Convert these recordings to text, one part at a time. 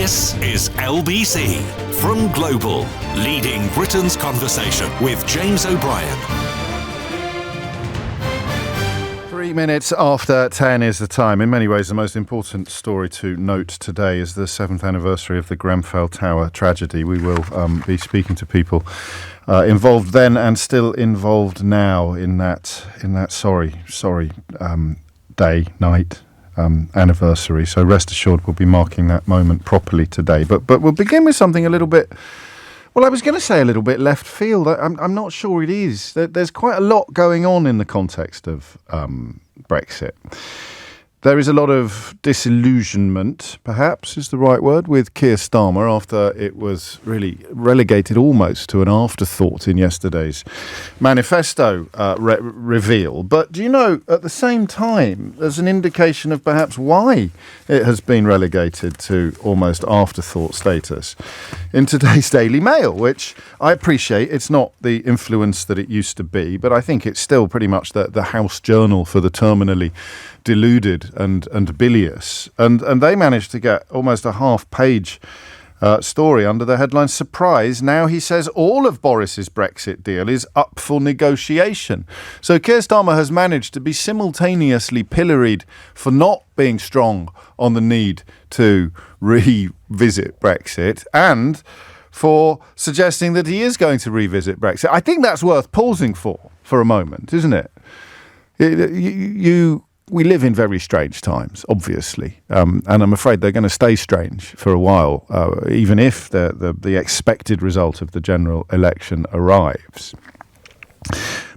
This is LBC from Global, leading Britain's conversation with James O'Brien. 3 minutes after 10 is the time. In many ways, the most important story to note today is the 7th anniversary of the Grenfell Tower tragedy. We will be speaking to people involved then and still involved now in that sorry night. Anniversary. So rest assured we'll be marking that moment properly today. But we'll begin with something a little bit, well, I was going to say a little bit left field. I'm not sure it is. There's quite a lot going on in the context of Brexit. There is a lot of disillusionment, perhaps is the right word, with Keir Starmer after it was really relegated almost to an afterthought in yesterday's Manifesto reveal. But do you know, at the same time, there's an indication of perhaps why it has been relegated to almost afterthought status in today's Daily Mail, which I appreciate. It's not the influence that it used to be, but I think it's still pretty much the house journal for the terminally deluded and bilious, and they managed to get almost a half-page story under the headline "Surprise! Now he says all of Boris's Brexit deal is up for negotiation." So Keir Starmer has managed to be simultaneously pilloried for not being strong on the need to revisit Brexit and for suggesting that he is going to revisit Brexit. I think that's worth pausing for a moment, isn't it? We live in very strange times, obviously, and I'm afraid they're going to stay strange for a while, even if the expected result of the general election arrives.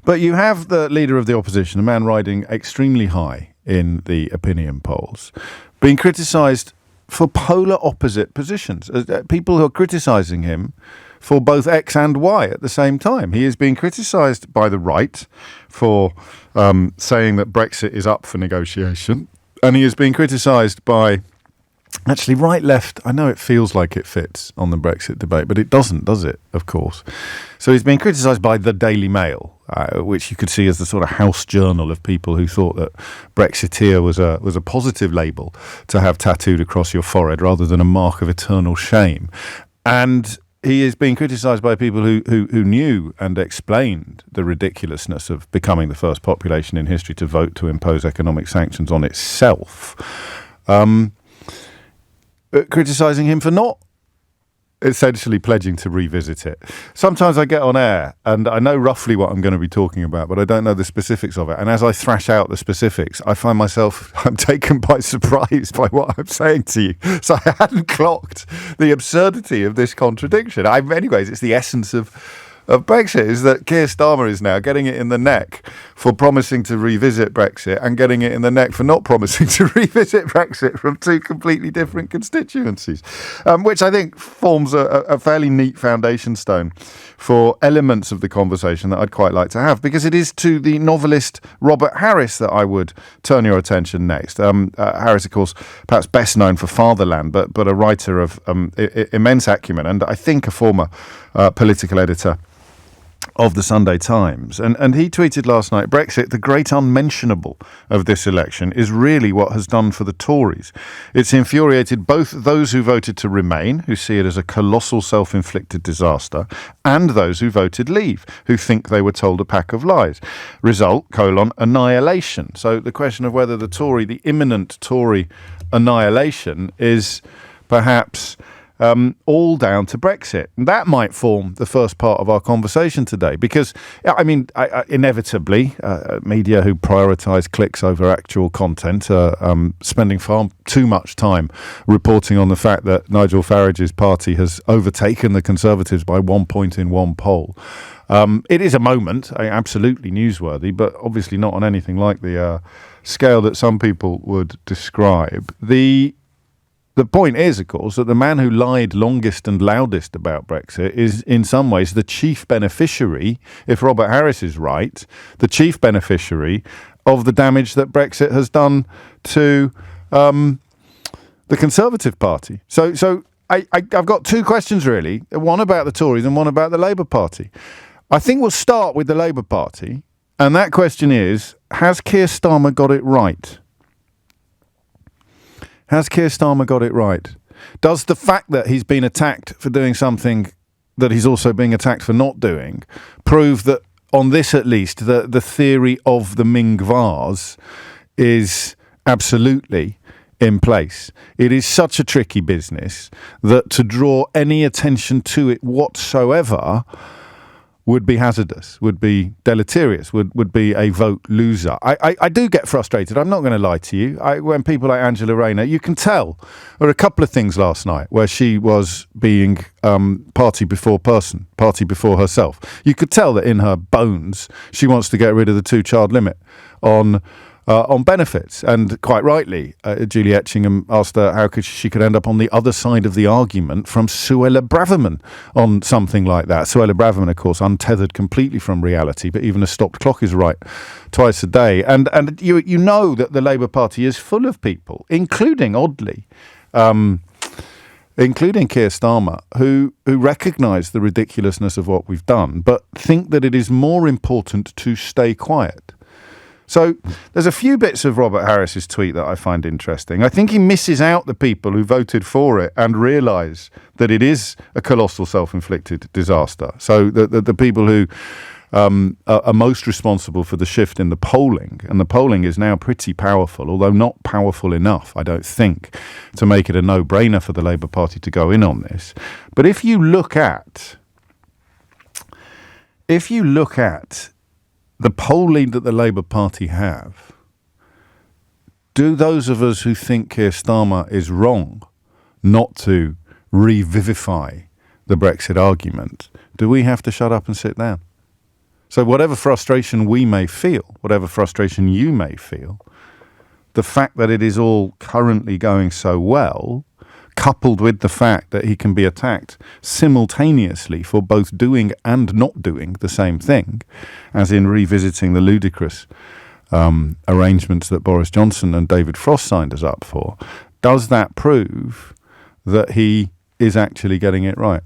But you have the leader of the opposition, a man riding extremely high in the opinion polls, being criticised for polar opposite positions. People who are criticising him for both X and Y at the same time. He is being criticised by the right for saying that Brexit is up for negotiation, and he is being criticised by actually right, left. I know it feels like it fits on the Brexit debate, but it doesn't, does it? Of course. So he's being criticised by the Daily Mail, which you could see as the sort of house journal of people who thought that Brexiteer was a positive label to have tattooed across your forehead rather than a mark of eternal shame. And he is being criticised by people who knew and explained the ridiculousness of becoming the first population in history to vote to impose economic sanctions on itself. Criticising him for not essentially pledging to revisit it. Sometimes I get on air and I know roughly what I'm going to be talking about, but I don't know the specifics of it. And as I thrash out the specifics, I find myself, I'm taken by surprise by what I'm saying to you. So I hadn't clocked the absurdity of this contradiction. Anyways, it's the essence of Brexit, is that Keir Starmer is now getting it in the neck for promising to revisit Brexit and getting it in the neck for not promising to revisit Brexit from two completely different constituencies, which I think forms a fairly neat foundation stone for elements of the conversation that I'd quite like to have, because it is to the novelist Robert Harris that I would turn your attention next. Harris, of course, perhaps best known for Fatherland, but a writer of immense acumen, and I think a former political editor of the Sunday Times. And he tweeted last night, "Brexit, the great unmentionable of this election, is really what has done for the Tories. It's infuriated both those who voted to remain, who see it as a colossal self-inflicted disaster, and those who voted leave, who think they were told a pack of lies. Result, annihilation." So the question of whether the imminent Tory annihilation is perhaps all down to Brexit. And that might form the first part of our conversation today, because, inevitably, media who prioritise clicks over actual content are spending far too much time reporting on the fact that Nigel Farage's party has overtaken the Conservatives by 1 point in one poll. It is a moment, absolutely newsworthy, but obviously not on anything like the scale that some people would describe. The point is, of course, that the man who lied longest and loudest about Brexit is in some ways the chief beneficiary, if Robert Harris is right, the chief beneficiary of the damage that Brexit has done to the Conservative Party. So I've got two questions, really, one about the Tories and one about the Labour Party. I think we'll start with the Labour Party, and that question is, has Keir Starmer got it right? Has Keir Starmer got it right? Does the fact that he's been attacked for doing something that he's also being attacked for not doing prove that, on this at least, the theory of the Ming vase is absolutely in place? It is such a tricky business that to draw any attention to it whatsoever would be hazardous, would be deleterious, would be a vote loser. I do get frustrated. I'm not going to lie to you. When people like Angela Rayner, you can tell. There were a couple of things last night where she was being party before person, party before herself. You could tell that in her bones she wants to get rid of the 2-child limit on benefits, and quite rightly, Julie Etchingham asked her how she could end up on the other side of the argument from Suella Braverman on something like that. Suella Braverman, of course, untethered completely from reality, but even a stopped clock is right twice a day. And you know that the Labour Party is full of people, including, oddly, including Keir Starmer, who recognise the ridiculousness of what we've done, but think that it is more important to stay quiet. So there's a few bits of Robert Harris's tweet that I find interesting. I think he misses out the people who voted for it and realise that it is a colossal self-inflicted disaster. So the people who are most responsible for the shift in the polling, and the polling is now pretty powerful, although not powerful enough, I don't think, to make it a no-brainer for the Labour Party to go in on this. But if you look at the polling that the Labour Party have, do those of us who think Keir Starmer is wrong not to revivify the Brexit argument, do we have to shut up and sit down? So whatever frustration we may feel, whatever frustration you may feel, the fact that it is all currently going so well, coupled with the fact that he can be attacked simultaneously for both doing and not doing the same thing, as in revisiting the ludicrous arrangements that Boris Johnson and David Frost signed us up for, does that prove that he is actually getting it right?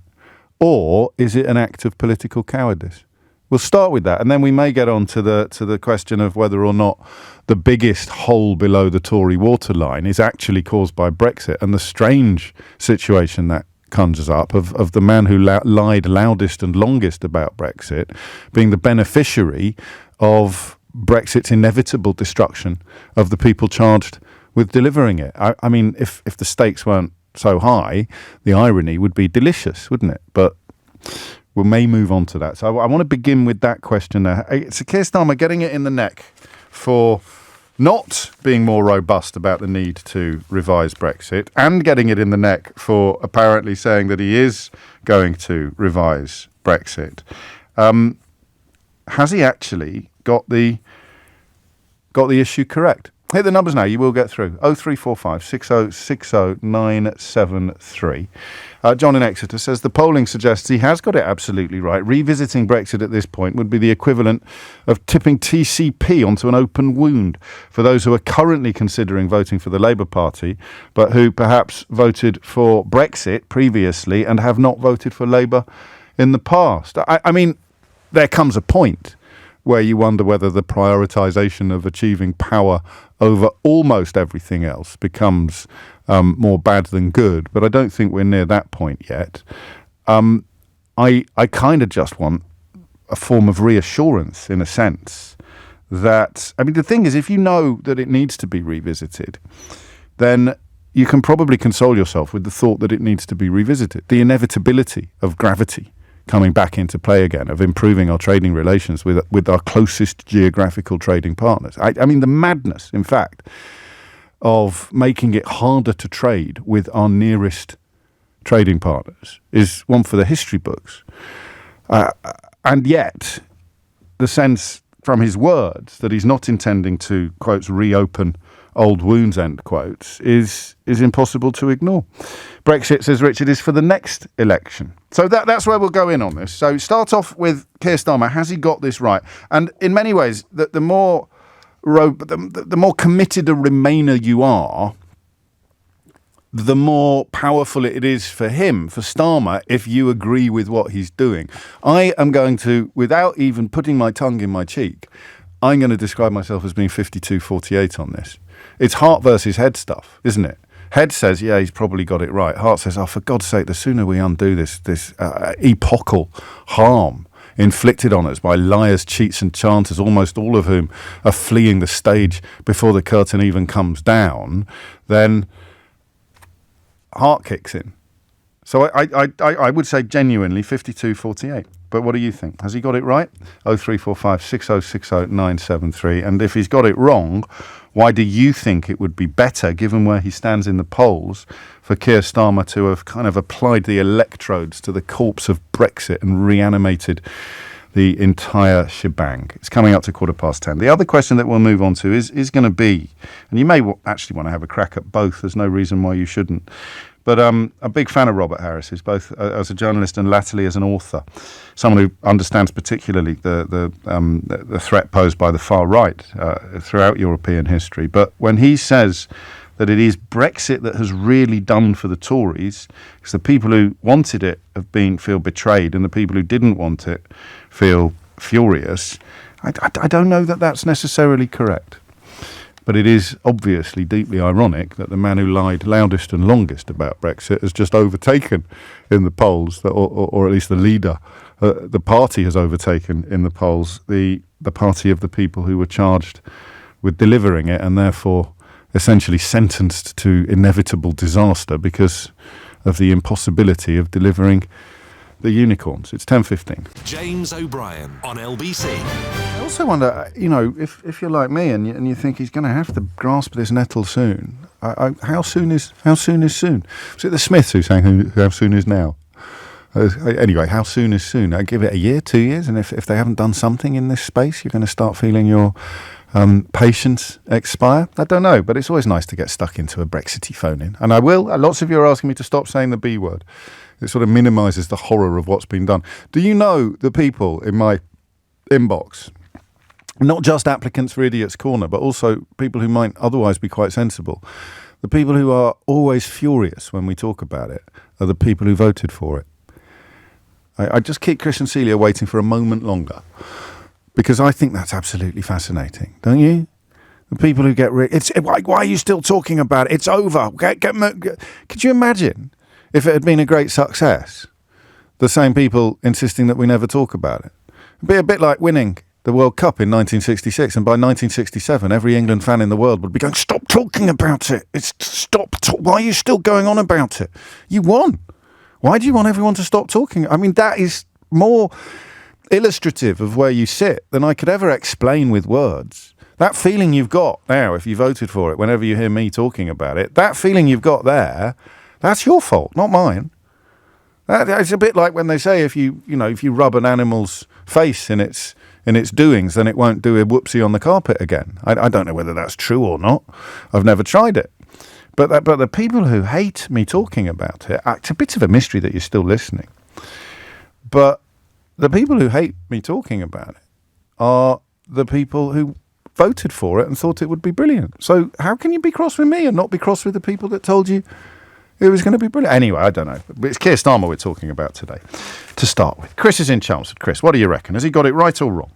Or is it an act of political cowardice? We'll start with that, and then we may get on to the question of whether or not the biggest hole below the Tory waterline is actually caused by Brexit, and the strange situation that conjures up of the man who lied loudest and longest about Brexit being the beneficiary of Brexit's inevitable destruction of the people charged with delivering it. I mean, if the stakes weren't so high, the irony would be delicious, wouldn't it? But we may move on to that. So I want to begin with that question there. It's Keir Starmer getting it in the neck for not being more robust about the need to revise Brexit, and getting it in the neck for apparently saying that he is going to revise Brexit. Has he actually got the issue correct? Hit the numbers now, you will get through. 0345 6060 973. John in Exeter says the polling suggests he has got it absolutely right. Revisiting Brexit at this point would be the equivalent of tipping TCP onto an open wound for those who are currently considering voting for the Labour Party, but who perhaps voted for Brexit previously and have not voted for Labour in the past. I mean, there comes a point where you wonder whether the prioritisation of achieving power over almost everything else becomes more bad than good. But I don't think we're near that point yet. I kind of just want a form of reassurance, in a sense, that, I mean, the thing is, if you know that it needs to be revisited, then you can probably console yourself with the thought that it needs to be revisited. The inevitability of gravity coming back into play again, of improving our trading relations with our closest geographical trading partners. I mean, the madness, in fact, of making it harder to trade with our nearest trading partners is one for the history books. And yet, the sense from his words that he's not intending to, quotes, reopen old wounds, end quotes, is impossible to ignore. Brexit, says Richard, is for the next election. So that's where we'll go in on this. So start off with Keir Starmer. Has he got this right? And in many ways, the more committed a Remainer you are, the more powerful it is for him, for Starmer, if you agree with what he's doing. I am going to, without even putting my tongue in my cheek, I'm going to describe myself as being 52-48 on this. It's heart versus head stuff, isn't it? Head says, yeah, he's probably got it right. Heart says, oh, for God's sake, the sooner we undo this epochal harm inflicted on us by liars, cheats and chanters, almost all of whom are fleeing the stage before the curtain even comes down, then heart kicks in. So I would say genuinely 52-48. But what do you think? Has he got it right? 0345 6060 973. And if he's got it wrong, why do you think it would be better, given where he stands in the polls, for Keir Starmer to have kind of applied the electrodes to the corpse of Brexit and reanimated the entire shebang? It's coming up to 10:15. The other question that we'll move on to is going to be, and you may actually want to have a crack at both, there's no reason why you shouldn't, but a big fan of Robert Harris, who's both as a journalist and latterly as an author, someone who understands particularly the threat posed by the far right throughout European history. But when he says that it is Brexit that has really done for the Tories, because the people who wanted it feel betrayed, and the people who didn't want it feel furious, I don't know that that's necessarily correct. But it is obviously deeply ironic that the man who lied loudest and longest about Brexit has just overtaken in the polls, or at least the leader, the party has overtaken in the polls, the party of the people who were charged with delivering it and therefore essentially sentenced to inevitable disaster because of the impossibility of delivering the unicorns. It's 10:15. James O'Brien on LBC. I also wonder, if you're like me and you think he's going to have to grasp this nettle soon, how soon is soon? Was it the Smiths who sang how soon is now? Anyway, how soon is soon? I give it a year, 2 years, and if they haven't done something in this space, you're going to start feeling your patience expire. I don't know, but it's always nice to get stuck into a Brexity phone-in. And I will. Lots of you are asking me to stop saying the B word. It sort of minimises the horror of what's been done. Do you know the people in my inbox, not just applicants for Idiot's Corner, but also people who might otherwise be quite sensible, the people who are always furious when we talk about it are the people who voted for it? I just keep Chris and Celia waiting for a moment longer, because I think that's absolutely fascinating, don't you? The people who get why are you still talking about it? It's over. Could you imagine if it had been a great success? The same people insisting that we never talk about it. It'd be a bit like winning the World Cup in 1966, and by 1967, every England fan in the world would be going, "Stop talking about it! Why are you still going on about it? You won. Why do you want everyone to stop talking?" I mean, that is more illustrative of where you sit than I could ever explain with words. That feeling you've got now, if you voted for it, whenever you hear me talking about it, that feeling you've got there, that's your fault, not mine. It's a bit like when they say if you rub an animal's face in its doings, then it won't do a whoopsie on the carpet again. I don't know whether that's true or not. I've never tried it. But the people who hate me talking about it, it's a bit of a mystery that you're still listening. But the people who hate me talking about it are the people who voted for it and thought it would be brilliant. So how can you be cross with me and not be cross with the people that told you it was going to be brilliant? Anyway, I don't know. But it's Keir Starmer we're talking about today, to start with. Chris is in Chelmsford. Chris, what do you reckon? Has he got it right or wrong?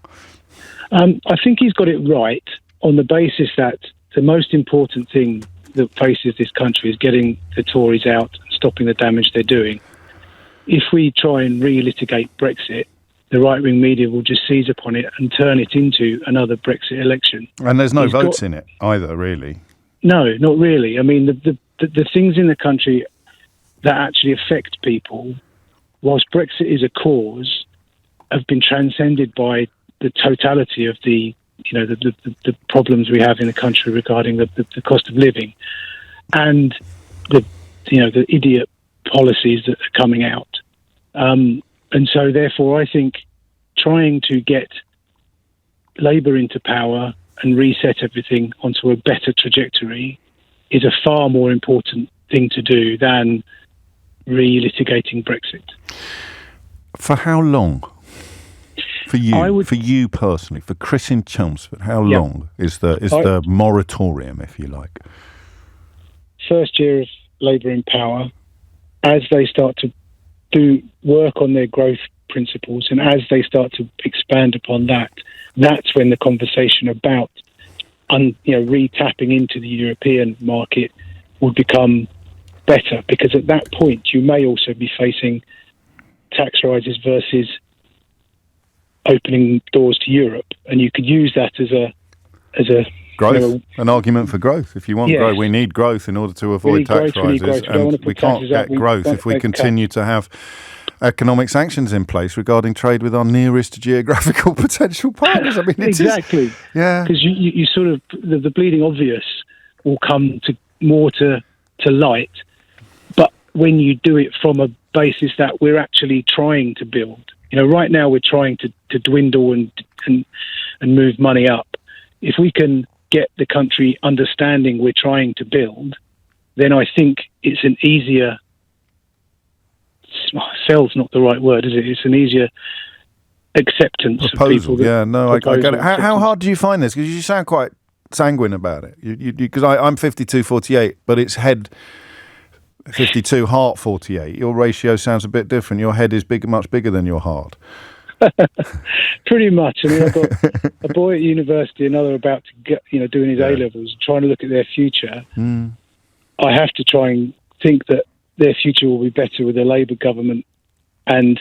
I think he's got it right on the basis that the most important thing that faces this country is getting the Tories out and stopping the damage they're doing. If we try and relitigate Brexit, the right-wing media will just seize upon it and turn it into another Brexit election. And there's no votes in it either, really. No, not really. I mean, the things in the country that actually affect people, whilst Brexit is a cause, have been transcended by the totality of the problems we have in the country regarding the cost of living and the idiot policies that are coming out. And so, therefore, I think trying to get Labour into power and reset everything onto a better trajectory is a far more important thing to do than relitigating Brexit. For how long? For you personally, for Chris in Chelmsford, how long is the moratorium, if you like? First year of Labour in power, as they start to do work on their growth principles and as they start to expand upon that, that's when the conversation about retapping into the European market would become better, because at that point you may also be facing tax rises versus opening doors to Europe, and you could use that as a growth, an argument for growth. If you want growth, we need growth in order to avoid tax rises, and we can't get growth if we continue to have economic sanctions in place regarding trade with our nearest geographical potential partners. I mean, exactly. Because you sort of the bleeding obvious will come to more to light, but when you do it from a basis that we're actually trying to build, right now we're trying to dwindle and move money up. If we can get the country understanding we're trying to build, then I think it's an easier. Sell's not the right word, is it? It's an easier acceptance proposal. Of people. I get it. How hard do you find this? Because you sound quite sanguine about it. Because I'm 52-48, but it's head 52, heart 48. Your ratio sounds a bit different. Your head is much bigger than your heart. Pretty much. I mean, I've got a boy at university, another about to get, doing his A-levels, trying to look at their future. I have to try and think that their future will be better with a Labour government. And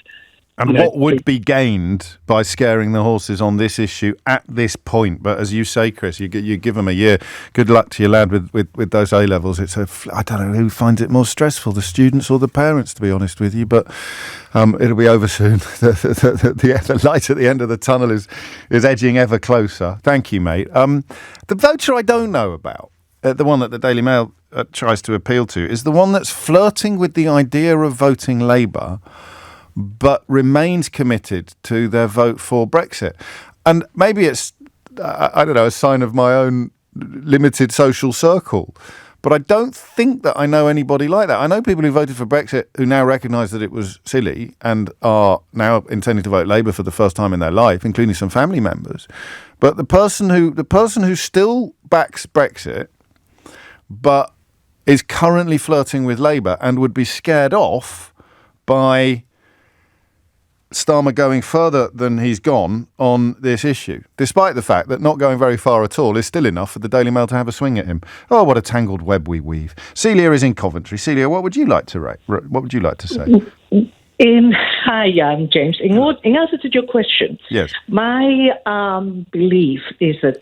what would be gained by scaring the horses on this issue at this point? But as you say, Chris, you give them a year. Good luck to your lad with those A-levels. I don't know who finds it more stressful, the students or the parents, to be honest with you. But it'll be over soon. The light at the end of the tunnel is edging ever closer. Thank you, mate. The voter I don't know about, the one that the Daily Mail tries to appeal to, is the one that's flirting with the idea of voting Labour, but remains committed to their vote for Brexit. And maybe it's, I don't know, a sign of my own limited social circle. But I don't think that I know anybody like that. I know people who voted for Brexit who now recognise that it was silly and are now intending to vote Labour for the first time in their life, including some family members. But the person who still backs Brexit, but is currently flirting with Labour and would be scared off by Starmer going further than he's gone on this issue, despite the fact that not going very far at all is still enough for the Daily Mail to have a swing at him. Oh, what a tangled web we weave. Celia is in Coventry. Celia, what would you like to write? What would you like to say? Hi, James. In answer to your question, yes, my belief is that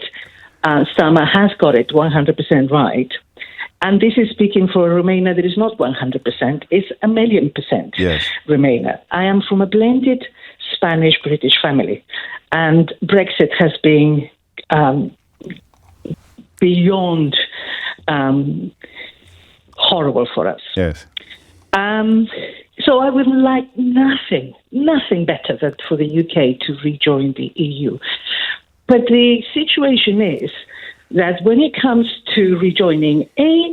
Starmer has got it 100% right. And this is speaking for a Remainer that is not 100%. It's 1,000,000% yes. Remainer. I am from a blended Spanish-British family. And Brexit has been beyond horrible for us. Yes. So I would like nothing better than for the UK to rejoin the EU. But the situation is that when it comes to rejoining,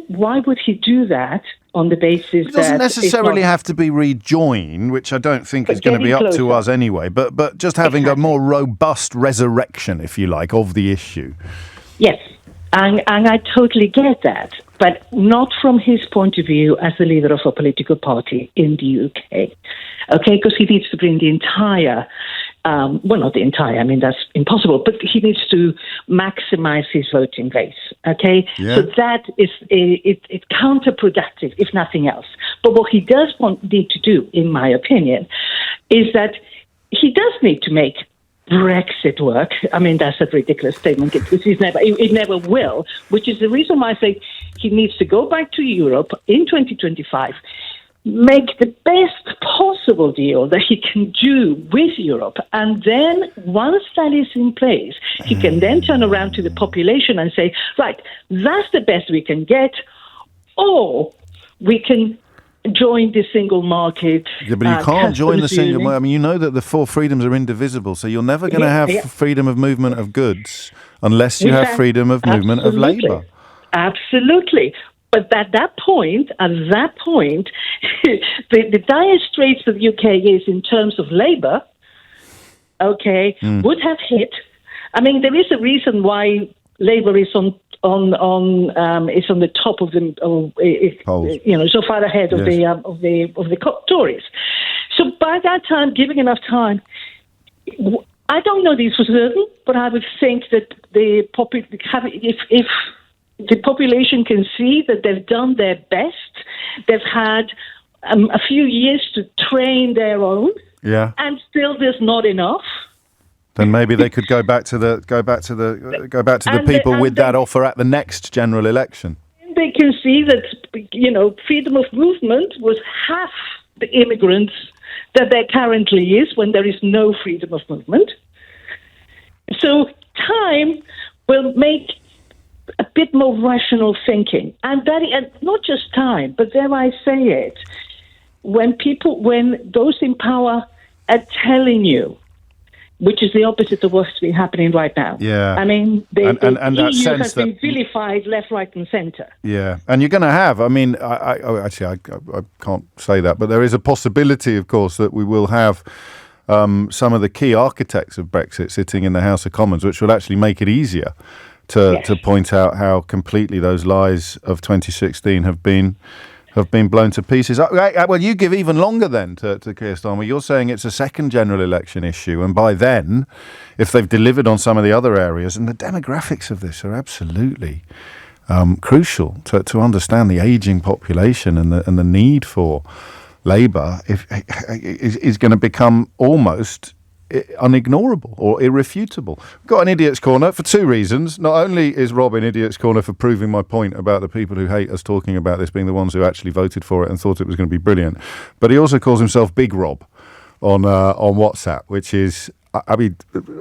why would he do that on the basis that... It doesn't necessarily have to be rejoin, which I don't think is going to be up to us anyway, but just having a more robust resurrection, if you like, of the issue. Yes, and I totally get that, but not from his point of view as the leader of a political party in the UK, okay? Because he needs to bring the entire... not the entire, I mean, that's impossible, but he needs to maximize his voting base, okay? Yeah. So that is it's counterproductive, if nothing else. But what he does need to do, in my opinion, is that he does need to make Brexit work. I mean, that's a ridiculous statement. It never will, which is the reason why I say he needs to go back to Europe in 2025, make the best possible deal that he can do with Europe. And then once that is in place, he can then turn around to the population and say, right, that's the best we can get, or we can join the single market. Yeah, but you can't join the single market. I mean, you know that the four freedoms are indivisible, so you're never going to have freedom of movement of goods unless you have freedom of movement of labour. Absolutely. But at that point, the dire straits that the UK is in terms of labour, would have hit. I mean, there is a reason why Labour is on the top of the, so far ahead of the Tories. So by that time, giving enough time, I don't know this for certain, but I would think that if the population can see that they've done their best. They've had a few years to train their own, and still there's not enough. Then maybe they could go back to the people with that offer at the next general election. They can see that, freedom of movement was half the immigrants that there currently is when there is no freedom of movement. So time will make a bit more rational thinking. And not just time, but dare I say it, when those in power are telling you, which is the opposite of what's been happening right now. Yeah. I mean, the that EU sense has been vilified left, right and centre. Yeah. And you're going to have, I can't say that, but there is a possibility, of course, that we will have some of the key architects of Brexit sitting in the House of Commons, which will actually make it easier to point out how completely those lies of 2016 have been blown to pieces. Well, you give even longer then to Keir Starmer. You're saying it's a second general election issue, and by then, if they've delivered on some of the other areas, and the demographics of this are absolutely crucial to understand the ageing population and the need for labour is going to become almost unignorable or irrefutable. We've got an Idiot's Corner for two reasons. Not only is Rob in Idiot's Corner for proving my point about the people who hate us talking about this being the ones who actually voted for it and thought it was going to be brilliant, but he also calls himself Big Rob on WhatsApp, which is, I mean,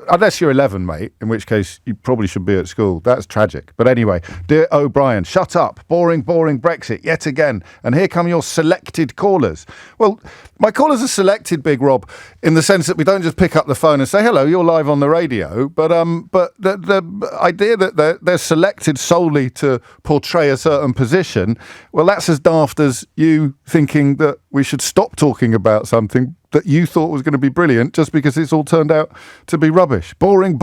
unless you're 11, mate, in which case you probably should be at school. That's tragic. But anyway, dear O'Brien, shut up. Boring Brexit yet again. And here come your selected callers. Well, my callers are selected, Big Rob, in the sense that we don't just pick up the phone and say, hello, you're live on the radio. But the idea that they're selected solely to portray a certain position, well, that's as daft as you thinking that we should stop talking about something that you thought was going to be brilliant just because it's all turned out to be rubbish. Boring,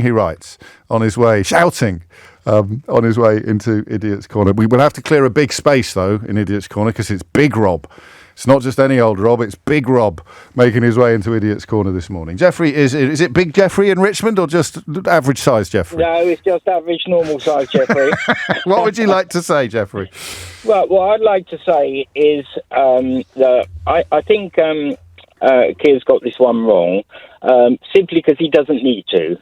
he writes, on his way, shouting on his way into Idiot's Corner. We will have to clear a big space, though, in Idiot's Corner because it's Big Rob. It's not just any old Rob, it's Big Rob making his way into Idiot's Corner this morning. Jeffrey, is it Big Jeffrey in Richmond or just average size Jeffrey? No, it's just average normal size Jeffrey. What would you like to say, Jeffrey? Well, what I'd like to say is that I think Keir's got this one wrong, simply because he doesn't need to.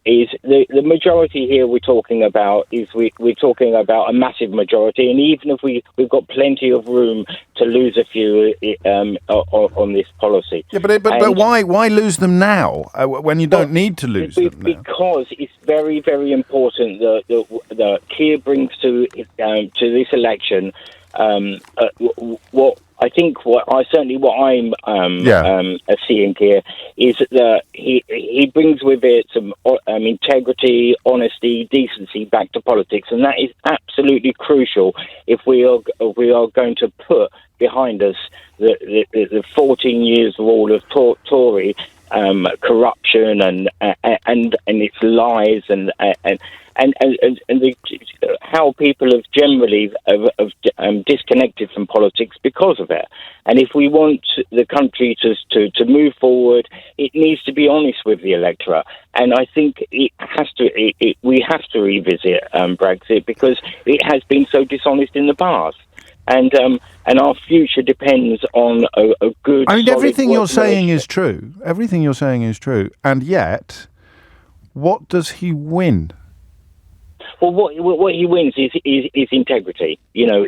Is the majority here we're talking about is we're talking about a massive majority, and even if we've got plenty of room to lose a few on this policy. Yeah, but why lose them now when you don't need to lose them now? Because it's very, very important that Keir brings to this election what I'm seeing here is that he brings with it some integrity, honesty, decency back to politics, and that is absolutely crucial if we are going to put behind us the 14 years rule of Tory corruption and its lies and how people have generally disconnected from politics because of it. And if we want the country to move forward, it needs to be honest with the electorate. And I think we have to revisit Brexit because it has been so dishonest in the past. And our future depends on a good. I mean, everything you're saying is true. Everything you're saying is true, and yet, what does he win? Well, what he wins is integrity. But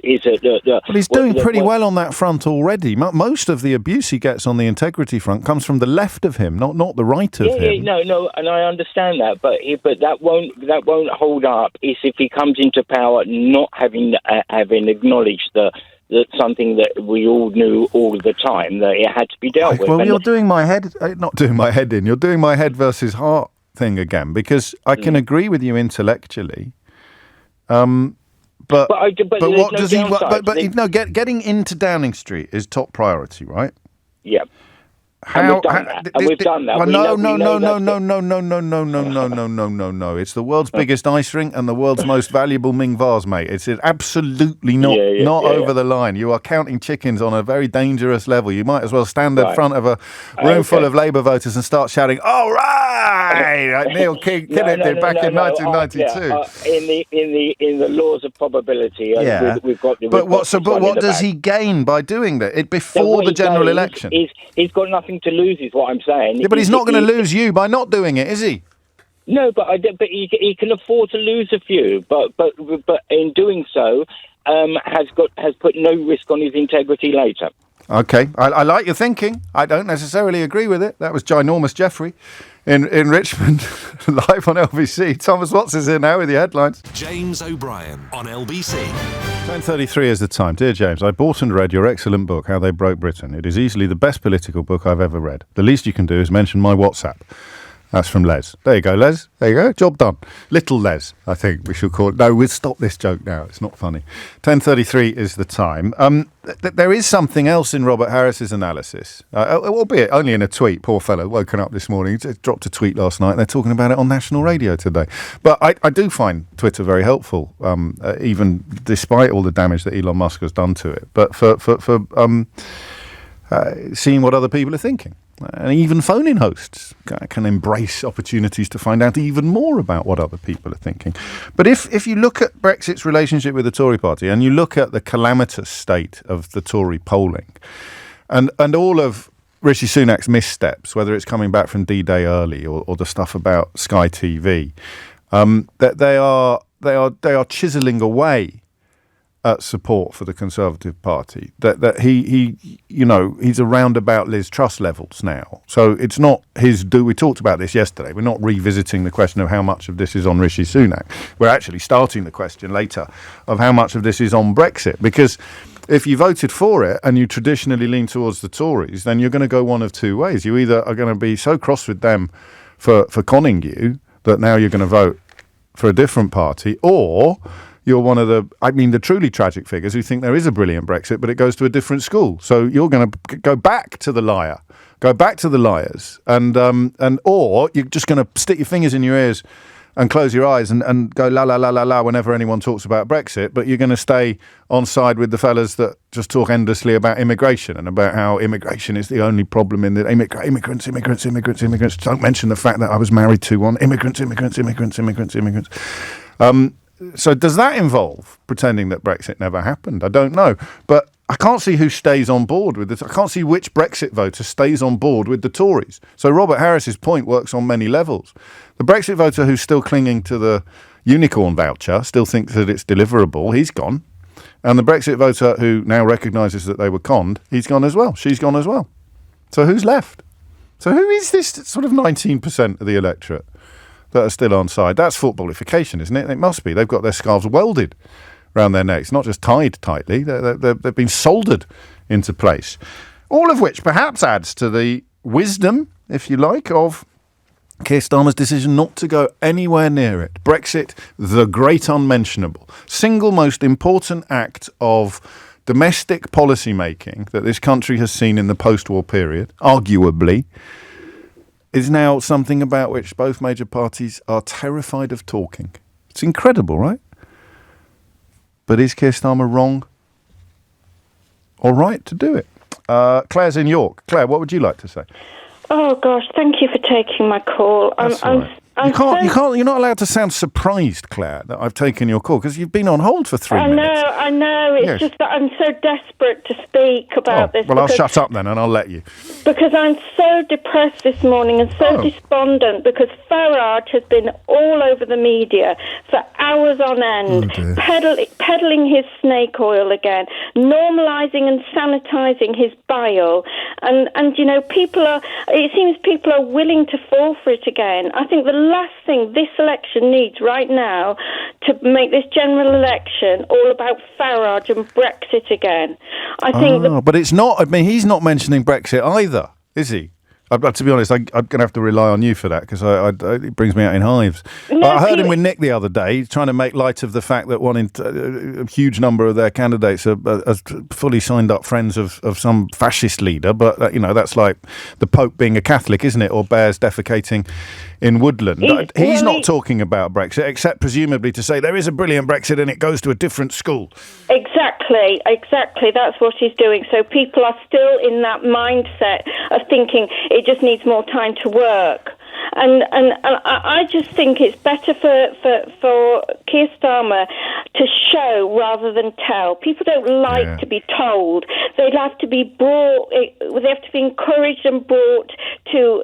he's doing pretty well on that front already. Most of the abuse he gets on the integrity front comes from the left of him, not the right of him. No, and I understand that, but that won't hold up. Is if he comes into power not having acknowledged that something that we all knew all the time, that it had to be dealt with. Well, you're doing my head, not doing my head in. You're doing my head versus heart thing again, because I can agree with you intellectually. But what does he? Getting into Downing Street is top priority, right? Yeah. And we've done that. And we've done that. Well, no. It's the world's biggest ice rink and the world's most valuable Ming vase, mate. It's absolutely not over the line. You are counting chickens on a very dangerous level. You might as well stand in front of a room full of Labour voters and start shouting, "All right!" like Neil Kinnock did back in 1992. In the laws of probability, we've got. But what does he gain by doing that? Before the general election, he's got nothing to lose, is what I'm saying. Yeah, but he's not going to lose you by not doing it, is he? No, but he can afford to lose a few. But in doing so, has put no risk on his integrity later. Okay, I like your thinking. I don't necessarily agree with it. That was Ginormous Jeffrey in Richmond, live on LBC. Thomas Watts is here now with your headlines. James O'Brien on LBC. 10:33 is the time. Dear James, I bought and read your excellent book, How They Broke Britain. It is easily the best political book I've ever read. The least you can do is mention my WhatsApp. That's from Les. There you go, Les. There you go. Job done. Little Les, I think we should call it. No, we'll stop this joke now. It's not funny. 10:33 is the time. There is something else in Robert Harris's analysis, albeit only in a tweet. Poor fellow, woken up this morning, dropped a tweet last night. They're talking about it on national radio today. But I do find Twitter very helpful, even despite all the damage that Elon Musk has done to it. But for seeing what other people are thinking. And even phone-in hosts can embrace opportunities to find out even more about what other people are thinking. But if you look at Brexit's relationship with the Tory party and you look at the calamitous state of the Tory polling and all of Rishi Sunak's missteps, whether it's coming back from D-Day early or the stuff about Sky TV, that they are chiselling away at support for the Conservative Party. That he's around about Liz Truss levels now. So it's not we talked about this yesterday. We're not revisiting the question of how much of this is on Rishi Sunak. We're actually starting the question later of how much of this is on Brexit. Because if you voted for it and you traditionally lean towards the Tories, then you're going to go one of two ways. You either are going to be so cross with them for conning you that now you're going to vote for a different party, or you're one of the truly tragic figures who think there is a brilliant Brexit, but it goes to a different school. So you're going to go back to the liars, or you're just going to stick your fingers in your ears and close your eyes and go la la la la la whenever anyone talks about Brexit, but you're going to stay on side with the fellas that just talk endlessly about immigration and about how immigration is the only problem in the immigrants. Don't mention the fact that I was married to one. Immigrants. So does that involve pretending that Brexit never happened? I don't know. But I can't see who stays on board with this. I can't see which Brexit voter stays on board with the Tories. So Robert Harris's point works on many levels. The Brexit voter who's still clinging to the unicorn voucher, still thinks that it's deliverable, he's gone. And the Brexit voter who now recognises that they were conned, he's gone as well. She's gone as well. So who's left? So who is this sort of 19% of the electorate that are still on side? That's footballification, isn't it? It must be. They've got their scarves welded around their necks, not just tied tightly. They've been soldered into place. All of which perhaps adds to the wisdom, if you like, of Keir Starmer's decision not to go anywhere near it. Brexit, the great unmentionable. Single most important act of domestic policy making that this country has seen in the post-war period, arguably, is now something about which both major parties are terrified of talking. It's incredible, right? But is Keir Starmer wrong or right to do it? Claire's in York. Claire, what would you like to say? Oh gosh, thank you for taking my call. You're not allowed to sound surprised, Claire, that I've taken your call because you've been on hold for 3 minutes. I know. It's just that I'm so desperate to speak about this. Well, I'll shut up then and I'll let you. Because I'm so depressed this morning and so despondent because Farage has been all over the media for hours on end, peddling his snake oil again, normalising and sanitising his bile. And it seems people are willing to fall for it again. I think the last thing this election needs right now to make this general election all about Farage and Brexit again. I think but it's not. I mean, he's not mentioning Brexit either, is he? But to be honest, I'm going to have to rely on you for that because it brings me out in hives. No, I heard him with Nick the other day trying to make light of the fact that a huge number of their candidates are fully signed up friends of some fascist leader. But, that's like the Pope being a Catholic, isn't it? Or bears defecating in woodland. He's not talking about Brexit, except presumably to say there is a brilliant Brexit and it goes to a different school. Exactly. That's what he's doing. So people are still in that mindset of thinking it just needs more time to work. And I just think it's better for Keir Starmer to show rather than tell. People don't like to be told. They have to be brought. They have to be encouraged and brought to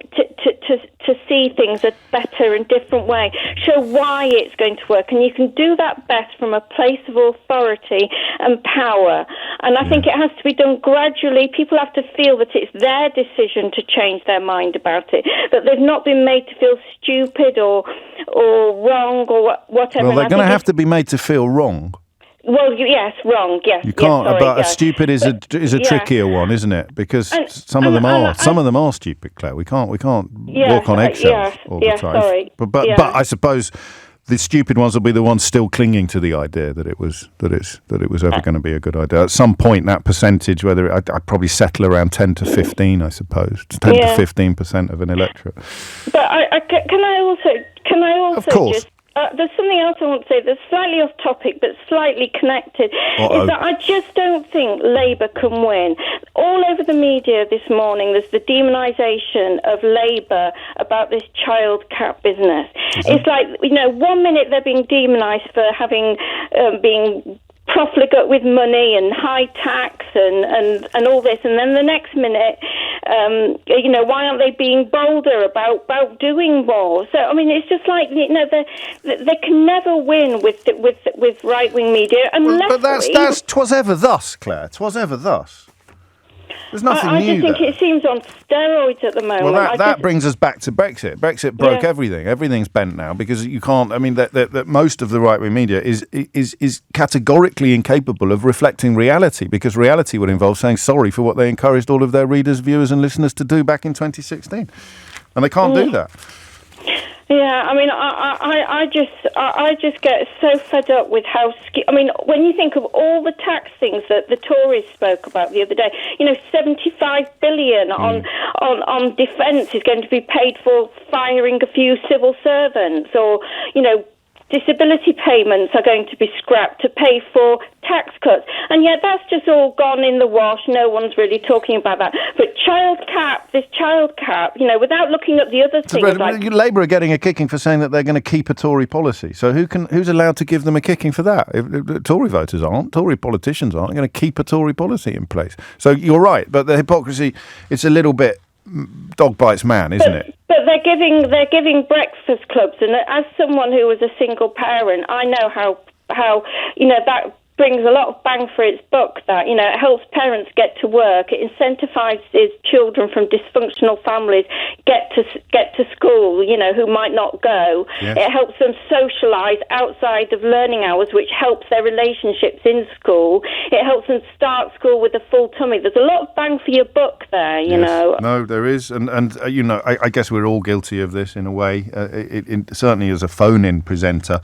see things a better and different way. Show why it's going to work, and you can do that best from a place of authority and power. And I think it has to be done gradually. People have to feel that it's their decision to change their mind about it. That they've not been made to feel stupid or wrong or whatever. Well, they're going to have to be made to feel wrong. Well, yes, wrong, yes. You can't. Yes, sorry, but stupid is a trickier one, isn't it? Because some of them are stupid, Claire. We can't walk on eggshells all the time. Sorry. But I suppose the stupid ones will be the ones still clinging to the idea that it was ever going to be a good idea. At some point, that percentage, I'd probably settle around 10 to 15, I suppose, 10 to 15% of an electorate. But can I also of course. just. There's something else I want to say that's slightly off topic but slightly connected. Is that I just don't think Labour can win. All over the media this morning there's the demonisation of Labour about this child cap business. It's like, 1 minute they're being demonised for having being profligate with money and high tax and all this, and then the next minute, why aren't they being bolder about doing more? So I mean, it's just like they can never win with right wing media unless. But that's 'twas ever thus, Claire. 'Twas ever thus. There's nothing new. I just think it seems on steroids at the moment. Well, that brings us back to Brexit. Brexit broke everything. Everything's bent now because you can't. I mean, that most of the right-wing media is categorically incapable of reflecting reality, because reality would involve saying sorry for what they encouraged all of their readers, viewers, and listeners to do back in 2016, and they can't do that. Yeah, I mean, I just get so fed up with how. When you think of all the tax things that the Tories spoke about the other day, 75 billion on defence is going to be paid for firing a few civil servants, or disability payments are going to be scrapped to pay for tax cuts. And yet that's just all gone in the wash. No one's really talking about that. But this child cap, without looking at the other things. Labour are getting a kicking for saying that they're going to keep a Tory policy. So who's allowed to give them a kicking for that? If Tory voters aren't, Tory politicians aren't going to keep a Tory policy in place. So you're right, but the hypocrisy, it's a little bit dog bites man, isn't it? But they're giving breakfast clubs, and as someone who was a single parent, I know how that brings a lot of bang for its buck. That it helps parents get to work, it incentivises children from dysfunctional families get to school, who might not go. Yes. It helps them socialise outside of learning hours, which helps their relationships in school. It helps them start school with a full tummy. There's a lot of bang for your buck there, you know. No, there is, and I guess we're all guilty of this in a way. Certainly as a phone-in presenter,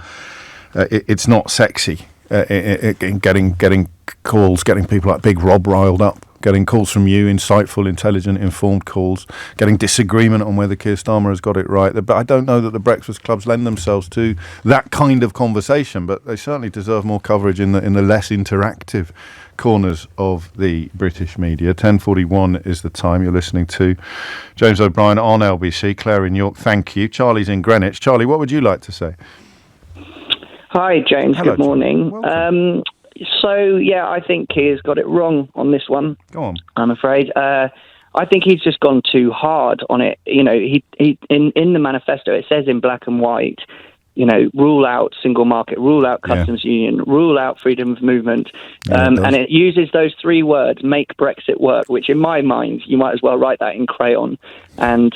it's not sexy. Getting calls, getting people like Big Rob riled up, getting calls from you, insightful, intelligent, informed calls, getting disagreement on whether Keir Starmer has got it right. But I don't know that the breakfast clubs lend themselves to that kind of conversation, but they certainly deserve more coverage in the less interactive corners of the British media. 10:41 is the time. You're listening to James O'Brien on LBC. Claire in York, thank you. Charlie's in Greenwich. Charlie, what would you like to say? Hi, James. Hello, good morning. I think Keir's got it wrong on this one. Go on. I'm afraid. I think he's just gone too hard on it. He in the manifesto, it says in black and white, rule out single market, rule out customs union, rule out freedom of movement. And it uses those three words, make Brexit work, which in my mind, you might as well write that in crayon and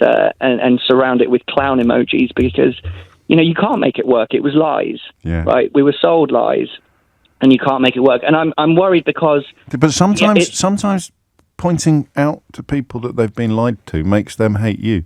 surround it with clown emojis, because you can't make it work. It was lies, right? We were sold lies, and you can't make it work. And I'm worried because... But sometimes pointing out to people that they've been lied to makes them hate you.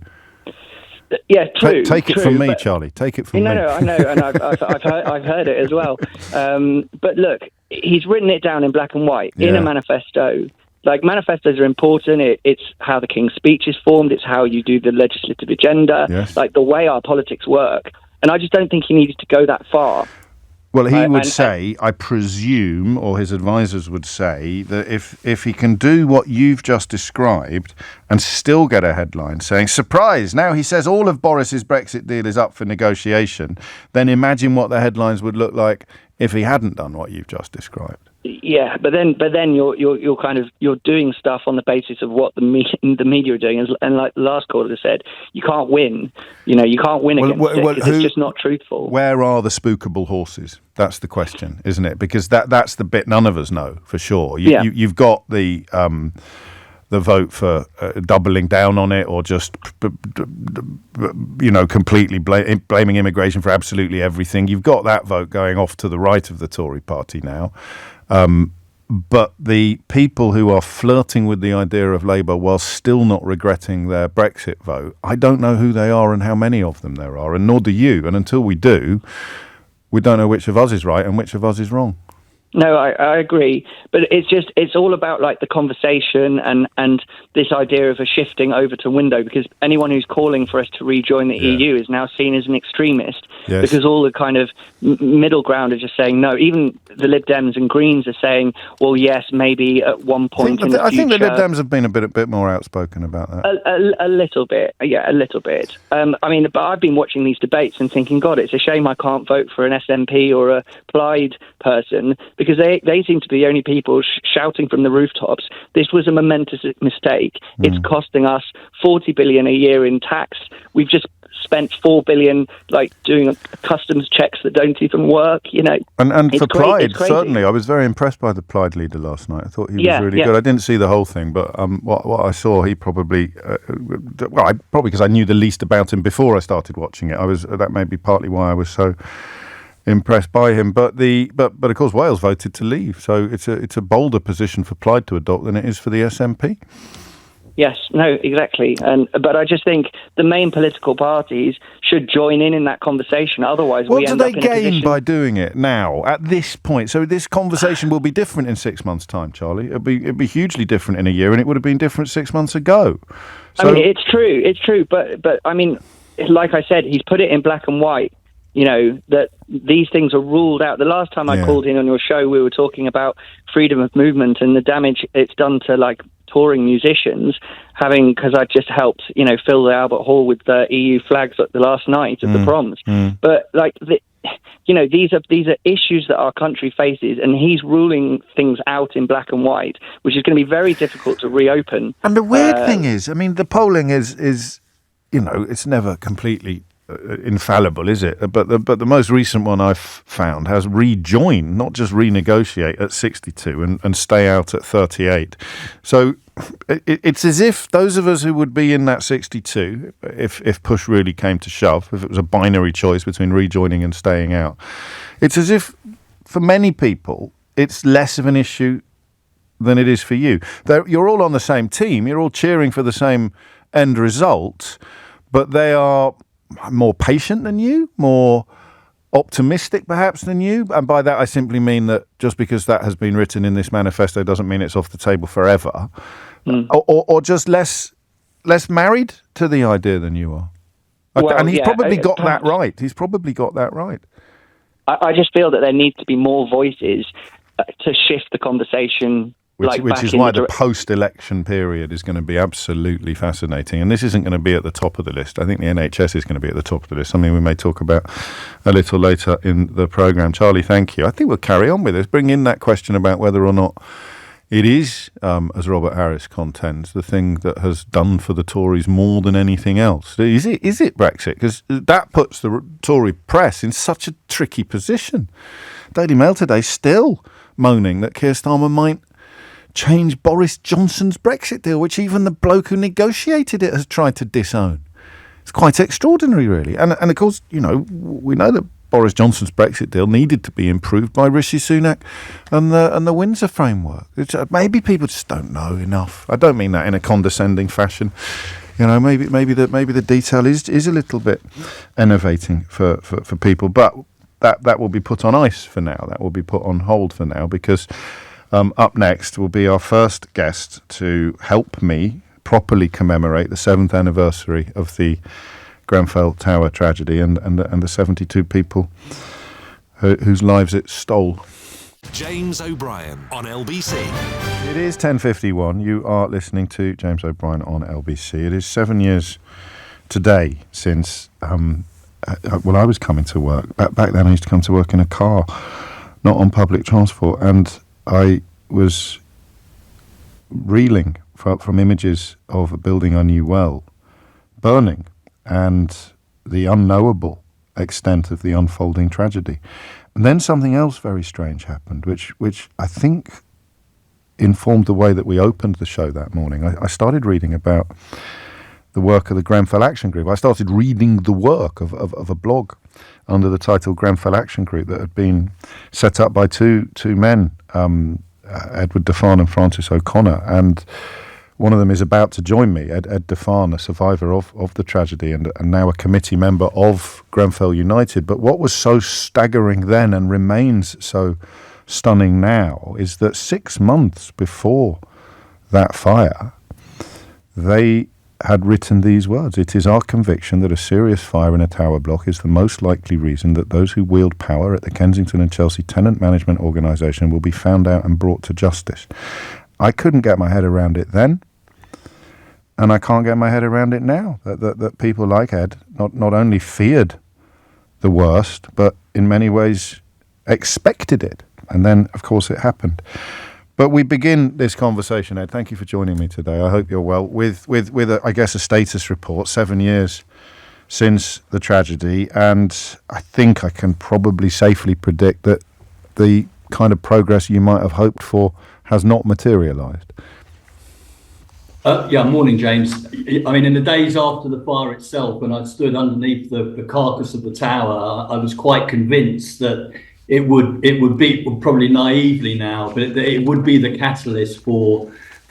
Yeah, true. Take it from me, Charlie. Take it from me. No, I know, and I've heard it as well. But look, he's written it down in black and white in a manifesto. Like, manifestos are important. It's how the King's speech is formed. It's how you do the legislative agenda. Like, the way our politics work. And I just don't think he needed to go that far. Well, he would say, I presume, or his advisors would say, that if he can do what you've just described and still get a headline saying, surprise, now he says all of Boris's Brexit deal is up for negotiation, then imagine what the headlines would look like if he hadn't done what you've just described. Yeah, but then you're doing stuff on the basis of what the media are doing, and like the last caller said, you can't win. You can't win against it because it's just not truthful. Where are the spookable horses? That's the question, isn't it? Because that's the bit none of us know for sure. You've got the vote for doubling down on it, or just completely blaming immigration for absolutely everything. You've got that vote going off to the right of the Tory party now. But the people who are flirting with the idea of Labour while still not regretting their Brexit vote, I don't know who they are and how many of them there are, and nor do you. And until we do, we don't know which of us is right and which of us is wrong. No, I agree, but it's all about like the conversation and this idea of a shifting over to window, because anyone who's calling for us to rejoin the EU is now seen as an extremist, because all the kind of middle ground are just saying no. Even the Lib Dems and Greens are saying, well, yes, maybe at one point in the future. I think the Lib Dems have been a bit more outspoken about that. A little bit, a little bit. But I've been watching these debates and thinking, God, it's a shame I can't vote for an SNP or a Plaid person, because they seem to be the only people shouting from the rooftops, this was a momentous mistake. It's costing us 40 billion a year in tax. We've just spent 4 billion doing customs checks that don't even work, And for Plaid, certainly, I was very impressed by the Plaid leader last night. I thought he was really good. I didn't see the whole thing, but what I saw, he probably, probably because I knew the least about him before I started watching it. That may be partly why I was so impressed by him, but of course Wales voted to leave, so it's a bolder position for Plaid to adopt than it is for the SNP. Yes, no, exactly, but I just think the main political parties should join in that conversation. Otherwise, what do they gain by doing it now at this point? So this conversation will be different in 6 months' time, Charlie. It'd be hugely different in a year, and it would have been different 6 months ago. So, it's true, but I mean, like I said, he's put it in black and white. That these things are ruled out. The last time I called in on your show, we were talking about freedom of movement and the damage it's done to touring musicians, because I just helped, fill the Albert Hall with the EU flags the last night of the proms. But these are issues that our country faces, and he's ruling things out in black and white, which is going to be very difficult to reopen. And the weird thing is, the polling is it's never completely infallible, is it? But the most recent one I've found has rejoin, not just renegotiate, at 62 and stay out at 38. So it's as if those of us who would be in that 62, if push really came to shove, if it was a binary choice between rejoining and staying out, it's as if for many people it's less of an issue than it is for you. You're all on the same team, you're all cheering for the same end result, but they are more patient than you, more optimistic perhaps than you, and by that I simply mean that just because that has been written in this manifesto doesn't mean it's off the table forever, or just less married to the idea than you are. And he's probably got that right. He's probably got that right. I just feel that there needs to be more voices to shift the conversation. Which is why the post-election period is going to be absolutely fascinating. And this isn't going to be at the top of the list. I think the NHS is going to be at the top of the list, something we may talk about a little later in the programme. Charlie, thank you. I think we'll carry on with this. Bring in that question about whether or not it is, as Robert Harris contends, the thing that has done for the Tories more than anything else. Is it Brexit? Because that puts the Tory press in such a tricky position. Daily Mail today still moaning that Keir Starmer might change Boris Johnson's Brexit deal, which even the bloke who negotiated it has tried to disown. It's quite extraordinary, really. And of course, we know that Boris Johnson's Brexit deal needed to be improved by Rishi Sunak and the Windsor framework. Maybe people just don't know enough. I don't mean that in a condescending fashion. Maybe the detail is a little bit enervating for people, but that will be put on ice for now. That will be put on hold for now, because up next will be our first guest to help me properly commemorate the 7th anniversary of the Grenfell Tower tragedy and the 72 people whose lives it stole. James O'Brien on LBC. It is 10:51. You are listening to James O'Brien on LBC. It is 7 years today since I was coming to work. Back then I used to come to work in a car, not on public transport, and I was reeling from images of a building I knew well burning, and the unknowable extent of the unfolding tragedy. And then something else very strange happened, which I think informed the way that we opened the show that morning. I started reading about the work of the Grenfell Action Group. I started reading the work of a blog under the title Grenfell Action Group that had been set up by two men, Edward Defan and Francis O'Connor, and one of them is about to join me, Ed Defan, a survivor of the tragedy and now a committee member of Grenfell United. But what was so staggering then and remains so stunning now is that 6 months before that fire, they had written these words: "It is our conviction that a serious fire in a tower block is the most likely reason that those who wield power at the Kensington and Chelsea Tenant Management Organisation will be found out and brought to justice." I couldn't get my head around it then, and I can't get my head around it now, that people like Ed not only feared the worst, but in many ways expected it. And then, of course, it happened. But we begin this conversation, Ed. Thank you for joining me today. I hope you're well. With I guess, a status report, 7 years since the tragedy, and I think I can probably safely predict that the kind of progress you might have hoped for has not materialised. Morning, James. I mean, in the days after the fire itself, when I stood underneath the carcass of the tower, I was quite convinced that it would be, probably naively now, but it would be the catalyst for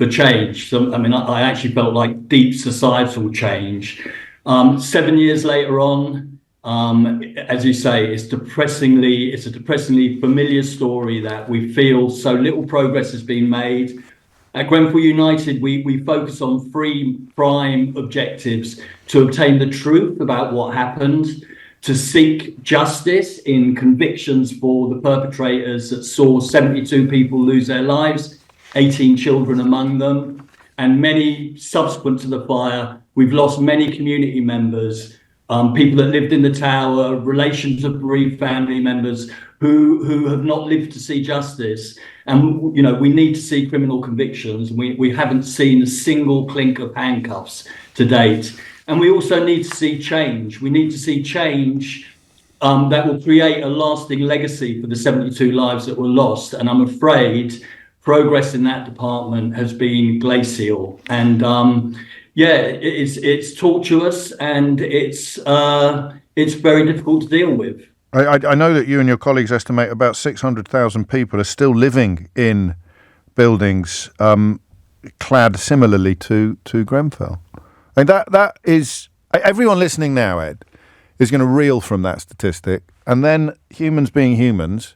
change. So, I mean, I actually felt like deep societal change. 7 years later on, as you say, it's a depressingly familiar story that we feel so little progress has been made. At Grenfell United, we focus on three prime objectives: to obtain the truth about what happened, to seek justice in convictions for the perpetrators that saw 72 people lose their lives, 18 children among them, and many subsequent to the fire. We've lost many community members, people that lived in the tower, relations of bereaved family members who have not lived to see justice. And, you know, we need to see criminal convictions. We haven't seen a single clink of handcuffs to date. And we also need to see change. We need to see change that will create a lasting legacy for the 72 lives that were lost. And I'm afraid progress in that department has been glacial. And it's tortuous, and it's very difficult to deal with. I know that you and your colleagues estimate about 600,000 people are still living in buildings clad similarly to Grenfell. I mean, that is, everyone listening now, Ed, is going to reel from that statistic, and then humans being humans,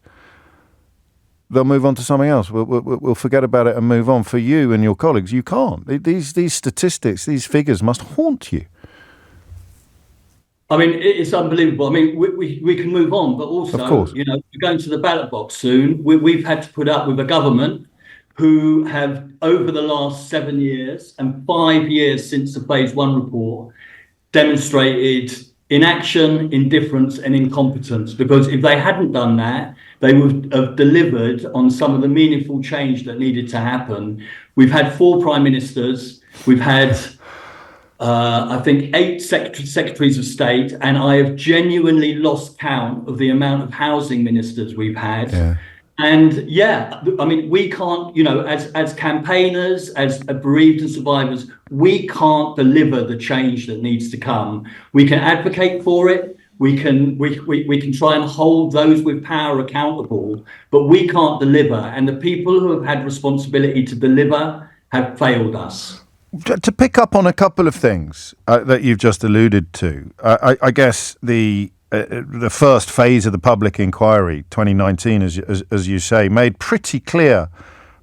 they'll move on to something else. We'll forget about it and move on. For you and your colleagues, you can't. These statistics, these figures must haunt you. I mean, it's unbelievable. I mean, we can move on, but also, you know, we're going to the ballot box soon. We've had to put up with a government who have, over the last 7 years and 5 years since the Phase 1 report, demonstrated inaction, indifference and incompetence. Because if they hadn't done that, they would have delivered on some of the meaningful change that needed to happen. We've had 4 prime ministers. We've had, I think, 8 secretaries of state. And I have genuinely lost count of the amount of housing ministers we've had. Yeah. And I mean, we can't, you know, as campaigners, as bereaved and survivors, we can't deliver the change that needs to come. We can advocate for it. we can try and hold those with power accountable, but we can't deliver. And the people who have had responsibility to deliver have failed us. To pick up on a couple of things that you've just alluded to, I guess the first phase of the public inquiry, 2019, as you say, made pretty clear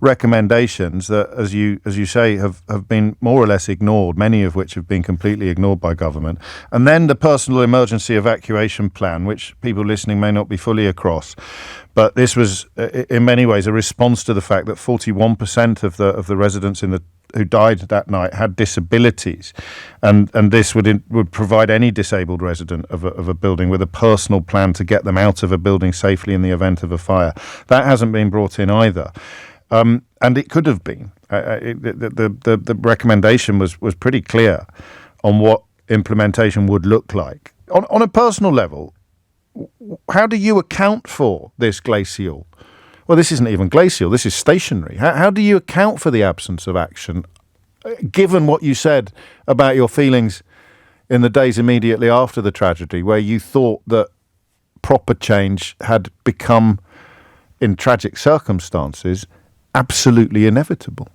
recommendations that, as you say, have been more or less ignored, many of which have been completely ignored by government. And then the personal emergency evacuation plan, which people listening may not be fully across, but this was in many ways a response to the fact that 41% of the residents who died that night had disabilities, and this would provide any disabled resident of a building with a personal plan to get them out of a building safely in the event of a fire. That hasn't been brought in either. And it could have been. The recommendation was pretty clear on what implementation would look like. On a personal level, how do you account for this glacial? Well, this isn't even glacial, this is stationary. How do you account for the absence of action, given what you said about your feelings in the days immediately after the tragedy, where you thought that proper change had become, in tragic circumstances, absolutely inevitable?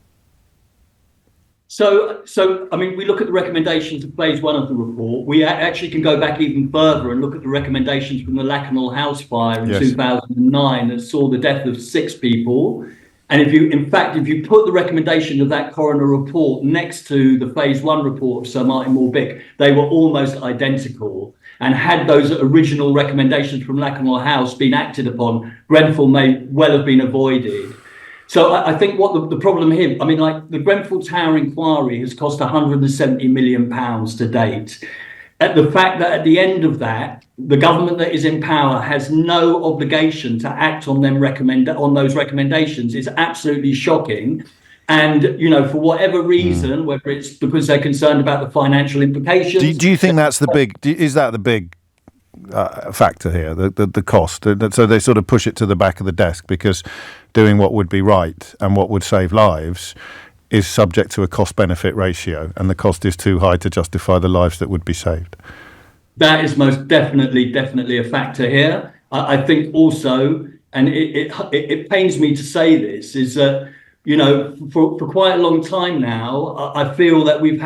So I mean, we look at the recommendations of phase one of the report. We actually can go back even further and look at the recommendations from the Lakanal house fire in 2009 that saw the death of 6 people. And if you put the recommendation of that coroner report next to the phase one report of Sir Martin Morbick, they were almost identical. And had those original recommendations from Lakanal House been acted upon, Grenfell may well have been avoided. So I think what the problem here, I mean, like the Grenfell Tower inquiry has cost £170 million to date. The fact that at the end of that, the government that is in power has no obligation to act on those recommendations is absolutely shocking. And, you know, for whatever reason, whether it's because they're concerned about the financial implications. Do you think that's is that the big factor here, the cost? So they sort of push it to the back of the desk because doing what would be right and what would save lives is subject to a cost-benefit ratio, and the cost is too high to justify the lives that would be saved. That is most definitely a factor here. I think also, and it pains me to say this, is that, you know, for quite a long time now, I feel that we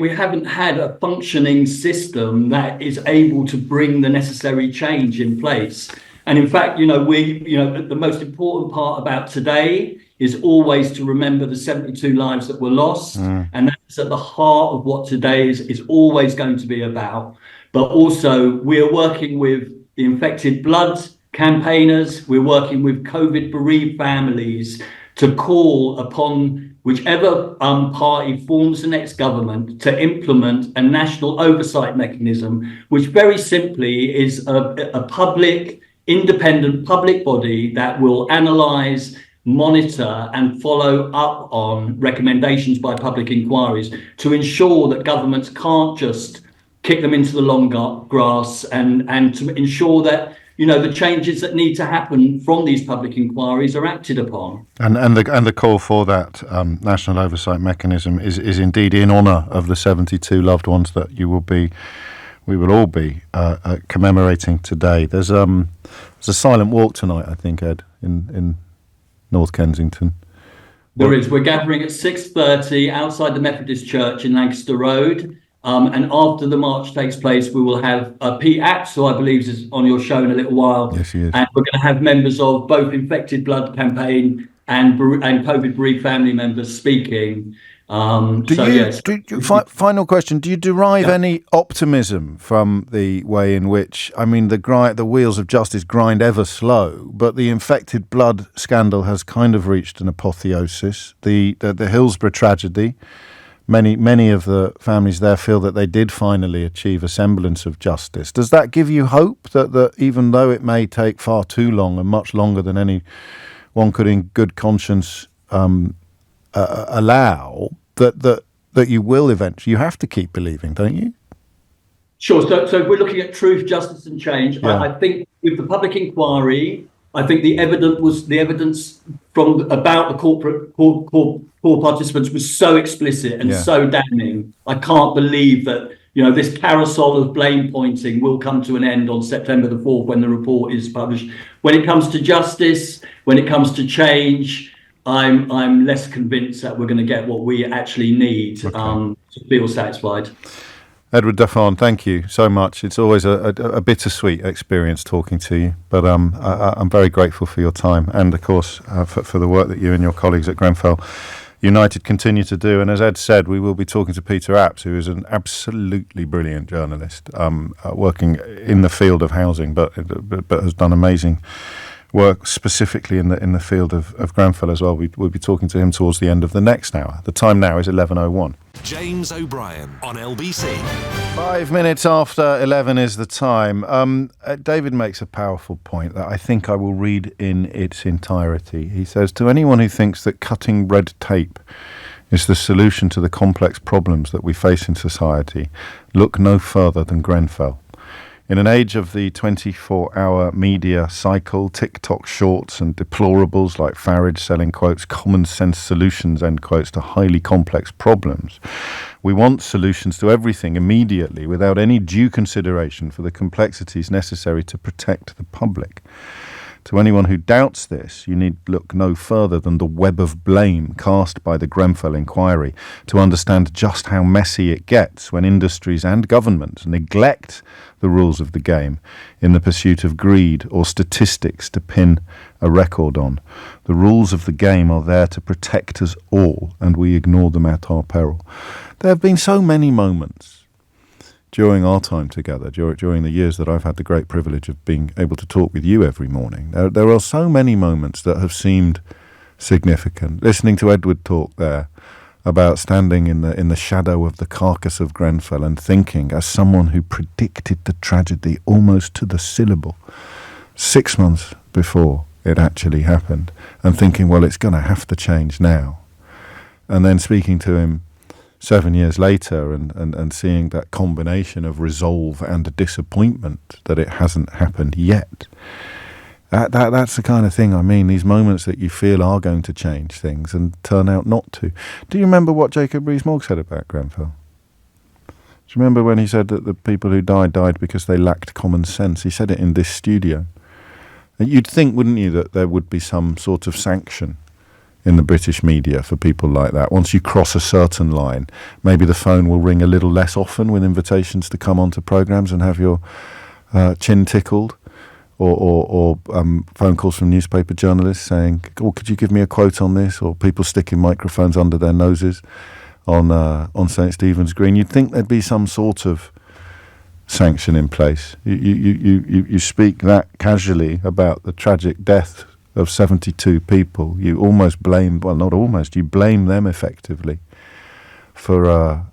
haven't had a functioning system that is able to bring the necessary change in place. And in fact, the most important part about today is always to remember the 72 lives that were lost. And that's at the heart of what today is always going to be about. But also, we're working with the infected blood campaigners, we're working with COVID bereaved families to call upon whichever party forms the next government to implement a national oversight mechanism, which very simply is a independent public body that will analyse, monitor and follow up on recommendations by public inquiries to ensure that governments can't just kick them into the long grass, and to ensure that, you know, the changes that need to happen from these public inquiries are acted upon. And the call for that national oversight mechanism is indeed in honour of the 72 loved ones that we will all be commemorating today. There's a silent walk tonight, I think, Ed, in North Kensington. There is. We're gathering at 6:30 outside the Methodist Church in Lancaster Road. And after the march takes place, we will have Pete Apps, who I believe is on your show in a little while. Yes, he is. And we're going to have members of both Infected Blood Campaign and COVID bereaved family members speaking. Final question: do you derive any optimism from the way in which, I mean, the wheels of justice grind ever slow, but the infected blood scandal has kind of reached an apotheosis? The Hillsborough tragedy, many of the families there feel that they did finally achieve a semblance of justice. Does that give you hope that even though it may take far too long and much longer than anyone could in good conscience allow, that you will eventually? You have to keep believing, don't you? Sure. So if we're looking at truth, justice and change, I think with the public inquiry, I think the evidence about the core participants was so explicit and so damning. I can't believe that This carousel of blame pointing will come to an end on September the 4th when the report is published. When it comes to justice, when it comes to change, I'm less convinced that we're going to get what we actually need to feel satisfied. Edward Duffon, thank you so much. It's always a bittersweet experience talking to you, but I'm very grateful for your time and, of course, for the work that you and your colleagues at Grenfell United continue to do. And as Ed said, we will be talking to Peter Apps, who is an absolutely brilliant journalist, working in the field of housing, but has done amazing work specifically in the field of Grenfell as well. We'll be talking to him towards the end of the next hour. The time now is 11:01. James O'Brien on LBC. 5 minutes after 11 is the time. David makes a powerful point that I think I will read in its entirety. He says, to anyone who thinks that cutting red tape is the solution to the complex problems that we face in society, look no further than Grenfell. In an age of the 24-hour media cycle, TikTok shorts and deplorables like Farage selling, quotes, common sense solutions, end quotes, to highly complex problems, we want solutions to everything immediately without any due consideration for the complexities necessary to protect the public. To anyone who doubts this, you need look no further than the web of blame cast by the Grenfell inquiry to understand just how messy it gets when industries and governments neglect the rules of the game in the pursuit of greed or statistics to pin a record on. The rules of the game are there to protect us all, and we ignore them at our peril. There have been so many moments during our time together, during the years that I've had the great privilege of being able to talk with you every morning, there are so many moments that have seemed significant. Listening to Edward talk there about standing in the shadow of the carcass of Grenfell and thinking, as someone who predicted the tragedy almost to the syllable 6 months before it actually happened, and thinking, well, it's going to have to change now. And then speaking to him 7 years later and seeing that combination of resolve and disappointment that it hasn't happened yet. That's the kind of thing I mean, these moments that you feel are going to change things and turn out not to. Do you remember what Jacob Rees-Mogg said about Grenfell? Do you remember when he said that the people who died because they lacked common sense? He said it in this studio. And you'd think, wouldn't you, that there would be some sort of sanction in the British media for people like that. Once you cross a certain line, maybe the phone will ring a little less often with invitations to come onto programmes and have your chin tickled, or phone calls from newspaper journalists saying, oh, could you give me a quote on this, or people sticking microphones under their noses on St Stephen's Green. You'd think there'd be some sort of sanction in place. You speak that casually about the tragic death of 72 people. You almost blame, well, not almost, you blame them effectively for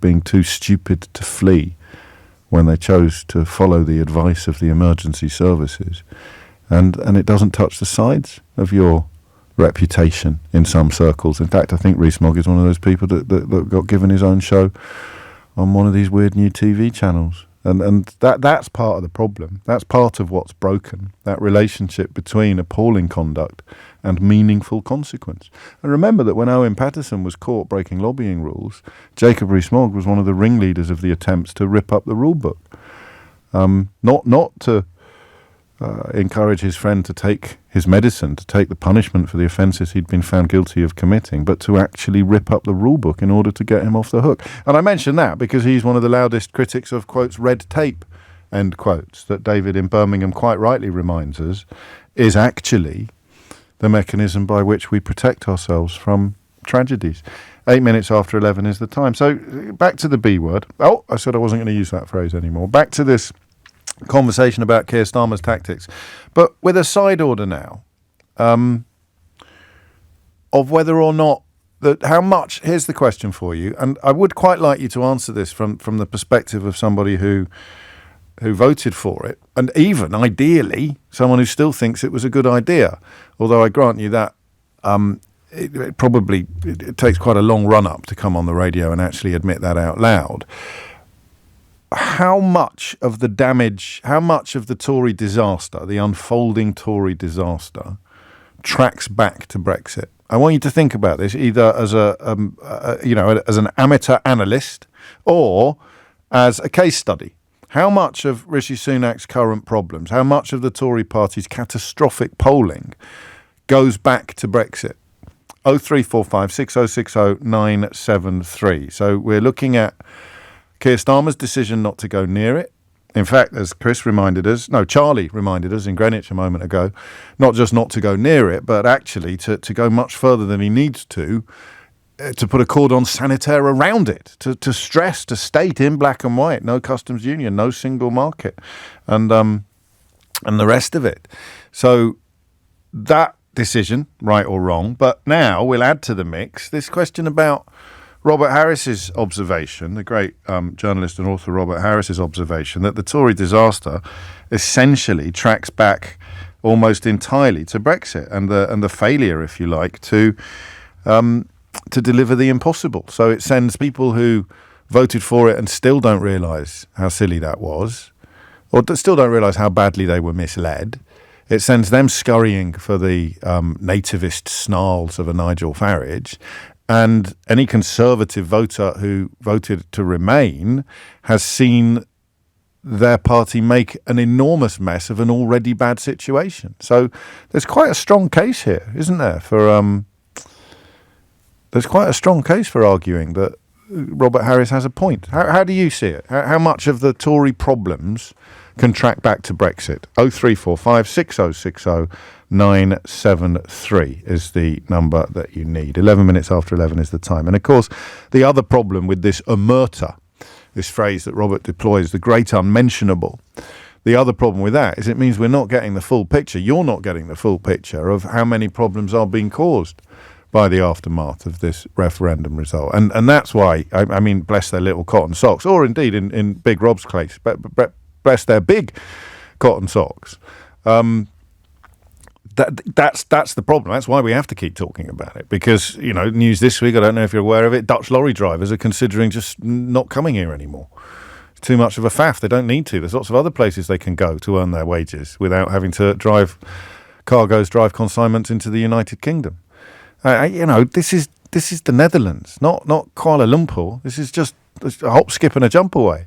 being too stupid to flee when they chose to follow the advice of the emergency services. And it doesn't touch the sides of your reputation in some circles. In fact, I think Rees-Mogg is one of those people that got given his own show on one of these weird new TV channels. And that's part of the problem. That's part of what's broken, that relationship between appalling conduct and meaningful consequence. And remember that when Owen Paterson was caught breaking lobbying rules, Jacob Rees-Mogg was one of the ringleaders of the attempts to rip up the rule book. Not to encourage his friend to take his medicine, to take the punishment for the offences he'd been found guilty of committing, but to actually rip up the rule book in order to get him off the hook. And I mention that because he's one of the loudest critics of, quotes, red tape, end quotes, that David in Birmingham quite rightly reminds us is actually the mechanism by which we protect ourselves from tragedies. 8 minutes after 11 is the time. So back to the B word. Oh, I said I wasn't going to use that phrase anymore. Back to this conversation about Keir Starmer's tactics, but with a side order now of whether or not that how much. Here's the question for you, and I would quite like you to answer this from the perspective of somebody who voted for it, and even ideally someone who still thinks it was a good idea. Although I grant you that it takes quite a long run up to come on the radio and actually admit that out loud. How much of the damage, how much of the Tory disaster, the unfolding Tory disaster, tracks back to Brexit? I want you to think about this either as as an amateur analyst or as a case study. How much of Rishi Sunak's current problems, how much of the Tory party's catastrophic polling goes back to Brexit? 0345 6060 973. So we're looking at Keir Starmer's decision not to go near it. In fact, as Charlie reminded us in Greenwich a moment ago, not just not to go near it, but actually to go much further than he needs to put a cordon sanitaire around it, to stress, to state in black and white, no customs union, no single market, and the rest of it. So that decision, right or wrong, but now we'll add to the mix this question about Robert Harris's observation, the great journalist and author Robert Harris's observation, that the Tory disaster essentially tracks back almost entirely to Brexit and the failure, if you like, to deliver the impossible. So it sends people who voted for it and still don't realise how silly that was, or still don't realise how badly they were misled. It sends them scurrying for the nativist snarls of a Nigel Farage. And any Conservative voter who voted to remain has seen their party make an enormous mess of an already bad situation. So there's quite a strong case here, isn't there? There's quite a strong case for arguing that Robert Harris has a point. How do you see it? How much of the Tory problems can track back to Brexit? 0345 6060 973 is the number that you need. 11 minutes after 11 is the time. And of course, the other problem with this omerta, this phrase that Robert deploys, the great unmentionable, the other problem with that is it means we're not getting the full picture. You're not getting the full picture of how many problems are being caused by the aftermath of this referendum result. And that's why, I mean, bless their little cotton socks, or indeed in Big Rob's case, bless their big cotton socks. That's the problem. That's why we have to keep talking about it, because, you know, news this week, I don't know if you're aware of it, Dutch lorry drivers are considering just not coming here anymore. It's too much of a faff. They don't need to. There's lots of other places they can go to earn their wages without having to drive consignments into the United Kingdom. This is the Netherlands, not Kuala Lumpur. This is just a hop, skip and a jump away.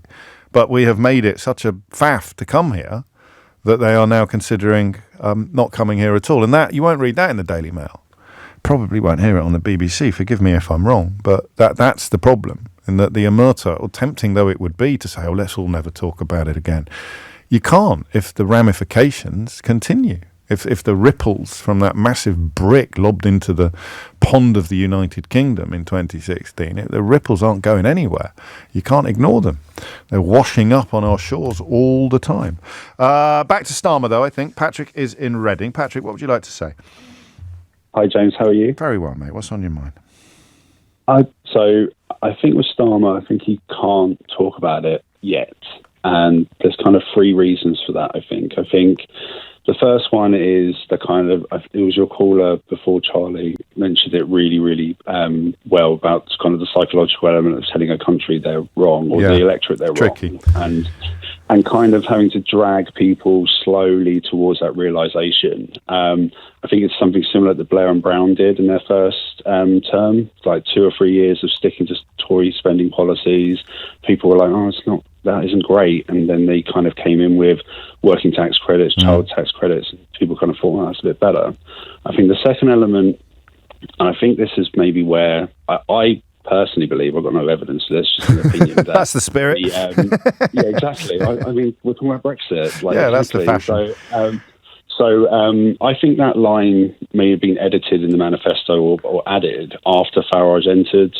But we have made it such a faff to come here that they are now considering not coming here at all. And that you won't read that in the Daily Mail. Probably won't hear it on the BBC. Forgive me if I'm wrong, but that's the problem. And that the omerta, or tempting though it would be to say, let's all never talk about it again. You can't if the ramifications continue. If the ripples from that massive brick lobbed into the pond of the United Kingdom in 2016, if the ripples aren't going anywhere, you can't ignore them. They're washing up on our shores all the time. Back to Starmer, though, I think. Patrick is in Reading. Patrick, what would you like to say? Hi, James. How are you? Very well, mate. What's on your mind? So I think with Starmer, I think he can't talk about it yet. And there's kind of three reasons for that, I think. I think the first one is it was your caller before, Charlie, mentioned it really, really well about kind of the psychological element of telling a country they're wrong, or the electorate they're tricky. Wrong. And kind of having to drag people slowly towards that realisation. I think it's something similar that Blair and Brown did in their first term, like 2 or 3 years of sticking to Tory spending policies. People were like, that isn't great. And then they kind of came in with working tax credits, child tax credits. And people kind of thought, that's a bit better. I think the second element, and I think this is maybe where I personally believe, I've got no evidence for this, just an opinion. That's the spirit. Yeah, exactly. I mean, we're talking about Brexit. That's the fashion. So I think that line may have been edited in the manifesto or added after Farage entered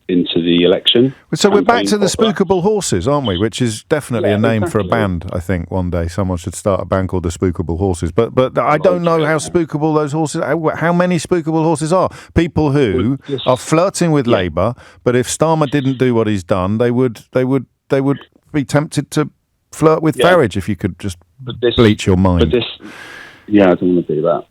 into the election. So we're back to the Spookable Horses, aren't we? Which is definitely a name for a band. I think one day someone should start a band called the Spookable Horses. But I don't know how spookable those horses are. How many spookable horses are? People who are flirting with Labour, but if Starmer didn't do what he's done, they would be tempted to flirt with Farage, if you could just bleach your mind. I don't want to do that.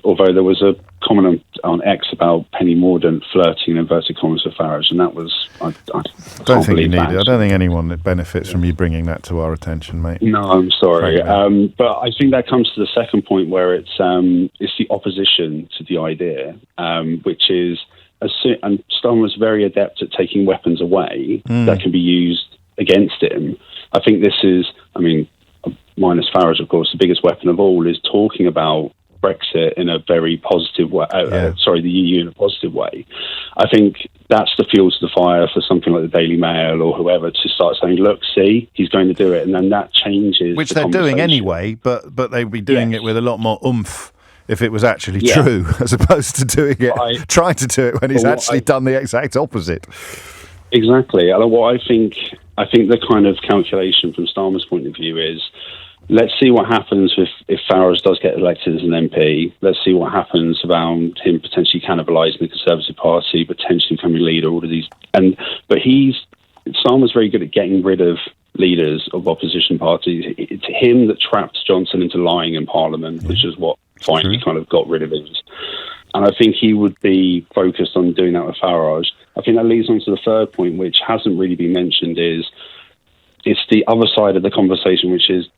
Although there was a comment on X about Penny Mordaunt flirting in inverted commas with Farage, and that was I don't think you need it. I don't think anyone that benefits from you bringing that to our attention, mate. No, I'm sorry. But I think that comes to the second point, where it's the opposition to the idea, which is and Starmer was very adept at taking weapons away that can be used against him. I think this is, I mean, minus Farage, of course, the biggest weapon of all is talking about Brexit in a very positive way, the EU in a positive way. I think that's the fuel to the fire for something like the Daily Mail or whoever to start saying, look, see, he's going to do it. And then that changes. Which they're doing anyway, but they'd be doing it with a lot more oomph if it was actually true, as opposed to doing it, trying to do it when he's actually done the exact opposite. Exactly. And what I think the kind of calculation from Starmer's point of view is, let's see what happens if Farage does get elected as an MP. Let's see what happens around him potentially cannibalising the Conservative Party, potentially becoming leader, all of these. But Starmer's very good at getting rid of leaders of opposition parties. It's him that trapped Johnson into lying in Parliament, which is what finally kind of got rid of him. And I think he would be focused on doing that with Farage. I think that leads on to the third point, which hasn't really been mentioned, is it's the other side of the conversation, which is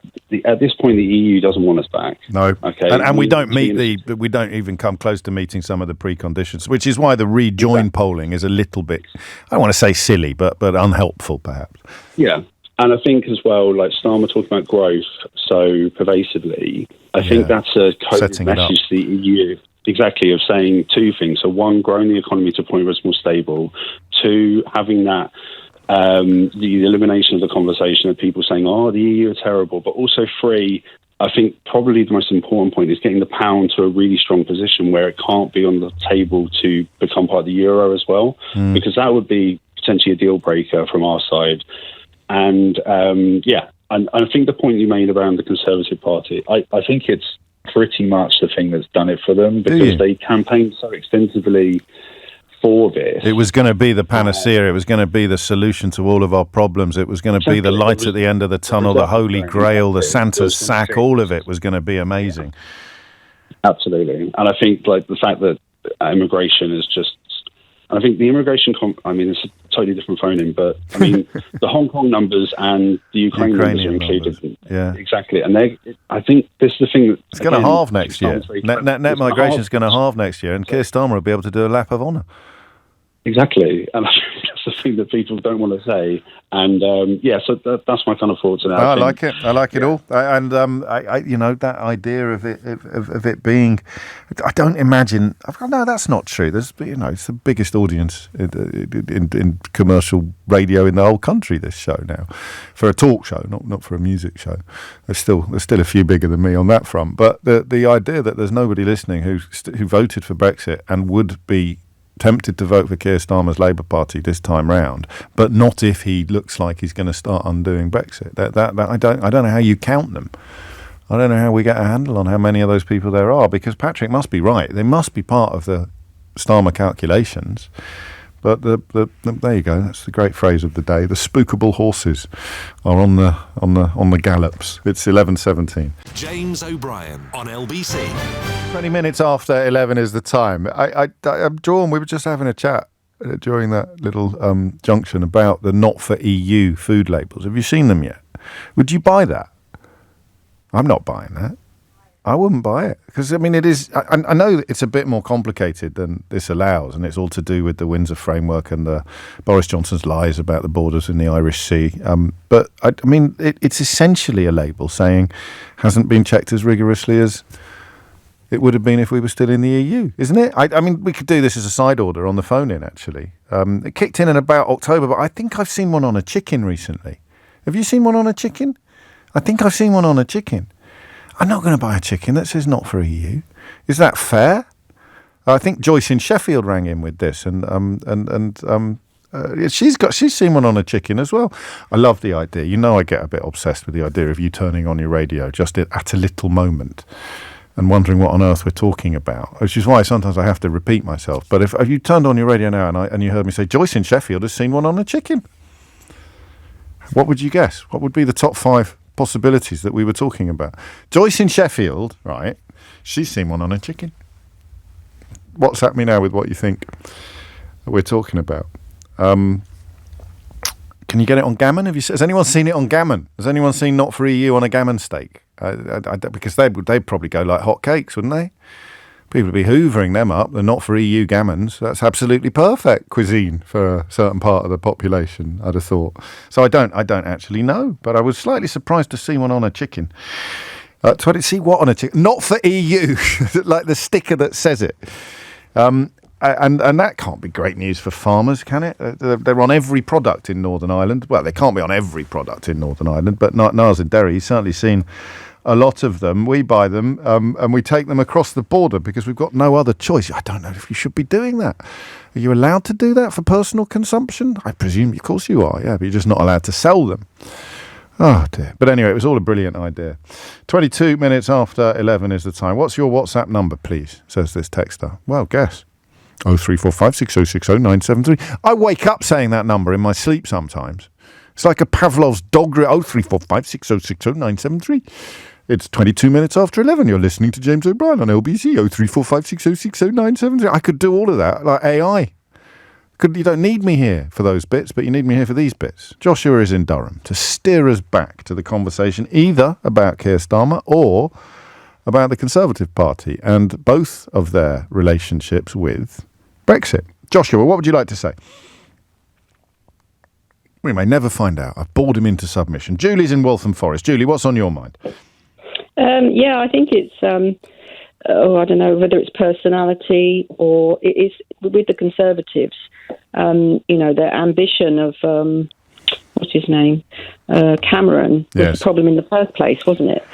at this point the EU doesn't want us back. No, okay, and we don't we don't even come close to meeting some of the preconditions, which is why the Rejoin polling is a little bit, I don't want to say silly, but unhelpful perhaps. Yeah, and I think as well, like Starmer talking about growth so pervasively, I think that's a coded message to the EU. Exactly, of saying two things. So one, growing the economy to a point where it's more stable. Two, having that the elimination of the conversation of people saying, oh, the EU are terrible. But also three, I think probably the most important point is getting the pound to a really strong position where it can't be on the table to become part of the euro as well, because that would be potentially a deal breaker from our side. And and I think the point you made around the Conservative Party, I think it's pretty much the thing that's done it for them, because they campaigned so extensively for this. It was going to be the panacea. It was going to be the solution to all of our problems. It was going to be the light at the end of the tunnel, the holy grail, the Santa's sack. All of it was going to be amazing. Absolutely. And I think like the fact that immigration is just, I think the immigration, it's a totally different phone-in, but I mean, the Hong Kong numbers and the Ukrainian numbers are included. Yeah, exactly. And I think this is the thing that it's going to halve next year. Net migration is going to halve next year, and Keir Starmer will be able to do a lap of honour. Exactly, and I think that's the thing that people don't want to say. And so that's my kind of thoughts on it. I like it. I like it all. And that idea of it being, I don't imagine. No, that's not true. There's, it's the biggest audience in commercial radio in the whole country. This show now, for a talk show, not for a music show. There's still a few bigger than me on that front. But the idea that there's nobody listening who voted for Brexit and would be tempted to vote for Keir Starmer's Labour Party this time round, but not if he looks like he's going to start undoing Brexit. That I don't know how you count them. I don't know how we get a handle on how many of those people there are, because Patrick must be right. They must be part of the Starmer calculations. But there you go. That's the great phrase of the day. The spookable horses are on the gallops. It's 11:17. James O'Brien on LBC. 20 minutes after 11 is the time. I'm drawn. We were just having a chat during that little junction about the not for EU food labels. Have you seen them yet? Would you buy that? I'm not buying that. I wouldn't buy it, because it is. I know it's a bit more complicated than this allows, and it's all to do with the Windsor Framework and the Boris Johnson's lies about the borders in the Irish Sea. But it's essentially a label saying hasn't been checked as rigorously as it would have been if we were still in the EU, isn't it? We could do this as a side order on the phone-in, actually. It kicked in about October, but I think I've seen one on a chicken recently. Have you seen one on a chicken? I think I've seen one on a chicken. I'm not going to buy a chicken that says not for EU. Is that fair? I think Joyce in Sheffield rang in with this, and she's seen one on a chicken as well. I love the idea. I get a bit obsessed with the idea of you turning on your radio just at a little moment and wondering what on earth we're talking about, which is why sometimes I have to repeat myself. But if you turned on your radio now and you heard me say Joyce in Sheffield has seen one on a chicken, what would you guess? What would be the top 5 possibilities that we were talking about? Joyce in Sheffield, right? She's seen one on a chicken. WhatsApp me now with what you think we're talking about. Can you get it on gammon? Has anyone seen it on gammon? Has anyone seen not for EU on a gammon steak? Because they'd probably go like hot cakes, wouldn't they? People will be hoovering them up. They're not for EU gammons. That's absolutely perfect cuisine for a certain part of the population, I'd have thought. So I don't actually know, but I was slightly surprised to see one on a chicken. See what on a chicken? Not for EU, like the sticker that says it. And that can't be great news for farmers, can it? They're on every product in Northern Ireland. Well, they can't be on every product in Northern Ireland, but Niles and Derry, you've certainly seen a lot of them. We buy them and we take them across the border because we've got no other choice. I don't know if you should be doing that. Are you allowed to do that for personal consumption? I presume, of course you are, yeah, but you're just not allowed to sell them. Oh, dear. But anyway, it was all a brilliant idea. 22 minutes after 11 is the time. What's your WhatsApp number, please? Says this texter. Well, guess. 0345 6060 973. I wake up saying that number in my sleep sometimes. It's like a Pavlov's dog. 0345 6060 973. It's 22 minutes after 11. You're listening to James O'Brien on LBC. 0345 6060 973. I could do all of that, like AI. You don't need me here for those bits, but you need me here for these bits. Joshua is in Durham to steer us back to the conversation either about Keir Starmer or about the Conservative Party and both of their relationships with Brexit. Joshua, what would you like to say? We may never find out. I've bored him into submission. Julie's in Waltham Forest. Julie, what's on your mind? Yeah, I think it's, I don't know whether it's personality or it is with the Conservatives, their ambition of, what's his name? Cameron was the problem in the first place, wasn't it?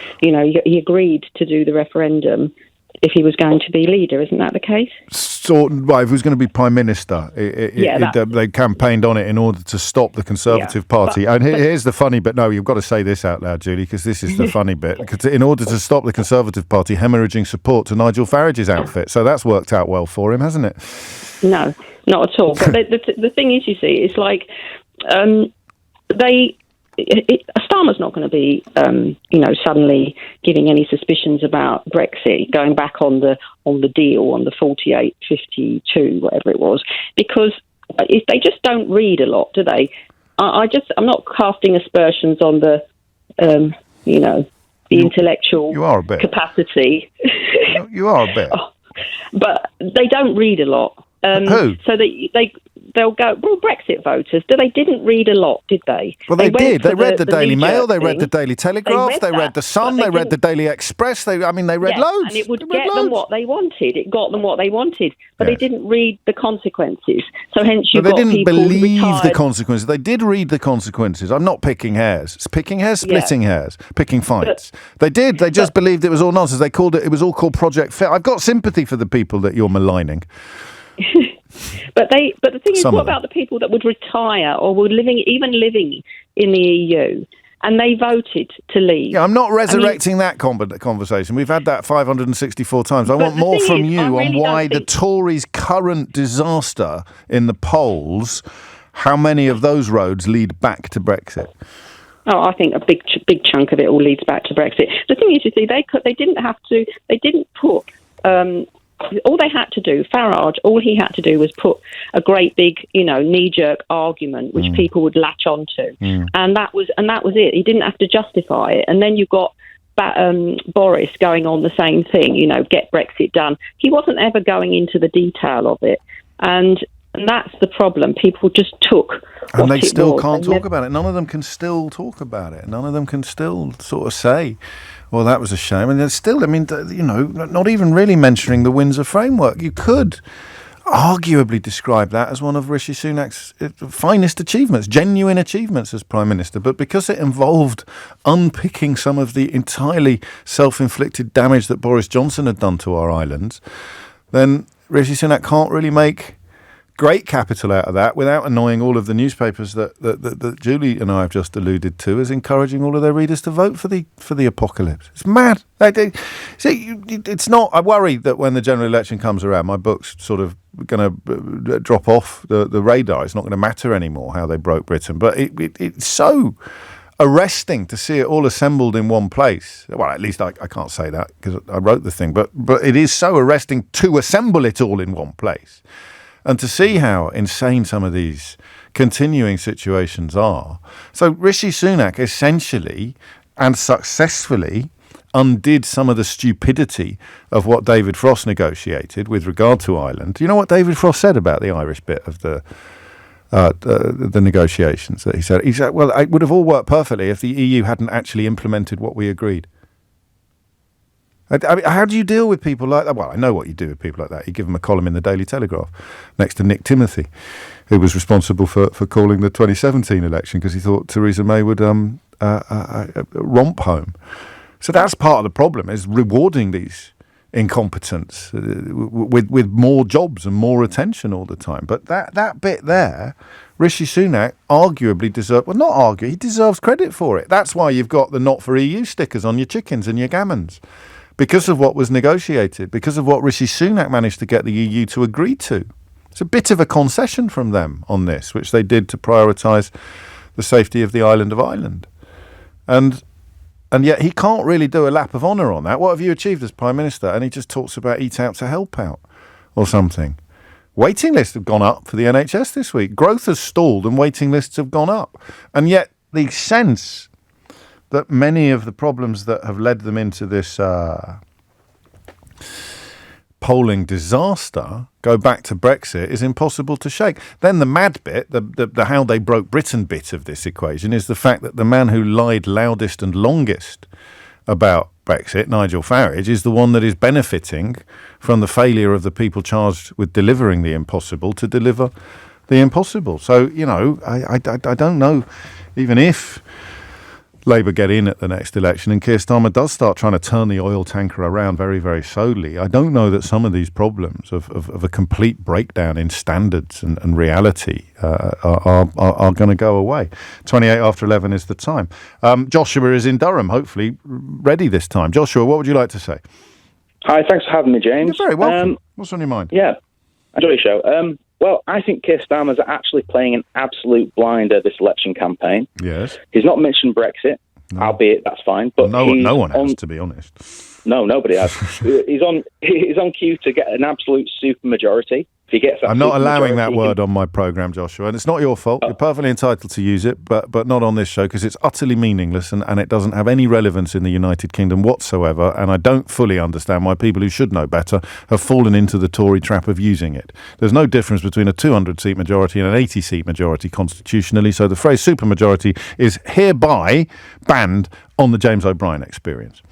He agreed to do the referendum if he was going to be leader. Isn't that the case? If he was going to be Prime Minister, they campaigned on it in order to stop the Conservative Party. And here's the funny bit. No, you've got to say this out loud, Julie, because this is the funny bit. Because in order to stop the Conservative Party hemorrhaging support to Nigel Farage's outfit. So that's worked out well for him, hasn't it? No, not at all. But the thing is, you see, it's like Starmer's not going to be, suddenly giving any suspicions about Brexit, going back on the deal, on the 48-52, whatever it was, because if they just don't read a lot, do they? I'm not casting aspersions on the, the intellectual capacity. You are a bit. But they don't read a lot. Who? So they'll go, Brexit voters, they didn't read a lot, did they? Well, they did. They read the Daily Mail, they read the Daily Telegraph, they read the Sun, they read the Daily Express. They read loads. And it would get them what they wanted. It got them what they wanted. But they didn't read the consequences. So hence you got people They didn't believe retired. the consequences. They did read the consequences. I'm not picking hairs. It's picking hairs, splitting hairs, picking fights. They did. They just believed it was all nonsense. It was all called Project Fit. I've got sympathy for the people that you're maligning. But the thing is, what about the people that would retire or were living in the EU and they voted to leave? Yeah, I'm not resurrecting that conversation. We've had that 564 times. I want more from you on why the Tories' current disaster in the polls, how many of those roads lead back to Brexit? Oh, I think a big chunk of it all leads back to Brexit. The thing is, you see, they didn't put. All they had to do, Farage, all he had to do was put a great big, knee-jerk argument which people would latch onto, and that was it. He didn't have to justify it. And then you got Boris going on the same thing, get Brexit done. He wasn't ever going into the detail of it, and that's the problem. People just took and they still can't talk about it. None of them can still talk about it. None of them can still sort of say, well, that was a shame. And there's still, not even really mentioning the Windsor framework. You could arguably describe that as one of Rishi Sunak's finest achievements, genuine achievements as Prime Minister. But because it involved unpicking some of the entirely self-inflicted damage that Boris Johnson had done to our islands, then Rishi Sunak can't really make great capital out of that without annoying all of the newspapers that Julie and I have just alluded to as encouraging all of their readers to vote for the apocalypse. It's mad. It's not. I worry that when the general election comes around, my book's sort of going to drop off the radar. It's not going to matter anymore how they broke Britain. But it's so arresting to see it all assembled in one place. Well, at least I can't say that because I wrote the thing. But it is so arresting to assemble it all in one place. And to see how insane some of these continuing situations are. So Rishi Sunak essentially and successfully undid some of the stupidity of what David Frost negotiated with regard to Ireland. Do you know what David Frost said about the Irish bit of the negotiations? That he said, well, it would have all worked perfectly if the EU hadn't actually implemented what we agreed. I mean, how do you deal with people like that? Well, I know what you do with people like that. You give them a column in the Daily Telegraph next to Nick Timothy, who was responsible for calling the 2017 election because he thought Theresa May would romp home. So that's part of the problem, is rewarding these incompetents with more jobs and more attention all the time. But that bit there, Rishi Sunak arguably he deserves credit for it. That's why you've got the not for EU stickers on your chickens and your gammons. Because of what was negotiated, because of what Rishi Sunak managed to get the EU to agree to. It's a bit of a concession from them on this, which they did to prioritise the safety of the island of Ireland. And yet he can't really do a lap of honour on that. What have you achieved as Prime Minister? And he just talks about eat out to help out or something. Waiting lists have gone up for the NHS this week. Growth has stalled and waiting lists have gone up. And yet the sense that many of the problems that have led them into this polling disaster go back to Brexit is impossible to shake. Then the mad bit, the how they broke Britain bit of this equation, is the fact that the man who lied loudest and longest about Brexit, Nigel Farage, is the one that is benefiting from the failure of the people charged with delivering the impossible to deliver the impossible. So, you know, I don't know, even if Labour get in at the next election and Keir Starmer does start trying to turn the oil tanker around very, very slowly, I don't know that some of these problems of a complete breakdown in standards and reality are going to go away. 28 after 11 is the time. Joshua is in Durham, hopefully ready this time. Joshua, what would you like to say? Hi, thanks for having me, James. You're very welcome. What's on your mind? Yeah, I enjoy the show. Well, I think Keir Starmer's actually playing an absolute blinder this election campaign. Yes. He's not mentioned Brexit, albeit that's fine. But no one has, to be honest. No, nobody has. He's on cue to get an absolute supermajority. If he gets that, I'm not allowing that word on my programme, Joshua, and it's not your fault. You're perfectly entitled to use it, but not on this show, because it's utterly meaningless and it doesn't have any relevance in the United Kingdom whatsoever, and I don't fully understand why people who should know better have fallen into the Tory trap of using it. There's no difference between a 200-seat majority and an 80-seat majority constitutionally, so the phrase supermajority is hereby banned on the James O'Brien Experience.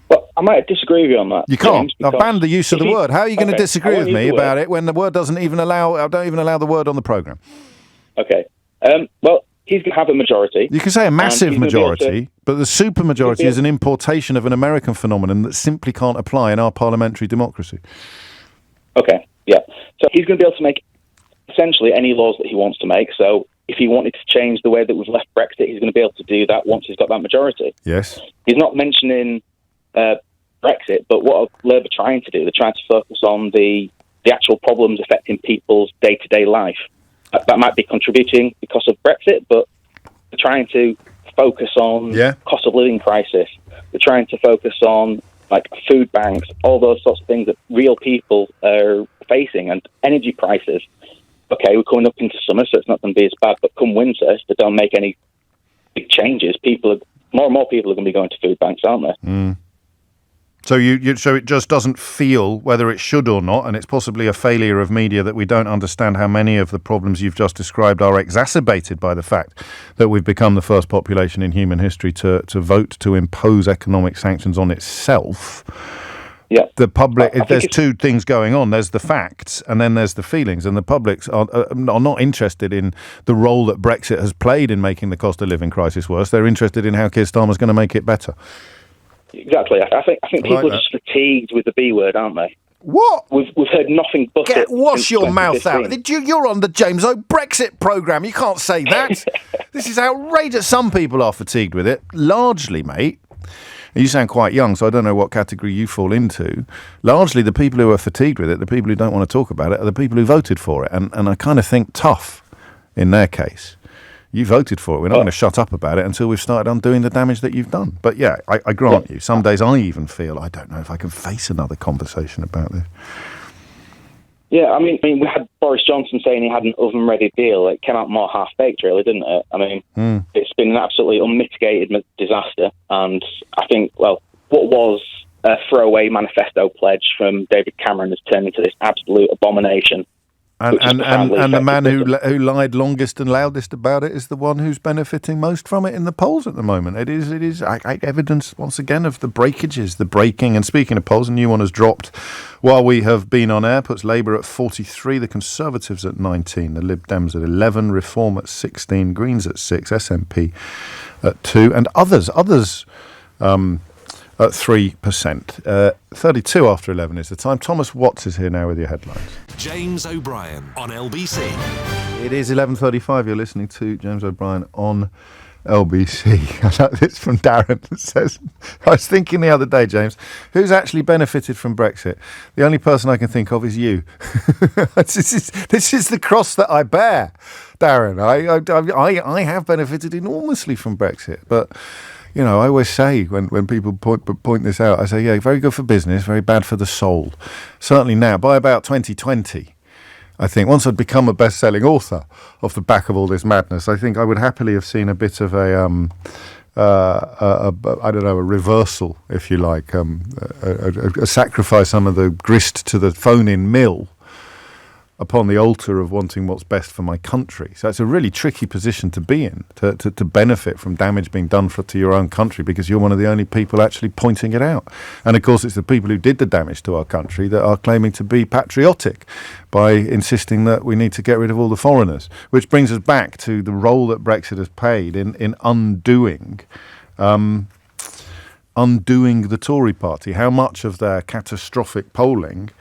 Well, I might disagree with you on that. You can't. I've banned the use of the word. How are you going to disagree with me about it when the word doesn't even allow? I don't even allow the word on the programme. Okay. Well, he's going to have a majority. You can say a massive majority, but the supermajority is an importation of an American phenomenon that simply can't apply in our parliamentary democracy. Okay. Yeah. So he's going to be able to make essentially any laws that he wants to make. So if he wanted to change the way that we've left Brexit, he's going to be able to do that once he's got that majority. Yes. He's not mentioning Brexit, but what are Labour trying to do? They're trying to focus on the actual problems affecting people's day-to-day life. That might be contributing because of Brexit, but they're trying to focus on cost of living crisis. They're trying to focus on like food banks, all those sorts of things that real people are facing, and energy prices. Okay, we're coming up into summer, so it's not going to be as bad, but come winter, if they don't make any big changes, more and more people are going to be going to food banks, aren't they? Mm. So so it just doesn't feel whether it should or not, and it's possibly a failure of media that we don't understand how many of the problems you've just described are exacerbated by the fact that we've become the first population in human history to vote to impose economic sanctions on itself. Yeah. The public, there's two things going on. There's the facts and then there's the feelings, and the public are not interested in the role that Brexit has played in making the cost of living crisis worse. They're interested in how Keir Starmer's going to make it better. Exactly. I think people are just fatigued with the B word, aren't they? What? We've heard nothing but it. Wash your mouth out. You're on the James O Brexit programme. You can't say that. This is outrageous. Some people are fatigued with it. Largely, mate. You sound quite young, so I don't know what category you fall into. Largely, the people who are fatigued with it, the people who don't want to talk about it, are the people who voted for it. And I kind of think tough in their case. You voted for it. We're not going to shut up about it until we've started undoing the damage that you've done. But yeah, I grant you, some days I even feel, I don't know if I can face another conversation about this. Yeah, I mean, we had Boris Johnson saying he had an oven-ready deal. It came out more half-baked, really, didn't it? I mean, It's been an absolutely unmitigated disaster. And I think, well, what was a throwaway manifesto pledge from David Cameron has turned into this absolute abomination. And the man who lied longest and loudest about it is the one who's benefiting most from it in the polls at the moment. It is evidence, once again, of the breakages, the breaking. And speaking of polls, a new one has dropped while we have been on air, puts Labour at 43, the Conservatives at 19, the Lib Dems at 11, Reform at 16, Greens at 6, SNP at 2, and others at 3%. 32 after 11 is the time. Thomas Watts is here now with your headlines. James O'Brien on LBC. It is 11:35. You're listening to James O'Brien on LBC. I know this from Darren that says, I was thinking the other day, James, who's actually benefited from Brexit? The only person I can think of is you. This is the cross that I bear, Darren. I have benefited enormously from Brexit, but you know, I always say when people point this out, I say, yeah, very good for business, very bad for the soul. Certainly now, by about 2020, I think, once I'd become a best-selling author off the back of all this madness, I think I would happily have seen a bit of a reversal, if you like, a sacrifice, some of the grist to the phone-in mill upon the altar of wanting what's best for my country. So it's a really tricky position to be in, to benefit from damage being done to your own country, because you're one of the only people actually pointing it out. And of course it's the people who did the damage to our country that are claiming to be patriotic by insisting that we need to get rid of all the foreigners, which brings us back to the role that Brexit has played in undoing the Tory party. How much of their catastrophic polling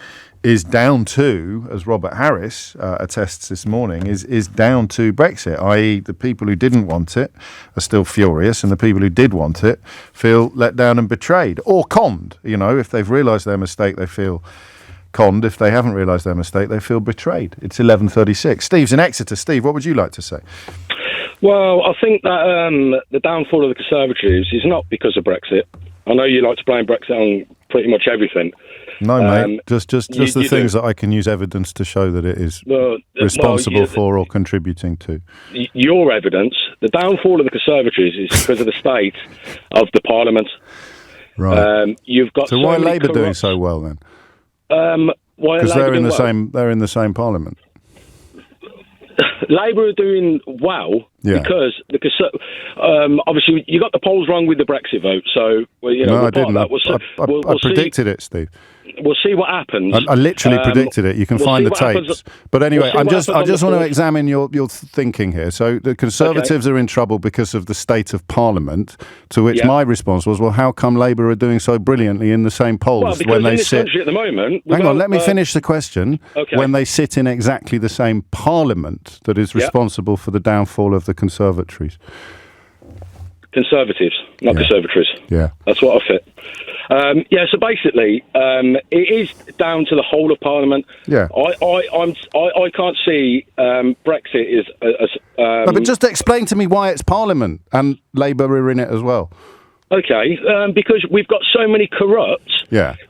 is down to, as Robert Harris attests this morning, is down to Brexit, i.e. the people who didn't want it are still furious, and the people who did want it feel let down and betrayed, or conned. You know, if they've realised their mistake, they feel conned. If they haven't realised their mistake, they feel betrayed. It's 11:36. Steve's in Exeter. Steve, what would you like to say? Well, I think that the downfall of the Conservatives is not because of Brexit. I know you like to blame Brexit on pretty much everything. No, mate. Just the things that I can use evidence to show that it is responsible for or contributing to. Your evidence, the downfall of the Conservatives is because of the state of the Parliament. Right. You've got so why are Labour doing so well then? Because they're in the same Parliament. Labour are doing well because obviously you got the polls wrong with the Brexit vote. So no, I didn't. I predicted it, Steve. We'll see what happens. I literally predicted it. You can find the tapes. But anyway, I just want to examine your thinking here. So the Conservatives are in trouble because of the state of Parliament. To which my response was, well, how come Labour are doing so brilliantly in the same polls when they sit? At the moment, hang on, let me finish the question. Okay. When they sit in exactly the same Parliament that is responsible for the downfall of the conservatories. Conservatives, not conservatories. Yeah, that's what I fit. So basically, it is down to the whole of Parliament. Yeah, I can't see Brexit is. No, but just explain to me why it's Parliament and Labour are in it as well. Okay, because we've got so many corrupt,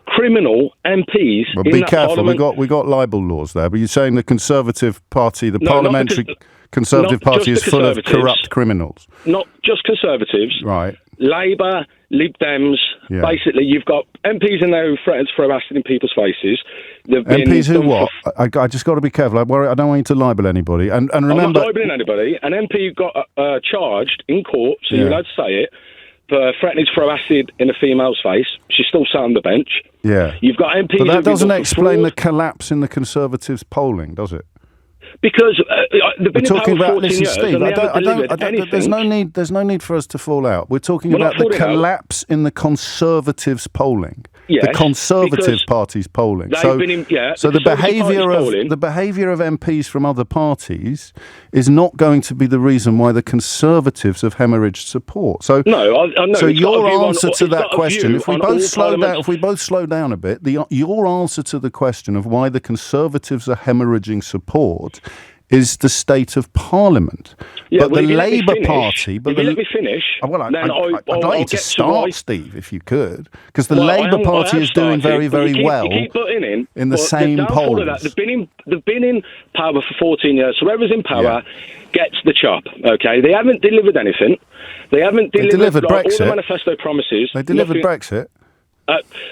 criminal MPs. Well, be careful. Parliament. We got libel laws there. But you're saying the Conservative Party, the parliamentary Conservative Party, is full of corrupt criminals. Not just Conservatives. Right. Labour, Lib Dems. Yeah. Basically, you've got MPs in there who threaten to throw acid in people's faces. MPs who what? I just got to be careful. I don't want you to libel anybody. And remember, I'm not libeling anybody. An MP got charged in court, so you're allowed to say it, for threatening to throw acid in a female's face. She's still sat on the bench. Yeah. You've got MPs. But that doesn't explain the collapse in the Conservatives' polling, does it? Because they've been We're talking in power about, 14 years, Steve, and they haven't delivered anything. There's no need for us to fall out. We're talking about the collapse in the Conservatives' polling. Yes, the Conservative Party's polling. So the behaviour of MPs from other parties is not going to be the reason why the Conservatives have hemorrhaged support. So no, I know. So your answer to that question, if we both slow down a bit, your answer to the question of why the Conservatives are hemorrhaging support is the state of Parliament. Yeah, but the Labour Party... If you let me finish, I'd like you to start, Steve, if you could, because the Labour Party is doing very, very well in the same polls. They've been in power for 14 years. So whoever's in power gets the chop, okay? They haven't delivered anything. They haven't delivered Brexit. all the manifesto promises. They delivered Brexit.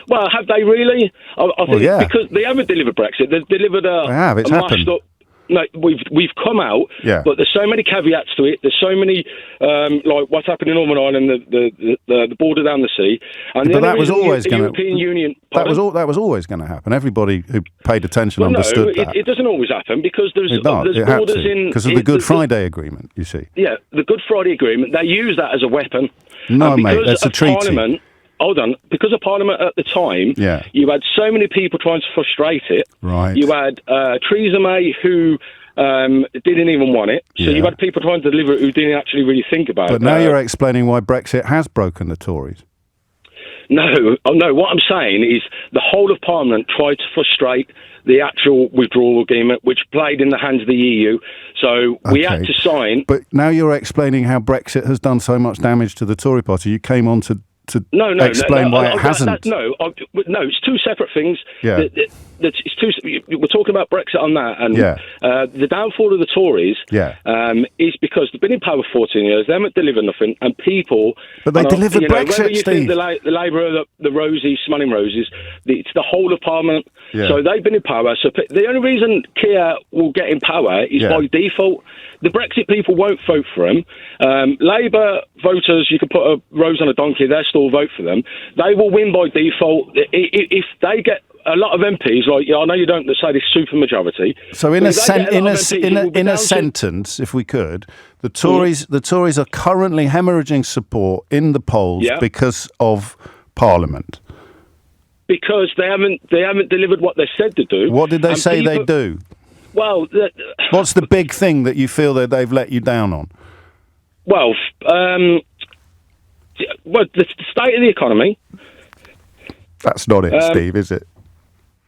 Well, have they really? I think because they haven't delivered Brexit. They've delivered They have. It's happened. No, we've come out, but there's so many caveats to it. There's so many, like what's happened in Northern Ireland, the border down the sea, and but that was always going to. European Union. That was always going to happen. Everybody who paid attention understood that. It doesn't always happen because there's borders in because of the Good Friday Agreement. You see. Yeah, the Good Friday Agreement. They use that as a weapon. No, mate, that's a treaty. Parliament, hold on, because of Parliament at the time, you had so many people trying to frustrate it. Right. You had Theresa May who didn't even want it. So you had people trying to deliver it who didn't actually really think about it. But now you're explaining why Brexit has broken the Tories. No. What I'm saying is the whole of Parliament tried to frustrate the actual withdrawal agreement, which played in the hands of the EU. So we had to sign. But now you're explaining how Brexit has done so much damage to the Tory party. You came on to explain why it hasn't. It's two separate things. Yeah. We're talking about Brexit on that, and the downfall of the Tories is because they've been in power 14 years, they haven't delivered nothing, and people... But they delivered Brexit, whether you Steve. think the Labour are the roses, smelling roses, it's the whole of Parliament. Yeah. So they've been in power. So the only reason Keir will get in power is by default. The Brexit people won't vote for him. Labour voters, you can put a rose on a donkey, they'll still vote for them. They will win by default. If they get a lot of MPs, like I know you don't say this supermajority. So in a sentence, if we could, the Tories are currently hemorrhaging support in the polls because of Parliament. Because they haven't delivered what they said to do. What did they say they'd do? Well, what's the big thing that you feel that they've let you down on? Well, the state of the economy. That's not it, Steve, is it?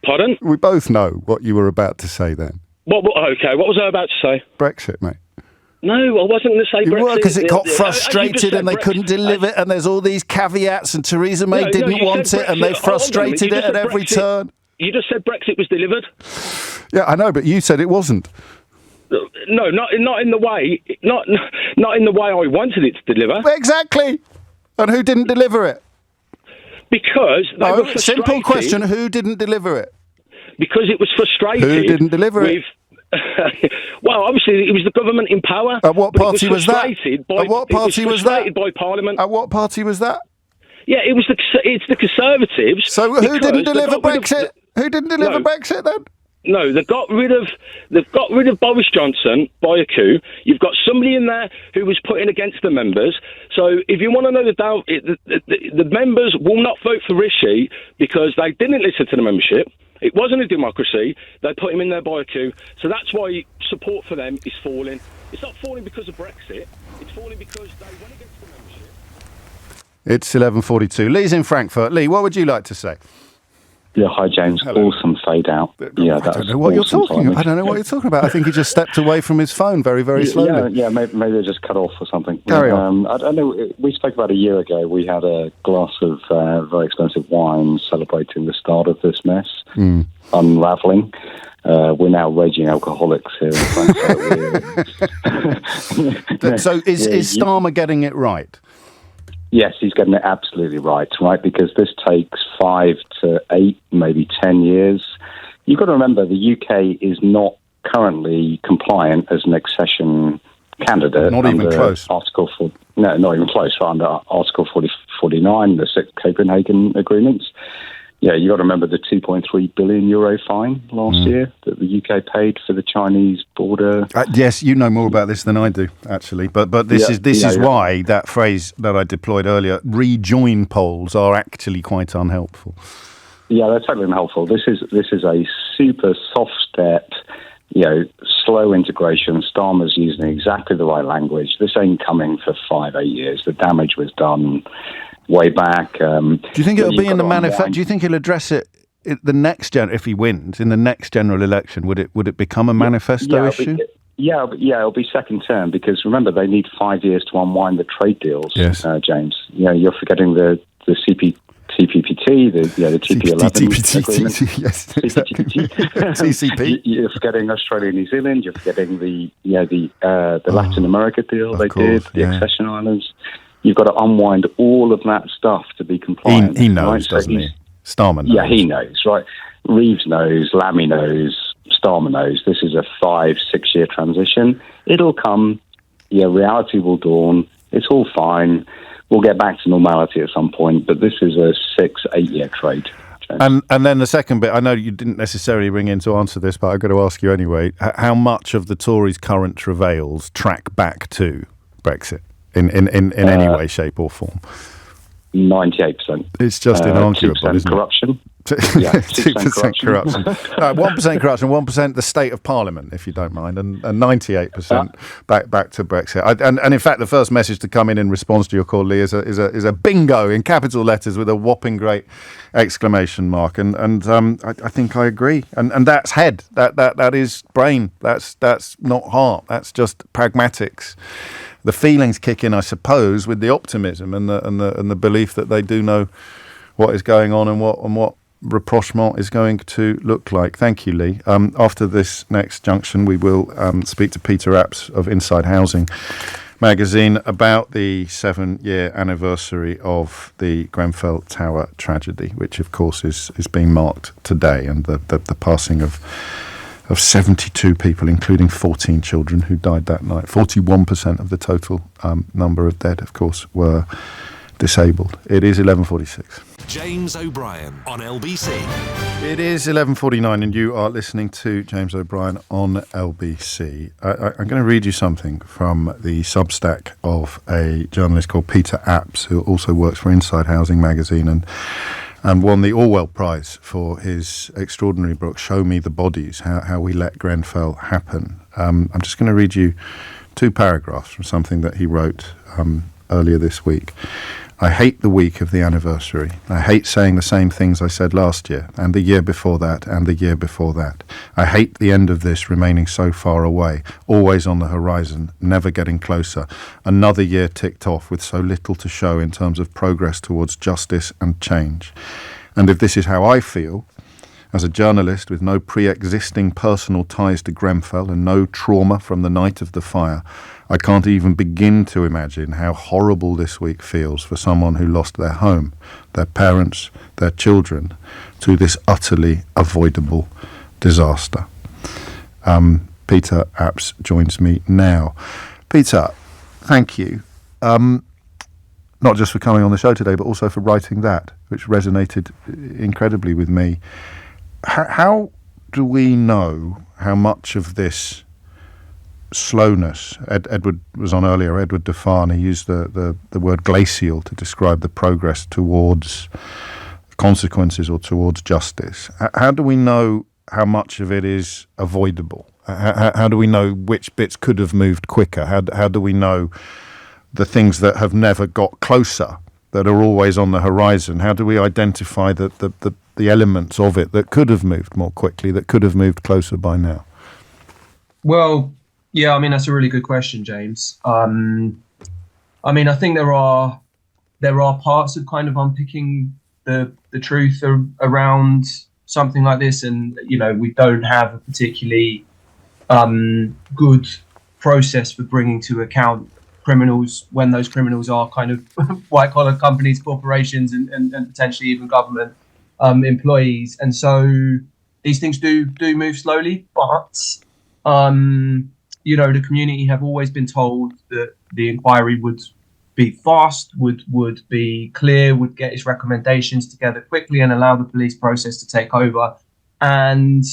Pardon? We both know what you were about to say then. What was I about to say? Brexit, mate. No, I wasn't going to say Brexit. You were, because it got frustrated and they couldn't deliver it, and there's all these caveats, and Theresa May didn't want it, and they frustrated it at every turn. You just said Brexit was delivered. Yeah, I know, but you said it wasn't. No, not in the way I wanted it to deliver. Exactly. And who didn't deliver it? Because they were frustrated. Simple question: who didn't deliver it? Because it was frustrated. Who didn't deliver it? Well, obviously, it was the government in power. At what party was that? At what party was that? By Parliament. At what party was that? Yeah, it's the Conservatives. So who didn't deliver Brexit? Who didn't deliver Brexit then? No, they've got rid of Boris Johnson by a coup. You've got somebody in there who was put in against the members. So if you want to know the members will not vote for Rishi because they didn't listen to the membership. It wasn't a democracy. They put him in there by a coup. So that's why support for them is falling. It's not falling because of Brexit. It's falling because they went against the membership. It's 11:42. Lee's in Frankfurt. Lee, what would you like to say? Yeah, hi James. Hello. Awesome fade out. Yeah, I don't know what you're talking about. I don't know what you're talking about. I think he just stepped away from his phone very, very slowly. Yeah, maybe they just cut off or something. Carry on. I don't know. We spoke about a year ago. We had a glass of very expensive wine celebrating the start of this mess unraveling. We're now raging alcoholics here in Frankfurt. So is Starmer getting it right? Yes, he's getting it absolutely right? Because this takes 5 to 8, maybe 10 years. You've got to remember the UK is not currently compliant as an accession candidate. Not even close. Not even close. Under Article 49, the 6 Copenhagen agreements. Yeah, you got to remember the €2.3 billion fine last year that the UK paid for the Chinese border. Yes, you know more about this than I do, actually. But this is why that phrase that I deployed earlier, rejoin polls, are actually quite unhelpful. Yeah, they're totally unhelpful. This is a super soft step, slow integration. Starmer's using exactly the right language. This ain't coming for 5-8 years. The damage was done way back. Do you think it'll be in the manifesto? Do you think he'll address it the next if he wins in the next general election? Would it become a manifesto issue? It'll be second term because remember they need 5 years to unwind the trade deals. Yes, James. You're forgetting the CPPT, the TP11 agreement. Yes, exactly. TCP. You're forgetting Australia, New Zealand. You're forgetting the Latin America deal they did, the accession islands. you've got to unwind all of that stuff to be compliant. He knows, right? doesn't he? Starmer knows. Yeah, he knows, right? Reeves knows, Lammy knows, Starmer knows. This is a 5-6 year transition. It'll come. Yeah, reality will dawn. It's all fine. We'll get back to normality at some point, but this is a 6-8 year trade. And then the second bit, I know you didn't necessarily ring in to answer this, but I've got to ask you anyway, how much of the Tories' current travails track back to Brexit in any way, shape or form? 98%. It's just inarguable, isn't corruption. Yeah, 2% corruption. 1% corruption, 1% the state of Parliament, if you don't mind, and 98% back to Brexit. And in fact, the first message to come in response to your call, Lee, is a bingo in capital letters with a whopping great exclamation mark. And I think I agree. And that's head. That is brain. That's not heart. That's just pragmatics. The feelings kick in, I suppose, with the optimism and the belief that they do know what is going on and what rapprochement is going to look like. Thank you, Lee. After this next junction, we will speak to Peter Apps of Inside Housing magazine about the 7-year anniversary of the Grenfell Tower tragedy, which, of course, is being marked today, and the passing of 72 people, including 14 children who died that night. 41% of the total number of dead, of course, were disabled. It is 11:46. James O'Brien on LBC. It is 11:49 and you are listening to James O'Brien on LBC. I'm going to read you something from the Substack of a journalist called Peter Apps, who also works for Inside Housing magazine and won the Orwell Prize for his extraordinary book, Show Me the Bodies, How We Let Grenfell Happen. I'm just going to read you 2 paragraphs from something that he wrote earlier this week. I hate the week of the anniversary. I hate saying the same things I said last year, and the year before that, and the year before that. I hate the end of this remaining so far away, always on the horizon, never getting closer. Another year ticked off with so little to show in terms of progress towards justice and change. And if this is how I feel, as a journalist with no pre-existing personal ties to Grenfell and no trauma from the night of the fire, I can't even begin to imagine how horrible this week feels for someone who lost their home, their parents, their children, to this utterly avoidable disaster. Peter Apps joins me now. Peter, thank you. Not just for coming on the show today, but also for writing that, which resonated incredibly with me. How do we know how much of this slowness, Edward was on earlier, Edward Defan, he used the word glacial to describe the progress towards consequences or towards justice. How do we know how much of it is avoidable? How do we know which bits could have moved quicker? How do we know the things that have never got closer, that are always on the horizon? How do we identify the elements of it that could have moved more quickly, that could have moved closer by now? Well, yeah, I mean, that's a really good question, James. I mean, I think there are parts of kind of unpicking the truth around something like this, and you know, we don't have a particularly good process for bringing to account criminals when those criminals are kind of white collar companies, corporations, and potentially even government employees. And so these things do move slowly, but you know, the community have always been told that the inquiry would be fast, would be clear, would get its recommendations together quickly and allow the police process to take over. And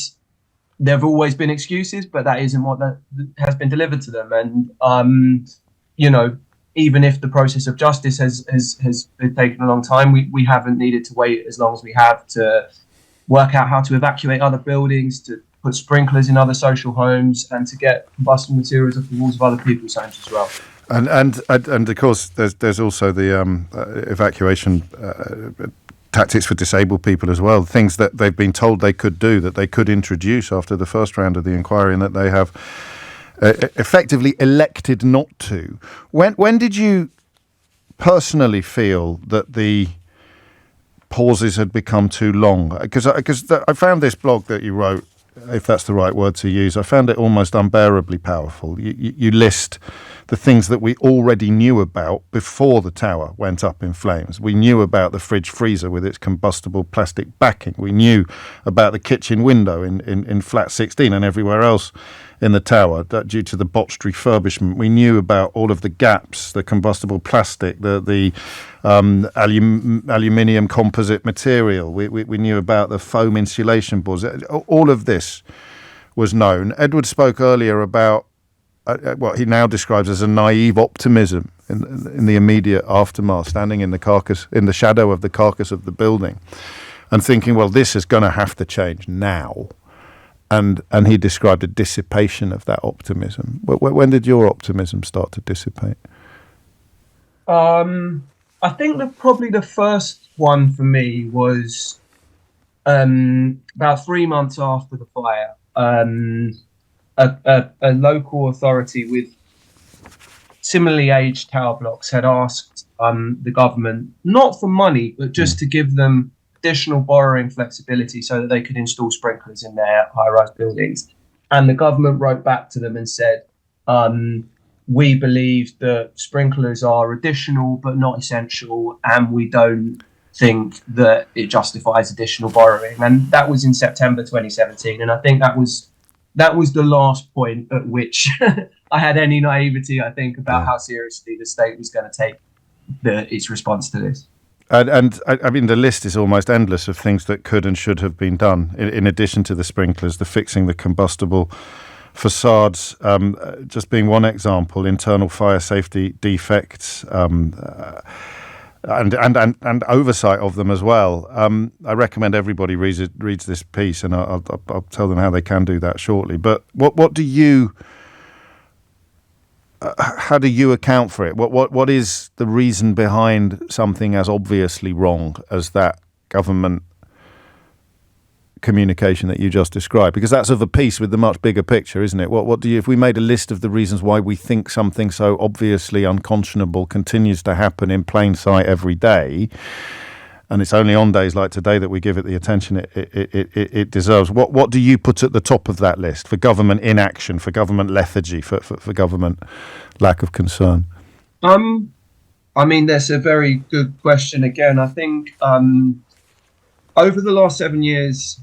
there have always been excuses, but that isn't what that has been delivered to them. And you know, even if the process of justice has been taking a long time, we haven't needed to wait as long as we have to work out how to evacuate other buildings, to put sprinklers in other social homes, and to get combustible materials off the walls of other people's homes as well. And of course, there's also the evacuation tactics for disabled people as well. Things that they've been told they could do, that they could introduce after the first round of the inquiry, and that they have effectively elected not to. When did you personally feel that the pauses had become too long? Because I found this blog that you wrote if that's the right word to use. I found it almost unbearably powerful. You list the things that we already knew about before the tower went up in flames. We knew about the fridge freezer with its combustible plastic backing. We knew about the kitchen window in flat 16 and everywhere else in the tower that due to the botched refurbishment. We knew about all of the gaps, the combustible plastic, the aluminium composite material. We knew about the foam insulation boards. All of this was known. Edward spoke earlier about what he now describes as a naive optimism in the immediate aftermath, standing in the shadow of the carcass of the building and thinking, well, this is going to have to change now. And he described a dissipation of that optimism. When did your optimism start to dissipate? I think probably the first one for me was about 3 months after the fire. A local authority with similarly aged tower blocks had asked the government, not for money, but just to give them additional borrowing flexibility so that they could install sprinklers in their high-rise buildings. And the government wrote back to them and said, we believe that sprinklers are additional but not essential, and we don't think that it justifies additional borrowing. And that was in September 2017. And I think that was the last point at which I had any naivety, I think, about how seriously the state was going to take its response to this. And I mean, the list is almost endless of things that could and should have been done. In addition to the sprinklers, the fixing the combustible facades, just being one example, internal fire safety defects, and oversight of them as well. I recommend everybody reads this piece, and I'll tell them how they can do that shortly. But what do you? How do you account for it? What is the reason behind something as obviously wrong as that government communication that you just described? Because that's of a piece with the much bigger picture, isn't it? What do you? If we made a list of the reasons why we think something so obviously unconscionable continues to happen in plain sight every day, and it's only on days like today that we give it the attention it deserves. What do you put at the top of that list for government inaction, for government lethargy, for government lack of concern? I mean, that's a very good question. Again, I think over the last 7 years,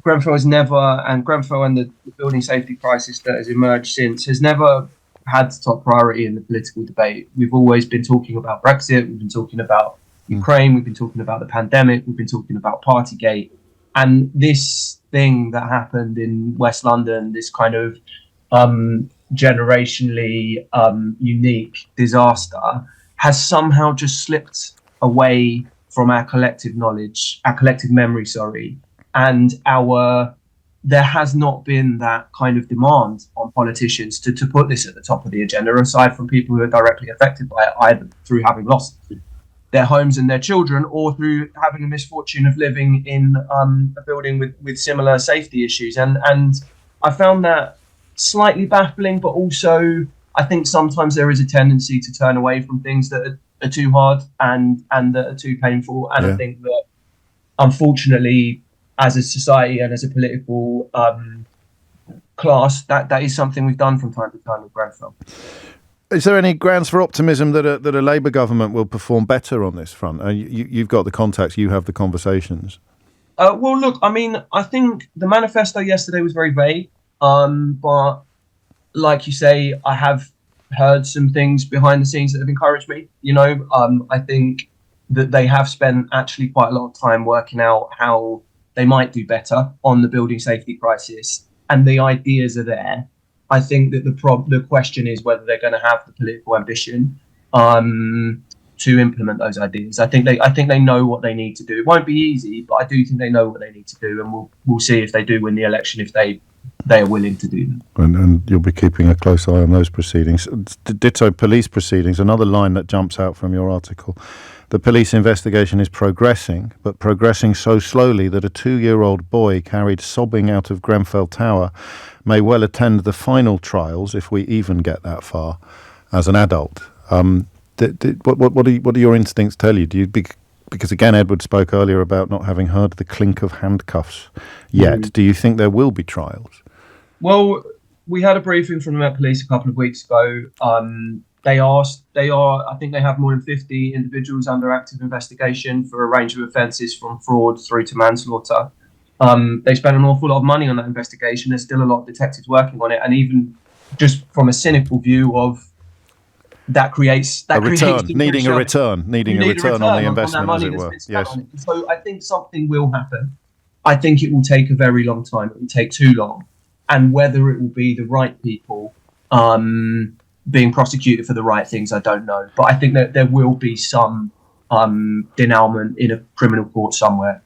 Grenfell and the building safety crisis that has emerged since has never had top priority in the political debate. We've always been talking about Brexit. We've been talking about Ukraine, we've been talking about the pandemic, we've been talking about Partygate, and this thing that happened in West London, this kind of generationally unique disaster, has somehow just slipped away from our collective knowledge, our collective memory, and there has not been that kind of demand on politicians to put this at the top of the agenda, aside from people who are directly affected by it, either through having lost their homes and their children, or through having the misfortune of living in a building with similar safety issues. And I found that slightly baffling, but also I think sometimes there is a tendency to turn away from things that are too hard and that are too painful. And I think that, unfortunately, as a society and as a political class, that is something we've done from time to time with Grenfell. Is there any grounds for optimism that a Labour government will perform better on this front? You've got the contacts, you have the conversations. Well, look, I mean, I think the manifesto yesterday was very vague, but like you say, I have heard some things behind the scenes that have encouraged me. I think that they have spent actually quite a lot of time working out how they might do better on the building safety crisis, and the ideas are there. I think that the question is whether they're going to have the political ambition to implement those ideas. I think they know what they need to do. It won't be easy, but I do think they know what they need to do, and we'll see if they do win the election, if they are willing to do that. And you'll be keeping a close eye on those proceedings. Ditto police proceedings, another line that jumps out from your article. The police investigation is progressing, but progressing so slowly that a 2-year-old boy carried sobbing out of Grenfell Tower may well attend the final trials, if we even get that far, as an adult. What do your instincts tell you? because again, Edward spoke earlier about not having heard the clink of handcuffs yet. Do you think there will be trials? Well, we had a briefing from the Met Police a couple of weeks ago. I think they have more than 50 individuals under active investigation for a range of offences from fraud through to manslaughter. They spent an awful lot of money on that investigation. There's still a lot of detectives working on it. And even just from a cynical view of needing a return on the investment, as it were. Yes. So I think something will happen. I think it will take a very long time. It will take too long. And whether it will be the right people being prosecuted for the right things, I don't know. But I think that there will be some denouement in a criminal court somewhere,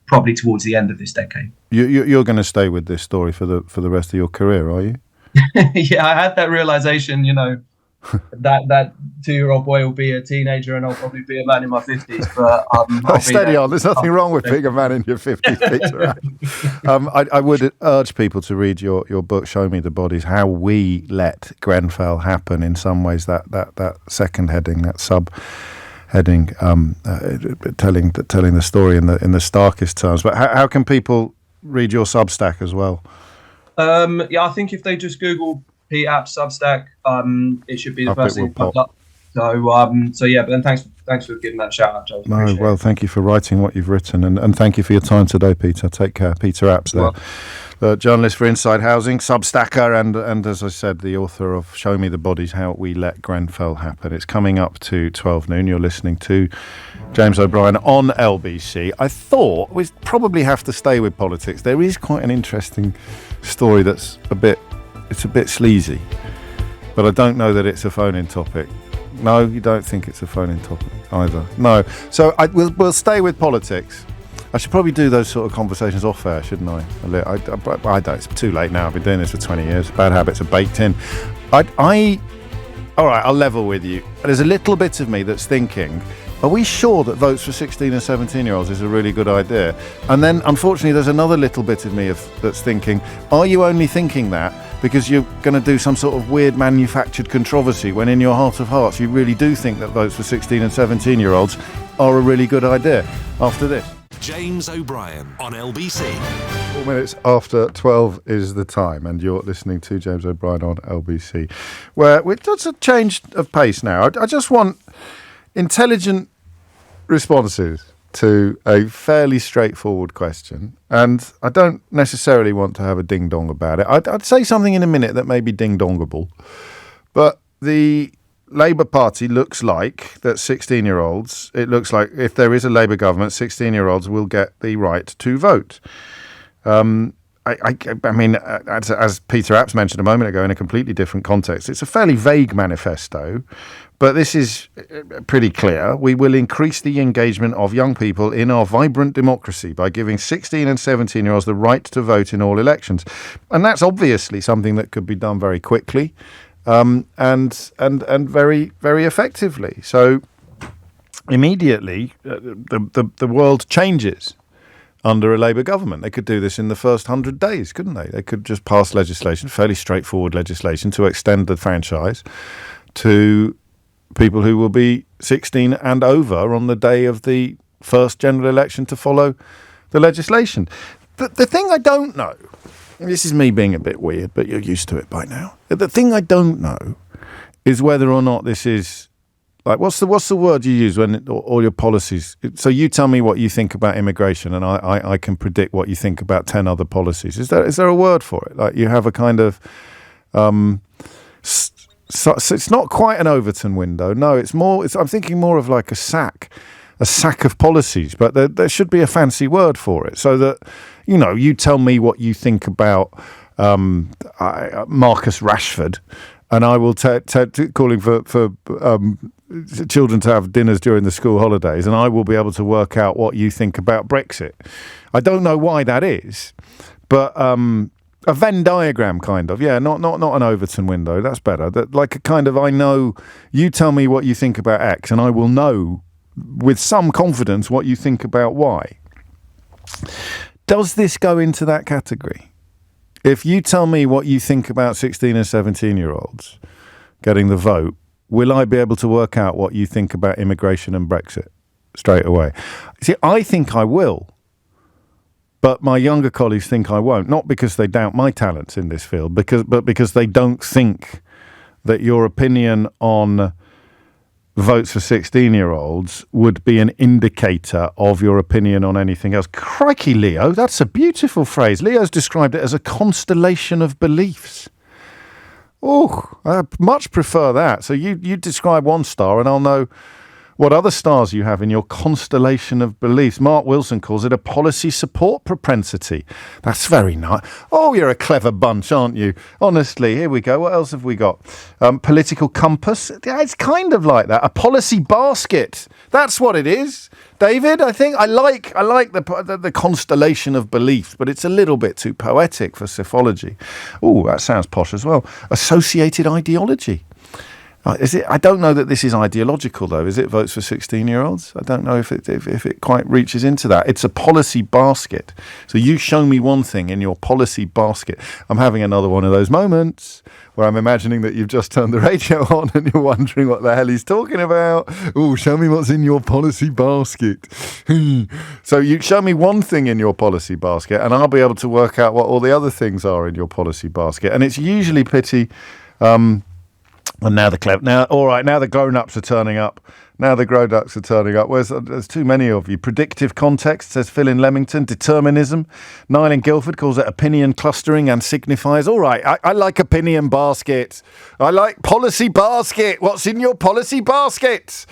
probably towards the end of this decade. You're going to stay with this story for the rest of your career, are you? Yeah, I had that realization, that 2-year-old boy will be a teenager and I'll probably be a man in my 50s. But steady on. There's nothing wrong with being a man in your 50s, Peter. I would urge people to read your book, Show Me the Bodies, How We Let Grenfell Happen. In some ways, that second heading, that sub-heading, telling the story in the starkest terms. But how can people read your Substack as well? I think if they just Google Pete Apps Substack, it should be the first thing that pops up. So yeah, but then thanks for giving that shout out, Joe. No, well, thank you for writing what you've written, and thank you for your time today, Peter. Take care. Peter Apps there. The journalist for Inside Housing, Substacker, and as I said, the author of Show Me the Bodies, How We Let Grenfell Happen. It's coming up to 12 noon. You're listening to James O'Brien on LBC. I thought we'd probably have to stay with politics. There is quite an interesting story that's a bit sleazy, but I don't know that it's a phone-in topic. No, you don't think it's a phone-in topic either. No. So we'll stay with politics. I should probably do those sort of conversations off air, shouldn't I? I don't. It's too late now. I've been doing this for 20 years. Bad habits are baked in. All right, I'll level with you. There's a little bit of me that's thinking, are we sure that votes for 16 and 17-year-olds is a really good idea? And then, unfortunately, there's another little bit of me that's thinking, are you only thinking that because you're going to do some sort of weird manufactured controversy when in your heart of hearts you really do think that votes for 16 and 17-year-olds are a really good idea? After this. James O'Brien on LBC. 4 minutes after 12 is the time, and you're listening to James O'Brien on LBC, where it's a change of pace now. I just want intelligent responses to a fairly straightforward question, and I don't necessarily want to have a ding-dong about it. I'd say something in a minute that may be ding-dongable, but the Labour Party looks like that 16-year-olds, it looks like if there is a Labour government, 16-year-olds will get the right to vote. I mean, as Peter Apps mentioned a moment ago in a completely different context, it's a fairly vague manifesto, but this is pretty clear. We will increase the engagement of young people in our vibrant democracy by giving 16 and 17-year-olds the right to vote in all elections. And that's obviously something that could be done very quickly and very, very effectively. So immediately, the world changes under a Labour government. They could do this in the first 100 days, couldn't they? They could just pass legislation, fairly straightforward legislation, to extend the franchise to people who will be 16 and over on the day of the first general election to follow the legislation. The thing I don't know, this is me being a bit weird, but you're used to it by now. The thing I don't know is whether or not this is, like, what's the word you use when all your policies? So you tell me what you think about immigration, and I can predict what you think about 10 other policies. Is there a word for it? Like, you have a kind of so it's not quite an Overton window. No, it's more. I'm thinking more of like a sack of policies. But there should be a fancy word for it, so that you tell me what you think about Marcus Rashford, and I will calling for children to have dinners during the school holidays, and I will be able to work out what you think about Brexit. I don't know why that is, but a Venn diagram kind of, yeah, not an Overton window. That's better. That, like, a kind of, I know, you tell me what you think about X, and I will know with some confidence what you think about Y. Does this go into that category? If you tell me what you think about 16 and 17-year-olds getting the vote, will I be able to work out what you think about immigration and Brexit? straight away. See, I think I will. But my younger colleagues think I won't, not because they doubt my talents in this field, but because they don't think that your opinion on votes for 16-year-olds would be an indicator of your opinion on anything else. Crikey, Leo, that's a beautiful phrase. Leo's described it as a constellation of beliefs. Oh, I much prefer that. So you describe one star and I'll know what other stars you have in your constellation of beliefs. Mark Wilson calls it a policy support propensity. That's very nice. Oh, you're a clever bunch, aren't you? Honestly, here we go. What else have we got? Political compass. Yeah, it's kind of like that. A policy basket. That's what it is. David, I think I like the constellation of beliefs, but it's a little bit too poetic for psephology. Oh, that sounds posh as well. Associated ideology. Is it? I don't know that this is ideological, though. Is it votes for 16-year-olds? I don't know if it quite reaches into that. It's a policy basket. So you show me one thing in your policy basket. I'm having another one of those moments where I'm imagining that you've just turned the radio on and you're wondering what the hell he's talking about. Oh, show me what's in your policy basket. So you show me one thing in your policy basket and I'll be able to work out what all the other things are in your policy basket. And it's usually pretty... And now the grown-ups are turning up. Now the grown-ups are turning up. There's too many of you. Predictive context, says Phil in Leamington. Determinism. Niall in Guildford calls it opinion clustering and signifiers. All right, I like opinion basket. I like policy basket. What's in your policy basket?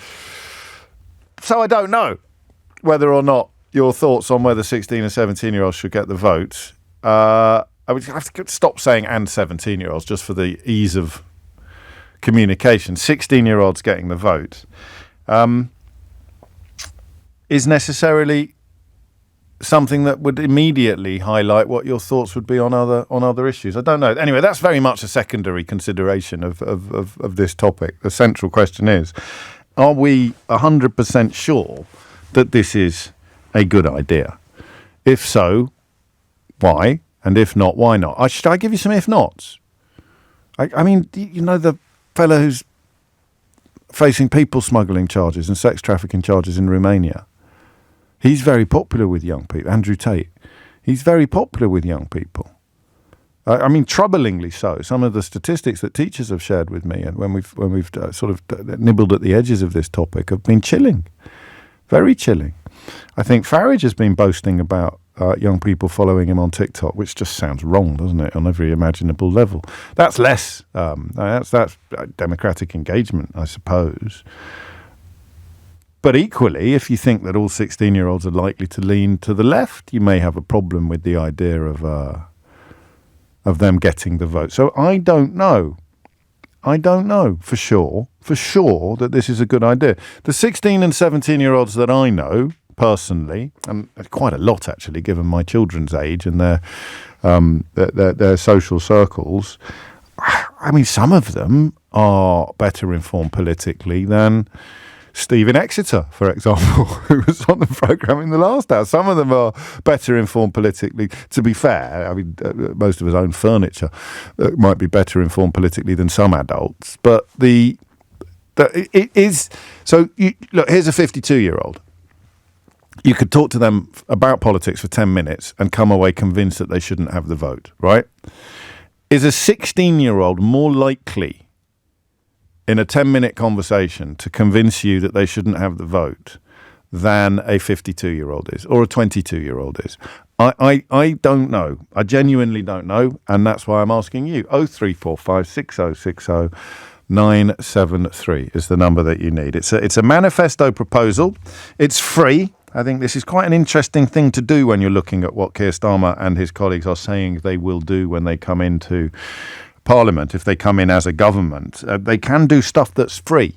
So I don't know whether or not your thoughts on whether 16 and 17-year-olds should get the vote. I would have to stop saying and 17-year-olds just for the ease of communication. 16-year-olds getting the vote is necessarily something that would immediately highlight what your thoughts would be on other issues. I don't know. Anyway, that's very much a secondary consideration of this topic. The central question is, are we 100% sure that this is a good idea? If so, why? And if not, why not? Should I give you some if nots? I mean, you know, the fellow who's facing people smuggling charges and sex trafficking charges in Romania. He's very popular with young people. Andrew Tate. He's very popular with young people. I mean, troublingly so. Some of the statistics that teachers have shared with me, and when we've sort of nibbled at the edges of this topic, have been chilling, very chilling. I think Farage has been boasting about young people following him on TikTok, which just sounds wrong, doesn't it, on every imaginable level. That's less. That's democratic engagement, I suppose. But equally, if you think that all 16-year-olds are likely to lean to the left, you may have a problem with the idea of them getting the vote. So I don't know. I don't know for sure that this is a good idea. The 16 and 17-year-olds that I know personally, and quite a lot actually, given my children's age and their social circles, I mean, some of them are better informed politically than Steve in Exeter, for example, who was on the programme in the last hour. Some of them are better informed politically. To be fair, I mean, most of us own furniture that might be better informed politically than some adults. But it is... So, look, here's a 52-year-old. You could talk to them about politics for 10 minutes and come away convinced that they shouldn't have the vote, right? Is a 16-year-old more likely in a 10-minute conversation to convince you that they shouldn't have the vote than a 52-year-old is or a 22-year-old is? I don't know. I genuinely don't know, and that's why I'm asking you. 0345 6060 973 is the number that you need. It's a manifesto proposal. It's free. I think this is quite an interesting thing to do when you're looking at what Keir Starmer and his colleagues are saying they will do when they come into Parliament. If they come in as a government, they can do stuff that's free.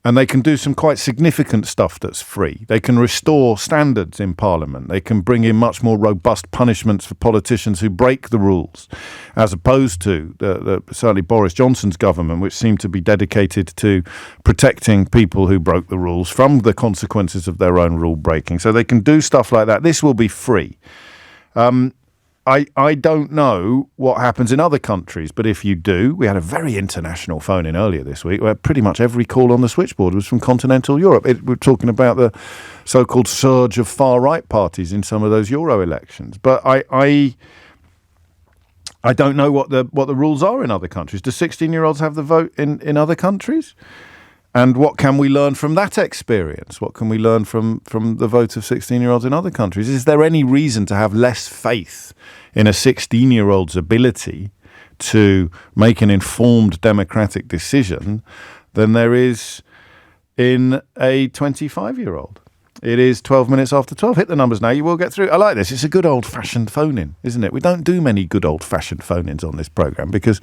And they can do some quite significant stuff that's free. They can restore standards in Parliament. They can bring in much more robust punishments for politicians who break the rules, as opposed to certainly Boris Johnson's government, which seemed to be dedicated to protecting people who broke the rules from the consequences of their own rule breaking. So they can do stuff like that. This will be free. I don't know what happens in other countries, but if you do, we had a very international phone in earlier this week where pretty much every call on the switchboard was from continental Europe. We're talking about the so-called surge of far-right parties in some of those Euro elections. But I don't know what the rules are in other countries. Do 16-year-olds have the vote in other countries? And what can we learn from that experience? What can we learn from the vote of 16-year-olds in other countries? Is there any reason to have less faith in a 16-year-old's ability to make an informed democratic decision than there is in a 25-year-old? It is 12 minutes after 12. Hit the numbers now. You will get through. I like this. It's a good old-fashioned phone-in, isn't it? We don't do many good old-fashioned phone-ins on this programme because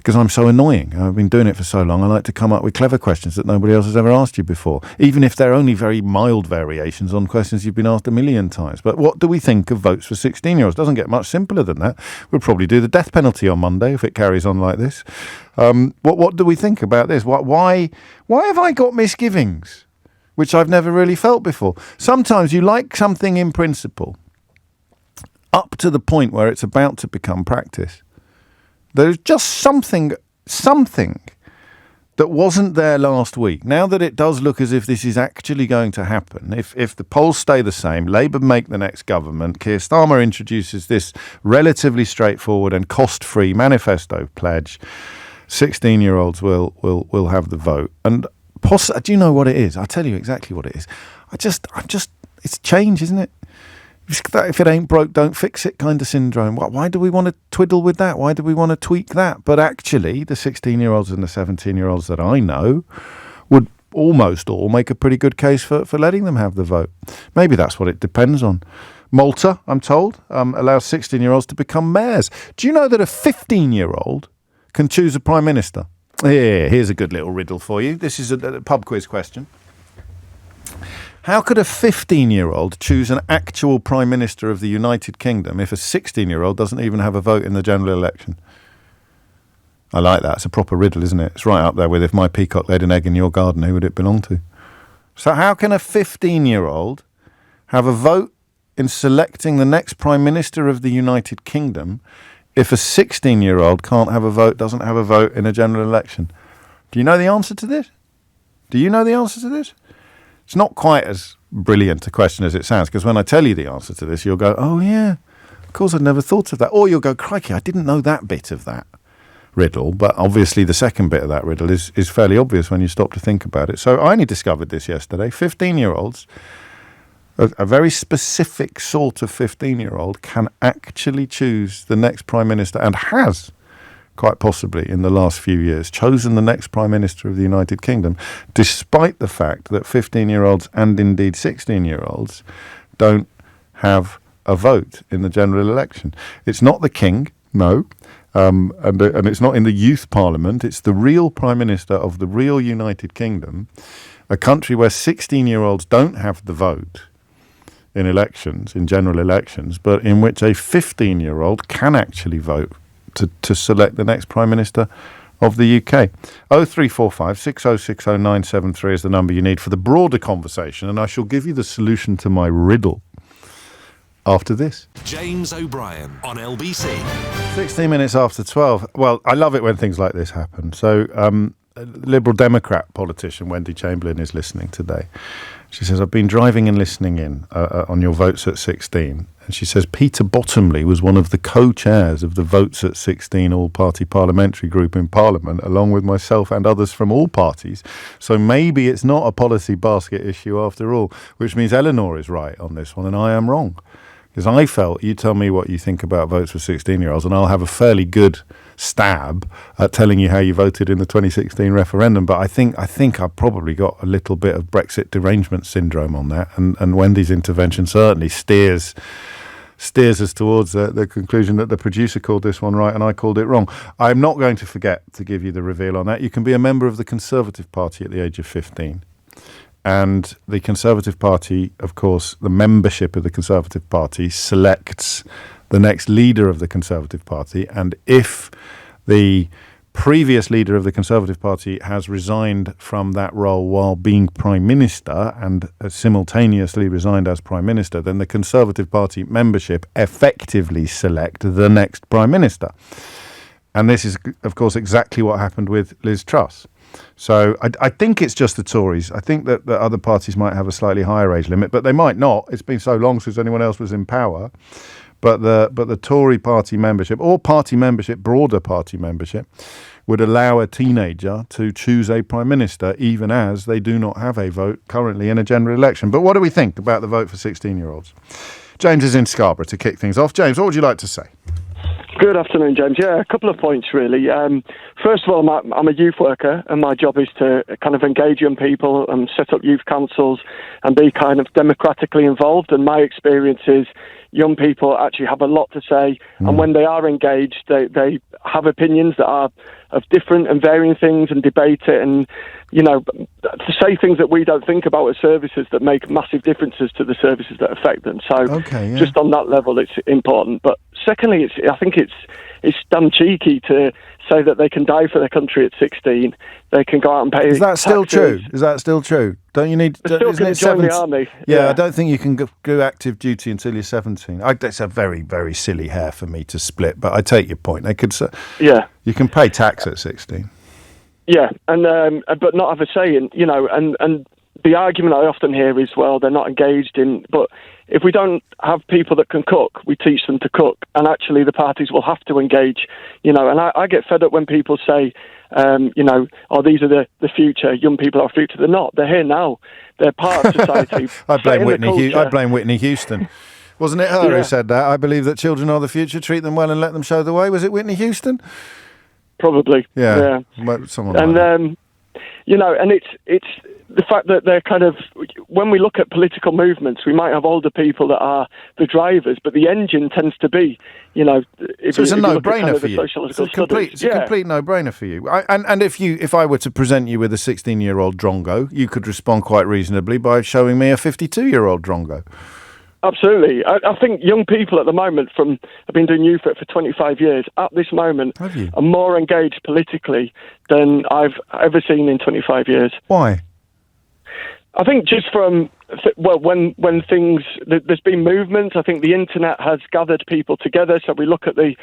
I'm so annoying. I've been doing it for so long. I like to come up with clever questions that nobody else has ever asked you before, even if they're only very mild variations on questions you've been asked a million times. But what do we think of votes for 16-year-olds? Doesn't get much simpler than that. We'll probably do the death penalty on Monday if it carries on like this. What do we think about this? Why have I got misgivings? Which I've never really felt before. Sometimes you like something in principle up to the point where it's about to become practice. There's just something that wasn't there last week. Now that it does look as if this is actually going to happen, if the polls stay the same, Labour make the next government, Keir Starmer introduces this relatively straightforward and cost-free manifesto pledge, 16-year-olds will have the vote. And do you know what it is? I'll tell you exactly what it is. It's change, isn't it? If it ain't broke, don't fix it kind of syndrome. Why do we want to twiddle with that? Why do we want to tweak that? But actually, the 16-year-olds and the 17-year-olds that I know would almost all make a pretty good case for letting them have the vote. Maybe that's what it depends on. Malta, I'm told, allows 16-year-olds to become mayors. Do you know that a 15-year-old can choose a prime minister? Yeah, here's a good little riddle for you. This is a pub quiz question. How could a 15-year-old choose an actual Prime Minister of the United Kingdom if a 16-year-old doesn't even have a vote in the general election? I like that. It's a proper riddle, isn't it? It's right up there with if my peacock laid an egg in your garden, who would it belong to? So how can a 15-year-old have a vote in selecting the next Prime Minister of the United Kingdom if a 16-year-old can't have a vote, doesn't have a vote in a general election? Do you know the answer to this? Do you know the answer to this? It's not quite as brilliant a question as it sounds, because when I tell you the answer to this, you'll go, oh, yeah, of course I'd never thought of that. Or you'll go, crikey, I didn't know that bit of that riddle. But obviously the second bit of that riddle is fairly obvious when you stop to think about it. So I only discovered this yesterday. 15-year-olds, a very specific sort of 15-year-old can actually choose the next Prime Minister, and has, quite possibly in the last few years, chosen the next Prime Minister of the United Kingdom, despite the fact that 15-year-olds and indeed 16-year-olds don't have a vote in the general election. It's not the King, no, and it's not in the Youth Parliament. It's the real Prime Minister of the real United Kingdom, a country where 16-year-olds don't have the vote in elections, in general elections, but in which a 15-year-old can actually vote to select the next Prime Minister of the UK. 0345 6060 973 is the number you need for the broader conversation, and I shall give you the solution to my riddle after this. James O'Brien on LBC. 16 minutes after 12. Well, I love it when things like this happen. So, Liberal Democrat politician Wendy Chamberlain is listening today. She says, I've been driving and listening in on your Votes at 16. And she says, Peter Bottomley was one of the co-chairs of the Votes at 16 all-party parliamentary group in Parliament, along with myself and others from all parties. So maybe it's not a policy basket issue after all, which means Eleanor is right on this one and I am wrong. Because I felt, you tell me what you think about votes for 16-year-olds and I'll have a fairly good stab at telling you how you voted in the 2016 referendum. But I think I've probably got a little bit of Brexit derangement syndrome on that. And Wendy's intervention certainly steers us towards the conclusion that the producer called this one right and I called it wrong. I'm not going to forget to give you the reveal on that. You can be a member of the Conservative Party at the age of 15. And the Conservative Party, of course, the membership of the Conservative Party selects the next leader of the Conservative Party. And if the previous leader of the Conservative Party has resigned from that role while being Prime Minister and simultaneously resigned as Prime Minister, then the Conservative Party membership effectively select the next Prime Minister. And this is, of course, exactly what happened with Liz Truss. So I think it's just the Tories. I think that the other parties might have a slightly higher age limit, but they might not. It's been so long since anyone else was in power. But the Tory party membership, or party membership, broader party membership, would allow a teenager to choose a prime minister, even as they do not have a vote currently in a general election. But what do we think about the vote for 16-year-olds? James is in Scarborough to kick things off. James, what would you like to say? Good afternoon, James. Yeah, a couple of points, really. First of all, I'm a youth worker, and my job is to kind of engage young people and set up youth councils and be kind of democratically involved. And my experience is young people actually have a lot to say, and when they are engaged, they have opinions that are of different and varying things and debate it, and, you know, to say things that we don't think about as services that make massive differences to the services that affect them. So just on that level, it's important. But secondly, I think it's damn cheeky to say that they can die for their country at 16. They can go out and pay. Is that still true? Is that still true? Don't you need? Still isn't it join the army? Yeah, I don't think you can do active duty until you're 17. That's a very, very silly hair for me to split. But I take your point. They could. Yeah. You can pay tax at 16. Yeah, and but not have a say in, you know, and the argument I often hear is, well, they're not engaged in, but if we don't have people that can cook, we teach them to cook, and actually the parties will have to engage, you know, and I get fed up when people say, you know, oh, these are the future, young people are future. They're not, they're here now, they're part of society. I blame Whitney Houston. Wasn't it her who said that? I believe that children are the future, treat them well and let them show the way. Was it Whitney Houston? Probably. Yeah. Someone and, like that. You know, and it's the fact that they're kind of, when we look at political movements, we might have older people that are the drivers, but the engine tends to be, you know, so it's a no-brainer for you. It's a complete no-brainer for you. And if I were to present you with a 16-year-old drongo, you could respond quite reasonably by showing me a 52-year-old drongo. Absolutely. I think young people at the moment, I've been doing youth for 25 years, at this moment are more engaged politically than I've ever seen in 25 years. Why? I think just from, when things, there's been movements. I think the internet has gathered people together. So we look at the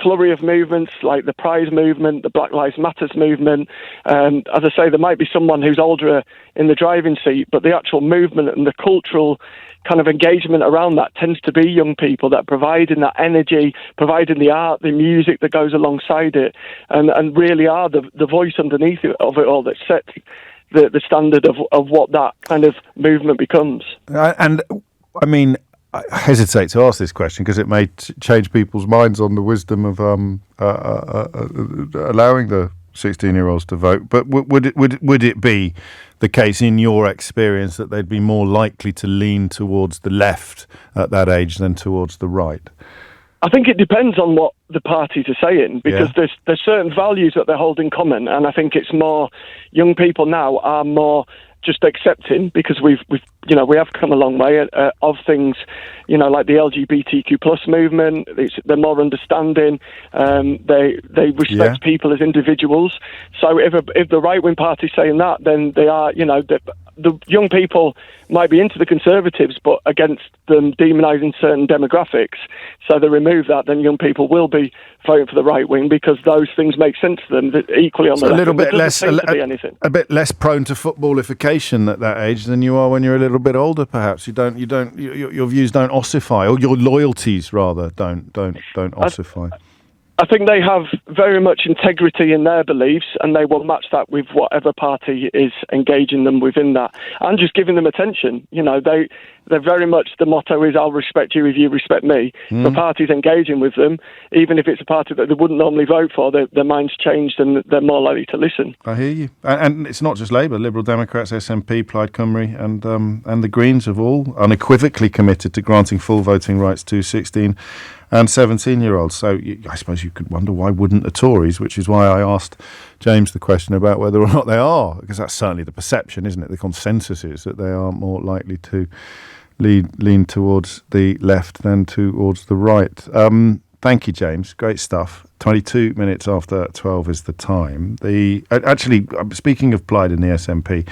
flurry of movements like the Pride movement, the Black Lives Matters movement. As I say, there might be someone who's older in the driving seat, but the actual movement and the cultural kind of engagement around that tends to be young people that providing that energy, providing the art, the music that goes alongside it, and really are the voice underneath of it all that sets the standard of what that kind of movement becomes. And I mean, I hesitate to ask this question because it may change people's minds on the wisdom of allowing the 16-year-olds to vote. But would it be the case in your experience that they'd be more likely to lean towards the left at that age than towards the right? I think it depends on what the parties are saying, because there's certain values that they hold in common, and I think it's more young people now are more just accepting, because we have come a long way of things, you know, like the LGBTQ plus movement. They're more understanding. They respect people as individuals. So if the right wing party's saying that, then they are, you know, the young people might be into the Conservatives, but against them demonising certain demographics. So they remove that, then young people will be voting for the right wing because those things make sense to them. Equally on the left, a little bit less, a bit less prone to footballification at that age than you are when you're a little bit older. Perhaps your views don't ossify, or your loyalties rather don't ossify. I think they have very much integrity in their beliefs, and they will match that with whatever party is engaging them within that, and just giving them attention. You know, they're very much, the motto is, I'll respect you if you respect me. The party's engaging with them, even if it's a party that they wouldn't normally vote for, their mind's changed and they're more likely to listen. I hear you. And it's not just Labour. Liberal Democrats, SNP, Plaid Cymru and the Greens have all unequivocally committed to granting full voting rights to 16 and 17-year-olds. So I suppose you could wonder, why wouldn't the Tories, which is why I asked James the question about whether or not they are, because that's certainly the perception, isn't it? The consensus is that they are more likely to lean towards the left than towards the right. Thank you, James. Great stuff. 22 minutes after 12 is the time. Actually, speaking of Plaid and the SNP,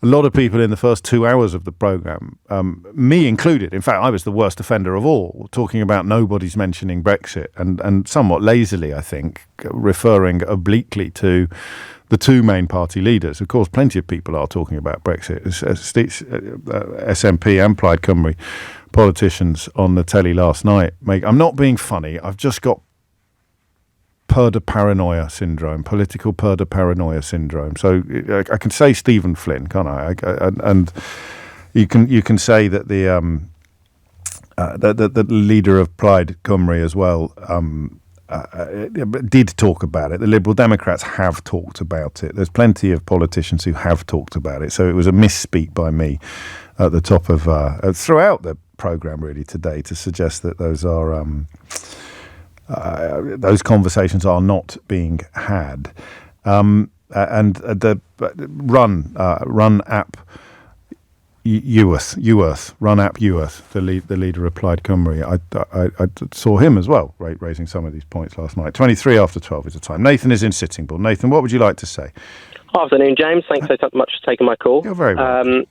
a lot of people in the first 2 hours of the programme, me included, in fact, I was the worst offender of all, talking about nobody's mentioning Brexit and somewhat lazily, I think, referring obliquely to the two main party leaders. Of course, plenty of people are talking about Brexit. SNP and Plaid Cymru politicians on the telly last night. I'm not being funny. I've just got paranoia syndrome, political paranoia syndrome. So I can say Stephen Flynn, can't I? And you can say that the leader of Plaid Cymru as well did talk about it. The Liberal Democrats have talked about it. There's plenty of politicians who have talked about it. So it was a misspeak by me at the top of throughout the programme really today to suggest that those are. Those conversations are not being had, and the Run app Uworth, Run app Uworth, the leader of Plaid Cymru. I saw him as well, raising some of these points last night. 23 after 12 is the time. Nathan is in Sittingbourne. Nathan, what would you like to say? Afternoon, James. Thanks so much for taking my call. You're very welcome.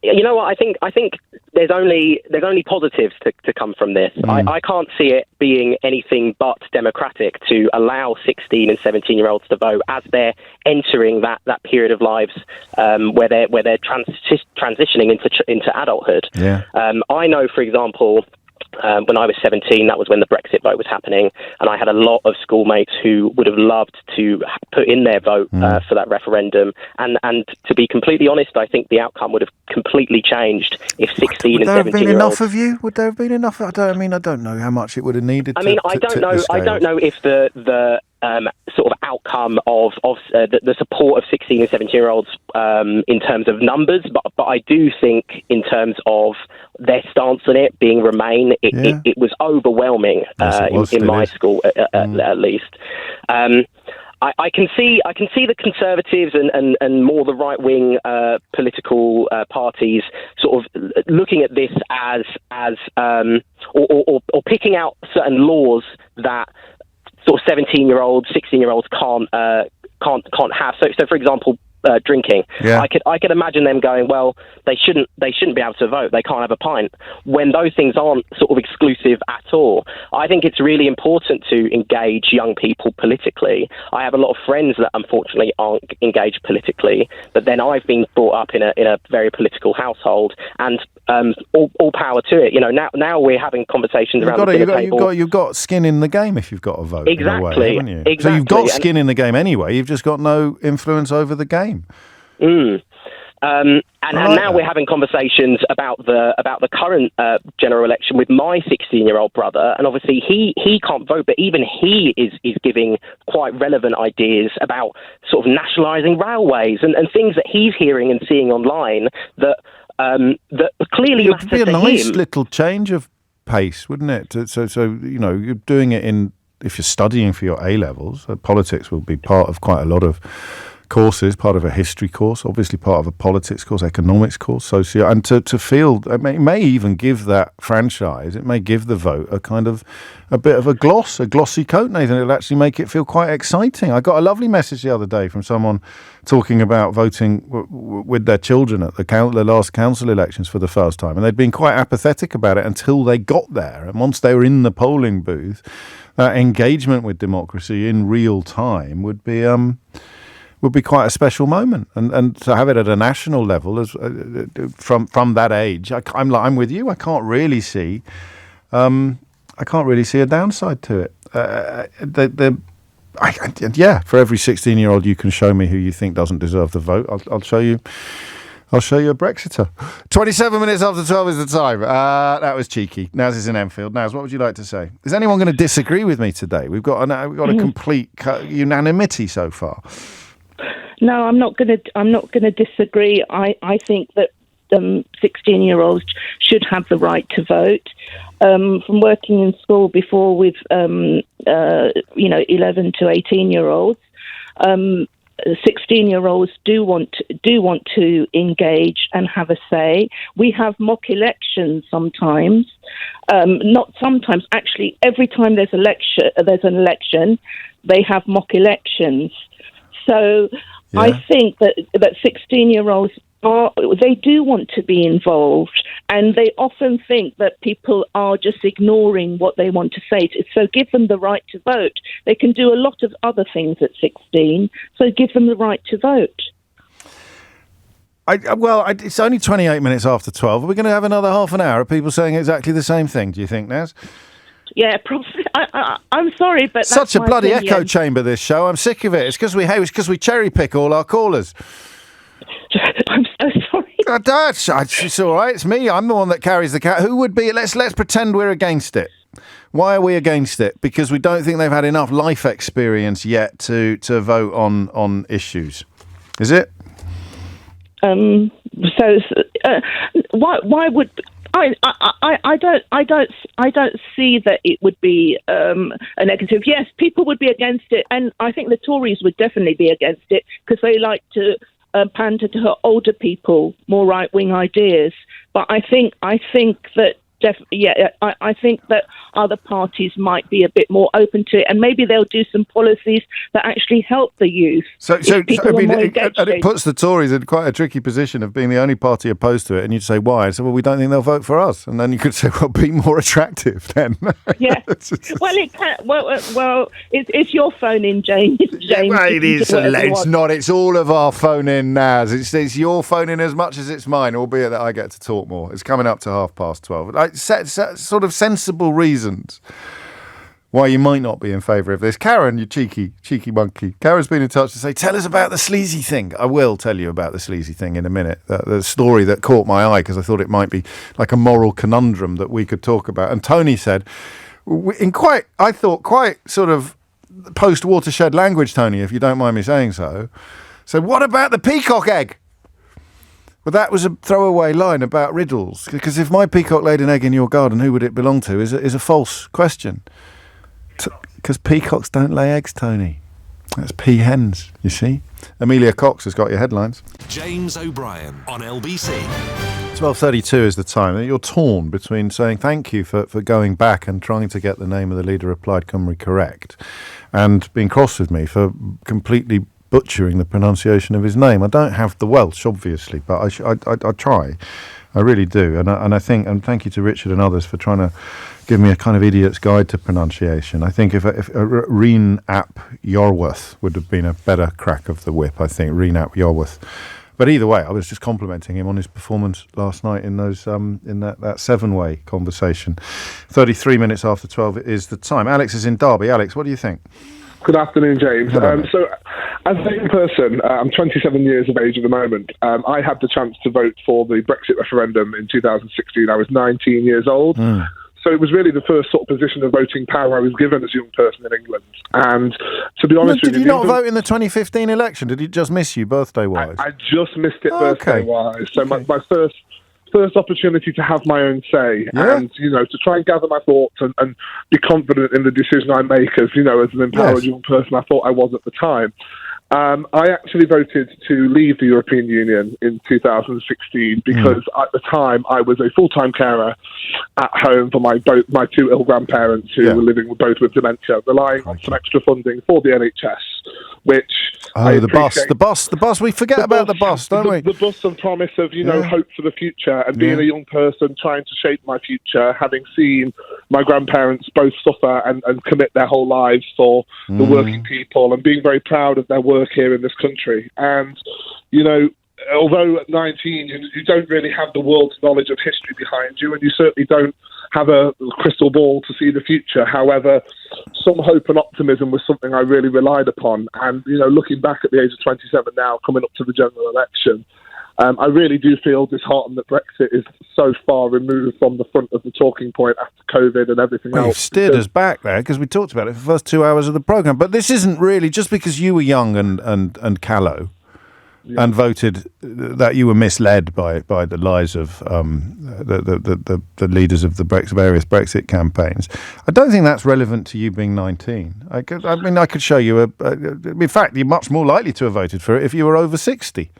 You know what? I think there's only positives to come from this. I can't see it being anything but democratic to allow 16 and 17-year-olds to vote as they're entering that period of lives where they're transitioning into adulthood. Yeah. I know, for example, when I was 17, that was when the Brexit vote was happening, and I had a lot of schoolmates who would have loved to put in their vote for that referendum. And to be completely honest, I think the outcome would have completely changed if 16 and 17-year-olds... Would there have been enough of you? Would there have been enough? I don't know how much it would have needed. I don't know if the sort of outcome of the support of 16 and 17-year-olds in terms of numbers, but I do think in terms of their stance on it being Remain, it was overwhelming in my school at least. I can see the Conservatives and more the right wing political parties sort of looking at this as or picking out certain laws that sort of 17-year-olds, 16-year-olds can't have. So for example, drinking. Yeah. I could imagine them going, well, they shouldn't be able to vote. They can't have a pint, when those things aren't sort of exclusive at all. I think it's really important to engage young people politically. I have a lot of friends that unfortunately aren't engaged politically, but then I've been brought up in a very political household, and all power to it. You know, now we're having conversations around the dinner table. You've got skin in the game if you've got a vote. Exactly. In a way, haven't you? Exactly. So you've got skin in the game anyway. You've just got no influence over the game. And now we're having conversations about the current general election with my 16-year-old brother, and obviously he can't vote, but even he is giving quite relevant ideas about sort of nationalising railways and things that he's hearing and seeing online that clearly matter to him. It would be a nice little change of pace, wouldn't it? So you know, you're doing it if you're studying for your A-levels, politics will be part of quite a lot of courses, part of a history course, obviously part of a politics course, economics course, socio, and to feel, it may even give that franchise, it may give the vote a bit of a glossy coat, Nathan. It'll actually make it feel quite exciting. I got a lovely message the other day from someone talking about voting with their children at the last council elections for the first time, and they'd been quite apathetic about it until they got there, and once they were in the polling booth, that engagement with democracy in real time would be quite a special moment, and to have it at a national level as from that age, I'm with you. I can't really see a downside to it. For every 16-year-old you can show me who you think doesn't deserve the vote, I'll show you. I'll show you a Brexiter. 27 minutes after 12 is the time. That was cheeky. Naz is in Enfield. Naz, what would you like to say? Is anyone going to disagree with me today? We've got a complete unanimity so far. No, I'm not going to disagree. I think that 16-year-olds should have the right to vote. From working in school before with 11 to 18-year-olds, 16-year-olds do want to engage and have a say. We have mock elections sometimes. Not sometimes, actually, every time there's an election, they have mock elections. So I think that 16-year-olds they do want to be involved, and they often think that people are just ignoring what they want to say. So give them the right to vote. They can do a lot of other things at 16, so give them the right to vote. It's only 28 minutes after 12. Are we going to have another half an hour of people saying exactly the same thing, do you think, Naz? Yeah, probably. I'm sorry, but such that's a bloody opinion. echo chamber, this show. I'm sick of it. It's because we cherry pick all our callers. I'm so sorry. It's all right. It's me. I'm the one that carries the cat. Who would be? Let's pretend we're against it. Why are we against it? Because we don't think they've had enough life experience yet to vote on issues. Is it? Why would I don't see that it would be a negative. Yes, people would be against it, and I think the Tories would definitely be against it because they like to pander to older people, more right-wing ideas. But I think that I think that other parties might be a bit more open to it, and maybe they'll do some policies that actually help the youth. It puts the Tories in quite a tricky position of being the only party opposed to it, and you'd say, why? I said, well, we don't think they'll vote for us. And then you could say, well, be more attractive then. Yeah. Well, it can. Well, it's your phone in, James. Well, it is. It's not. It's all of our phone in, Naz. It's your phone in as much as it's mine, albeit that I get to talk more. It's coming up to 12:30. Sort of sensible reasons why you might not be in favour of this. Karen, you cheeky monkey. Karen's been in touch to say, tell us about the Sleazy thing. I will tell you about the Sleazy thing in a minute. The story that caught my eye because I thought it might be like a moral conundrum that we could talk about. And Tony said, quite sort of post-watershed language, Tony, if you don't mind me saying so, said, what about the peacock egg? Well, that was a throwaway line about riddles, because if my peacock laid an egg in your garden, who would it belong to is a false question. Because peacocks don't lay eggs, Tony. That's peahens, you see. Amelia Cox has got your headlines. James O'Brien on LBC. 12:32 is the time. You're torn between saying thank you for going back and trying to get the name of the leader of Plaid Cymru correct, and being cross with me for completely butchering the pronunciation of his name. I don't have the Welsh, obviously, but I try. I really do. And thank you to Richard and others for trying to give me a kind of idiot's guide to pronunciation. I think if Reen ap Iorwerth would have been a better crack of the whip, I think, Reen ap Iorwerth. But either way, I was just complimenting him on his performance last night in those in that seven-way conversation. 33 minutes after 12 is the time. Alex is in Derby. Alex, what do you think? Good afternoon, James. So, as a young person, I'm 27 years of age at the moment. I had the chance to vote for the Brexit referendum in 2016. I was 19 years old. So it was really the first sort of position of voting power I was given as a young person in England. And to be honest with you... Did you not vote in the 2015 election? Did it just miss you birthday-wise? I just missed it birthday-wise. So my first opportunity to have my own say and, to try and gather my thoughts and be confident in the decision I make as an empowered young person I thought I was at the time. I actually voted to leave the European Union in 2016 because at the time I was a full-time carer at home for my two ill grandparents who were living both with dementia, relying on some extra funding for the NHS, which the bus. We forget about the bus, don't we? The bus and promise of hope for the future and being a young person trying to shape my future, having seen my grandparents both suffer and commit their whole lives for the working people, and being very proud of their work here in this country. And although at 19 you don't really have the world's knowledge of history behind you, and you certainly don't have a crystal ball to see the future. However, some hope and optimism was something I really relied upon. And, looking back at the age of 27 now, coming up to the general election, I really do feel disheartened that Brexit is so far removed from the front of the talking point after COVID and everything else. You've steered us back there because we talked about it for the first 2 hours of the programme. But this isn't really, just because you were young and callow, and voted that you were misled by the lies of the leaders of the various Brexit campaigns. I don't think that's relevant to you being 19. I could show you in fact, you're much more likely to have voted for it if you were over 60.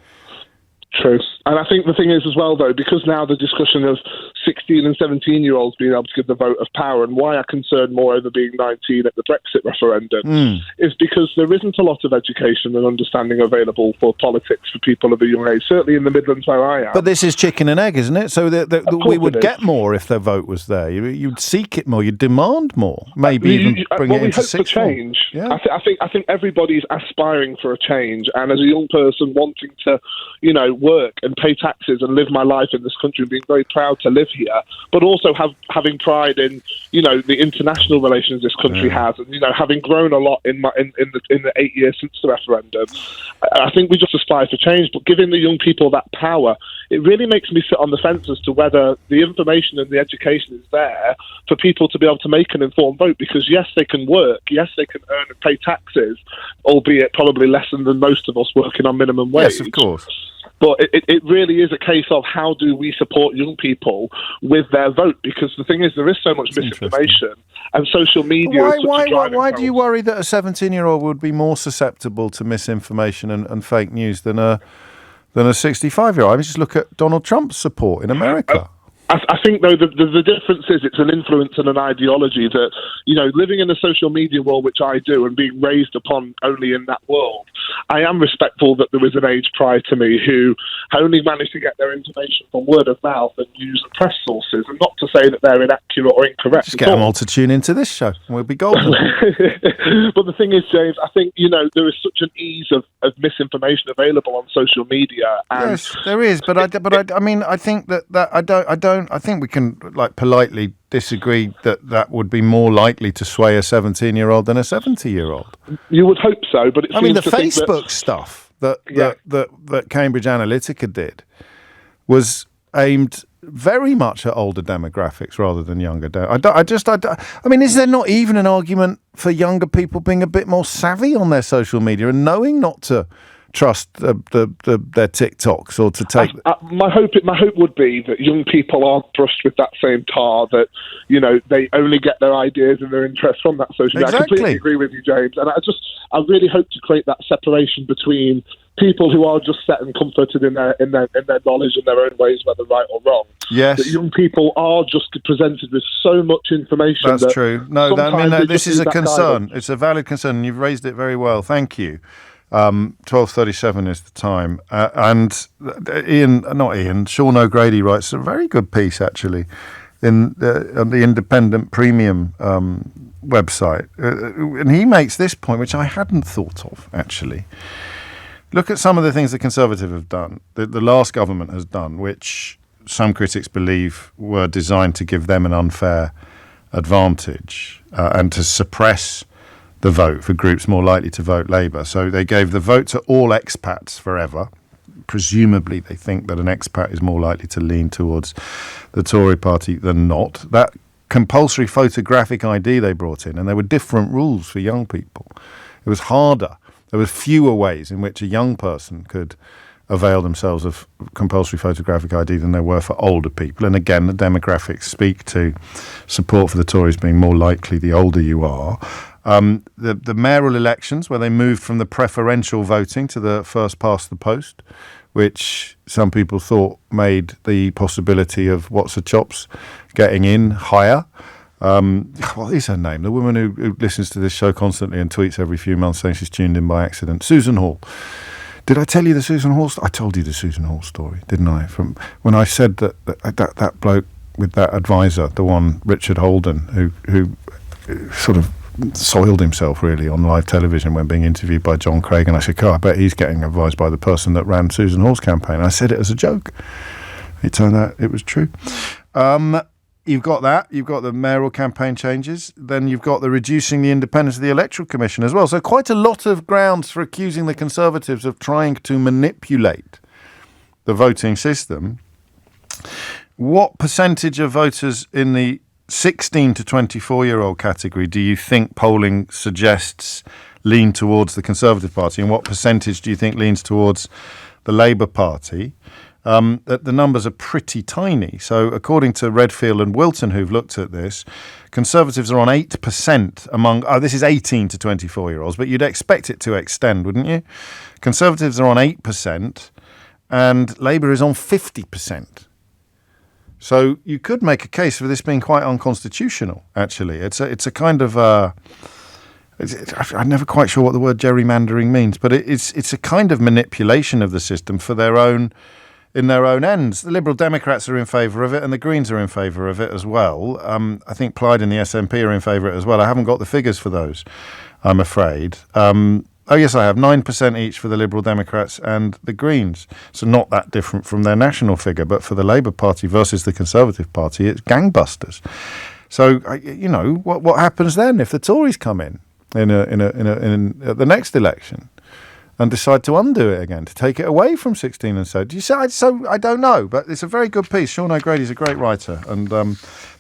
True. And I think the thing is as well, though, because now the discussion of 16 and 17-year-olds being able to give the vote of power, and why I concern more over being 19 at the Brexit referendum, is because there isn't a lot of education and understanding available for politics for people of a young age, certainly in the Midlands where I am. But this is chicken and egg, isn't it? So we would get more if their vote was there. You'd seek it more, you'd demand more, maybe even bring it into sixth form. We hope for change. Yeah. I think everybody's aspiring for a change, and as a young person wanting to, work and pay taxes and live my life in this country and being very proud to live here, but also having pride in, the international relations this country has, and, having grown a lot in the 8 years since the referendum. I think we just aspire for change, but giving the young people that power, it really makes me sit on the fence as to whether the information and the education is there for people to be able to make an informed vote, because yes, they can work, yes, they can earn and pay taxes, albeit probably less than most of us working on minimum wage. Yes, of course. But it really is a case of how do we support young people with their vote? Because the thing is, there is so much misinformation, and social media is such a driving Why do you worry that a 17-year-old would be more susceptible to misinformation and fake news than a 65-year-old? I mean, just look at Donald Trump's support in America. I think, though, the difference is it's an influence and an ideology that, living in a social media world, which I do, and being raised upon only in that world, I am respectful that there was an age prior to me who only managed to get their information from word of mouth and use press sources, and not to say that they're inaccurate or incorrect. Just get them all to tune into this show, and we'll be golden. But the thing is, James, I think, there is such an ease of misinformation available on social media. And yes, there is, but I think I think we can politely disagree that would be more likely to sway a 17-year-old than a 70-year-old. You would hope so, but it seems the Facebook stuff that Cambridge Analytica did was aimed very much at older demographics rather than younger. Is there not even an argument for younger people being a bit more savvy on their social media and knowing not to trust their TikToks or to take? My hope would be that young people aren't brushed with that same tar, that they only get their ideas and their interests from that social media. Exactly. I completely agree with you, James, and I really hope to create that separation between people who are just set and comforted in their knowledge and their own ways, whether right or wrong. Yes, that young people are just presented with so much information. That's true. No, this is a concern. Guidance. It's a valid concern, and you've raised it very well. Thank you. 12:37 is the time, and Sean O'Grady writes a very good piece actually on the Independent Premium website, and he makes this point which I hadn't thought of actually. Look at some of the things the Conservative have done, the last government has done, which some critics believe were designed to give them an unfair advantage and to suppress the vote for groups more likely to vote Labour. So they gave the vote to all expats forever. Presumably they think that an expat is more likely to lean towards the Tory party than not. That compulsory photographic ID they brought in, and there were different rules for young people. It was harder. There were fewer ways in which a young person could avail themselves of compulsory photographic ID than there were for older people. And again, the demographics speak to support for the Tories being more likely the older you are. The mayoral elections, where they moved from the preferential voting to the first past the post, which some people thought made the possibility of what's a chops getting in higher. What is her name? The woman who listens to this show constantly and tweets every few months saying she's tuned in by accident. Susan Hall. Did I tell you the Susan Hall story? I told you the Susan Hall story, didn't I? From when I said that bloke with that advisor, the one Richard Holden, who sort of soiled himself really on live television when being interviewed by John Craig, and I said, I bet he's getting advised by the person that ran Susan Hall's campaign. I said it as a joke. It turned out it was true. You've got that. You've got the mayoral campaign changes. Then you've got the reducing the independence of the Electoral Commission as well. So quite a lot of grounds for accusing the Conservatives of trying to manipulate the voting system. What percentage of voters in the 16 to 24-year-old category do you think polling suggests lean towards the Conservative Party? And what percentage do you think leans towards the Labour Party, that the numbers are pretty tiny. So according to Redfield and Wilton, who've looked at this, Conservatives are on 8% among, this is 18 to 24-year-olds, but you'd expect it to extend, wouldn't you? Conservatives are on 8% and Labour is on 50%. So you could make a case for this being quite unconstitutional, actually. It's a kind of... I'm never quite sure what the word gerrymandering means, but it's a kind of manipulation of the system for their own ends. The Liberal Democrats are in favour of it, and the Greens are in favour of it as well. I think Plaid and the SNP are in favour of it as well. I haven't got the figures for those, I'm afraid. Oh yes, I have 9% each for the Liberal Democrats and the Greens. So not that different from their national figure, but for the Labour Party versus the Conservative Party, it's gangbusters. So what happens then if the Tories come in at the next election and decide to undo it again, to take it away from 16 and so? I don't know, but it's a very good piece. Sean O'Grady's a great writer, and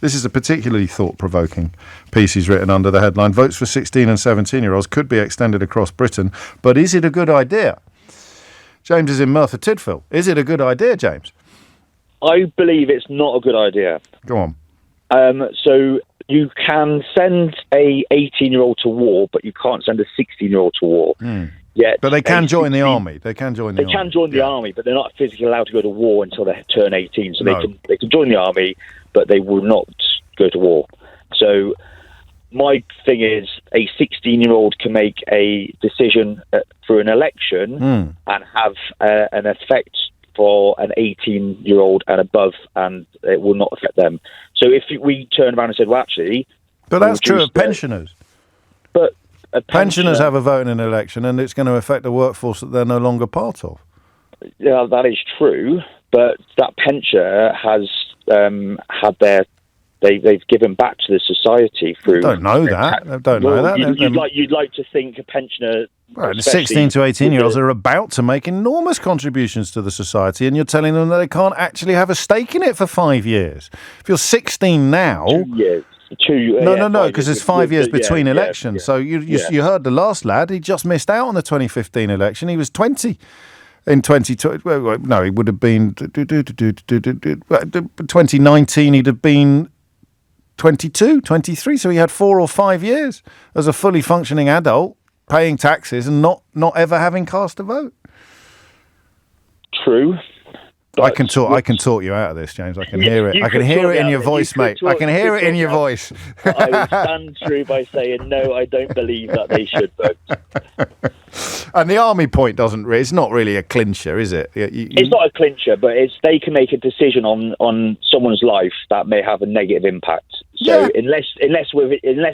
this is a particularly thought-provoking piece he's written under the headline, Votes for 16 and 17-year-olds could be extended across Britain, but is it a good idea? James is in Merthyr Tydfil. Is it a good idea, James? I believe it's not a good idea. Go on. So you can send a 18-year-old to war, but you can't send a 16-year-old to war. Yet, but they can join the army. They can join the army, but they're not physically allowed to go to war until they turn 18. So they can join the army, but they will not go to war. So my thing is, a 16-year-old can make a decision through an election and have an effect for an 18-year-old and above, and it will not affect them. So if we turn around and said, well, actually... But that's true of pensioners. But pensioners have a vote in an election, and it's going to affect the workforce that they're no longer part of. Yeah, that is true, but that pensioner has had their... They've given back to the society through... I don't know that. I don't know that. You'd like to think a pensioner... Right, the 16 to 18-year-olds are about to make enormous contributions to the society, and you're telling them that they can't actually have a stake in it for 5 years. If you're 16 now... 2 years. No, because there's 5 years between elections. Yeah. So you heard the last lad, he just missed out on the 2015 election. He was 20 in 2020. Well, no, he would have been... 2019, he'd have been 22, 23, so he had 4 or 5 years as a fully functioning adult, paying taxes and not ever having cast a vote. True. I can talk you out of this, James. I can hear it. I can hear it in your voice, mate. I can hear it in your voice. I will stand true by saying, no, I don't believe that they should vote. And the army point it's not really a clincher, is it? It's not a clincher, but they can make a decision on someone's life that may have a negative impact. So unless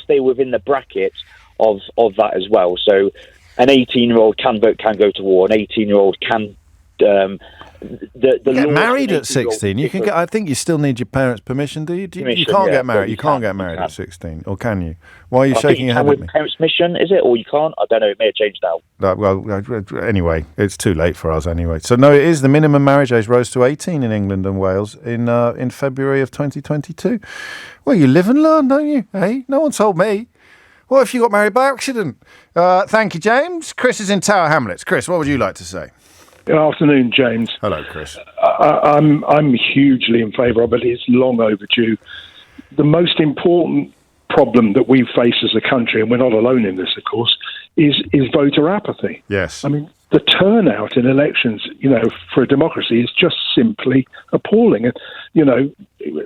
they're within the bracket of that as well. So an 18-year-old can vote, can go to war. An 18-year-old can... get married at 16. You can get. I think you still need your parents' permission. Do you? You can't get married. You can't get married at 16, or can you? Why are you shaking your head at me? Parents' permission, is it, or you can't? I don't know. It may have changed now. Well, anyway, it's too late for us anyway. So no, it is. The minimum marriage age rose to 18 in England and Wales in February of 2022. Well, you live and learn, don't you? Hey, no one told me. What if you got married by accident? Thank you, James. Chris is in Tower Hamlets. Chris, what would you like to say? Good afternoon, James. Hello, Chris. I'm hugely in favour of it. It's long overdue. The most important problem that we face as a country, and we're not alone in this, of course, is voter apathy. Yes. I mean, the turnout in elections, for a democracy is just simply appalling. And,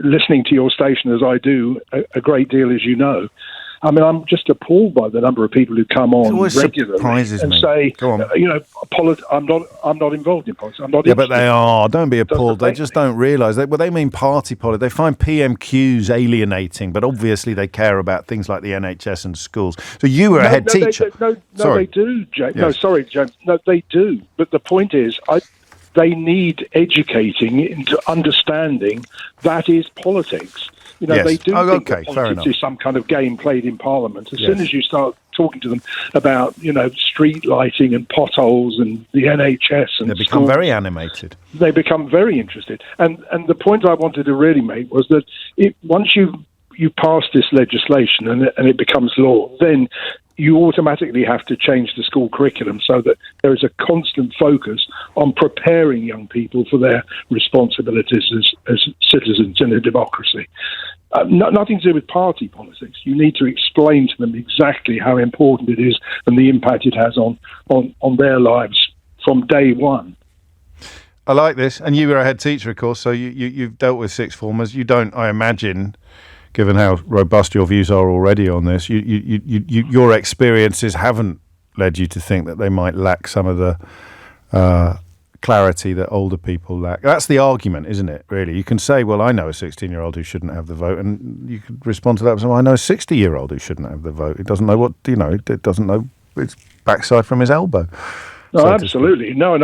listening to your station as I do a great deal, as you know, I mean, I'm just appalled by the number of people who come on regularly and say, I'm not involved in politics. I'm not. Yeah, but they are. Don't be appalled. They just don't realise. They mean party politics. They find PMQs alienating, but obviously they care about things like the NHS and schools. So you were a head teacher. They do, James. Yes. No, sorry, James. No, they do. But the point is, they need educating into understanding that is politics. They do think that politics is some kind of game played in Parliament. As soon as you start talking to them about, street lighting and potholes and the NHS and they become very animated. They become very interested. And the point I wanted to really make was that once you pass this legislation and it becomes law, then you automatically have to change the school curriculum so that there is a constant focus on preparing young people for their responsibilities as citizens in a democracy. Nothing to do with party politics. You need to explain to them exactly how important it is and the impact it has on their lives from day one. I like this. And you were a head teacher, of course, so you've dealt with sixth formers. You don't, I imagine, given how robust your views are already on this, your experiences haven't led you to think that they might lack some of the clarity that older people lack. That's the argument, isn't it, really? You can say, well, I know a 16-year-old who shouldn't have the vote, and you could respond to that with, I know a 60-year-old who shouldn't have the vote. It doesn't know what, it doesn't know its backside from his elbow. No, absolutely. No,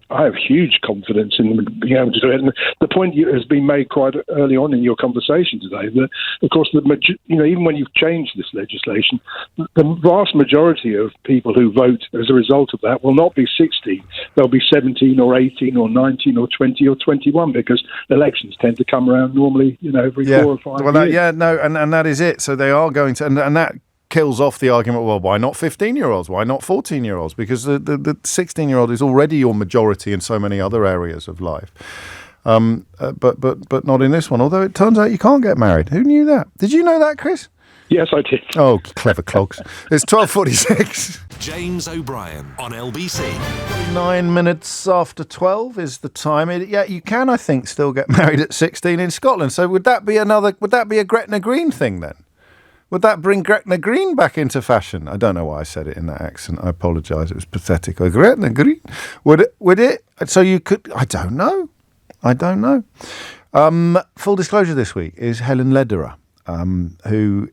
I have huge confidence in them being able to do it. And the point has been made quite early on in your conversation today that, of course, even when you've changed this legislation, the vast majority of people who vote as a result of that will not be 16. They'll be 17 or 18 or 19 or 20 or 21 because elections tend to come around normally, every 4 or 5 years. And that is it. So they are going to, and that kills off the argument, well, why not 15-year-olds? Why not 14-year-olds? Because the 16-year-old is already your majority in so many other areas of life. But not in this one, although it turns out you can't get married. Who knew that? Did you know that, Chris? Yes, I did. Oh, clever clogs. It's 12:46. James O'Brien on LBC. 9 minutes after 12 is the time. You can, I think, still get married at 16 in Scotland. So would that be a Gretna Green thing then? Would that bring Gretna Green back into fashion? I don't know why I said it in that accent. I apologise. It was pathetic. Gretna Green? Would it? So you could... I don't know. Full disclosure this week is Helen Lederer, who,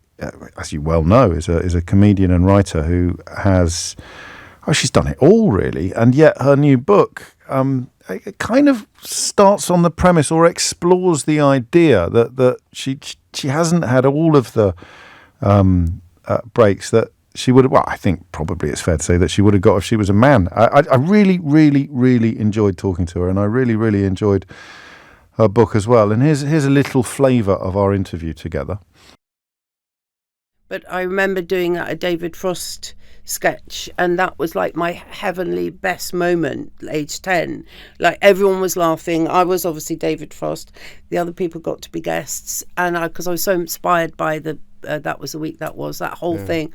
as you well know, is a comedian and writer who has... she's done it all, really. And yet her new book... it kind of starts on the premise or explores the idea that she hasn't had all of the breaks that she would have. Well, I think probably it's fair to say that she would have got if she was a man. I really, really, really enjoyed talking to her, and I really, really enjoyed her book as well. And here's a little flavour of our interview together. But I remember doing a David Frost sketch, and that was like my heavenly best moment, age 10. Like, everyone was laughing. I was obviously David Frost. The other people got to be guests, and because I was so inspired by that was the week that whole thing.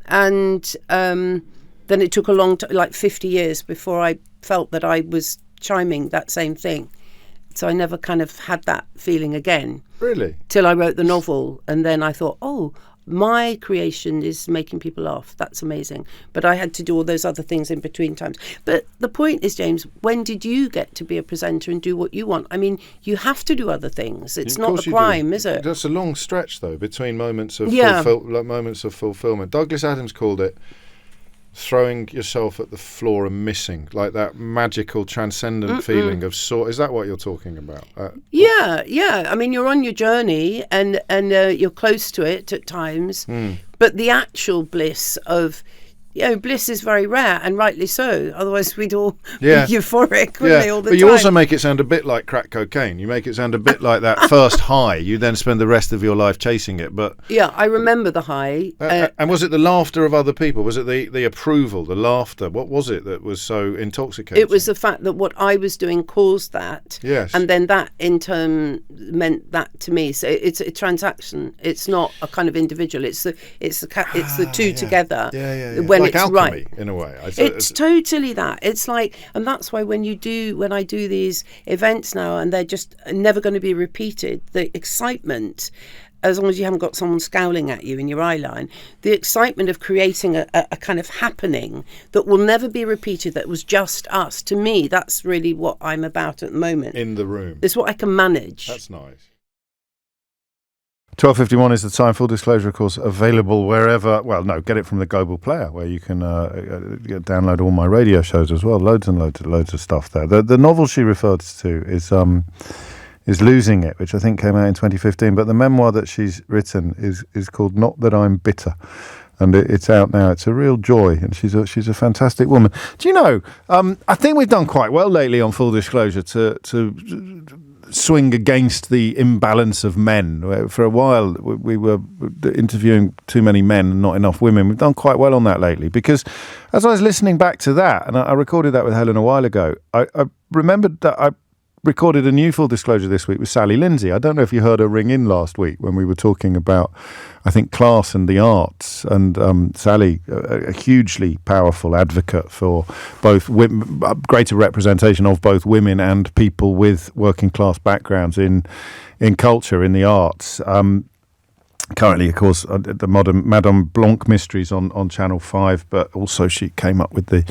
And then it took a long time, like 50 years, before I felt that I was chiming that same thing. So I never kind of had that feeling again. Really? Till I wrote the novel, and then I thought, my creation is making people laugh. That's amazing. But I had to do all those other things in between times. But the point is, James, when did you get to be a presenter and do what you want? I mean, you have to do other things. It's not a crime, is it? That's a long stretch, though, between moments of moments of fulfillment. Douglas Adams called it throwing yourself at the floor and missing, like that magical, transcendent feeling of is that what you're talking about? Yeah. I mean, you're on your journey and you're close to it at times, but the actual bliss of... bliss is very rare, and rightly so. Otherwise, we'd all be euphoric, wouldn't they, all the time? But you also make it sound a bit like crack cocaine. You make it sound a bit like that first high. You then spend the rest of your life chasing it. But yeah, I remember the high. And was it the laughter of other people? Was it the approval, the laughter? What was it that was so intoxicating? It was the fact that what I was doing caused that. Yes. And then that, in turn, meant that to me. So it's a transaction. It's not a kind of individual. It's the two together. Yeah. When like it's alchemy, right in a way. It's totally that. It's like, and that's why when I do these events now, and they're just never going to be repeated, the excitement, as long as you haven't got someone scowling at you in your eye line, the excitement of creating a kind of happening that will never be repeated, that was just us. To me, that's really what I'm about at the moment. In the room. It's what I can manage. That's nice. 12:51 is the time. Full disclosure, of course, available wherever. Well, no, get it from the Global Player, where you can download all my radio shows as well. Loads and loads of stuff there. The novel she referred to is Losing It, which I think came out in 2015. But the memoir that she's written is called Not That I'm Bitter, and it's out now. It's a real joy, and she's a fantastic woman. Do you know? I think we've done quite well lately on Full Disclosure to swing against the imbalance of men. For a while, we were interviewing too many men and not enough women. We've done quite well on that lately, because as I was listening back to that, and I recorded that with Helen a while ago, I remembered that I recorded a new Full Disclosure this week with Sally Lindsay. I don't know if you heard her ring in last week when we were talking about, I think, class and the arts. And Sally, a hugely powerful advocate for both greater representation of both women and people with working class backgrounds in culture, in the arts. Currently, of course, the modern Madame Blanc mysteries on Channel 5, but also she came up with the...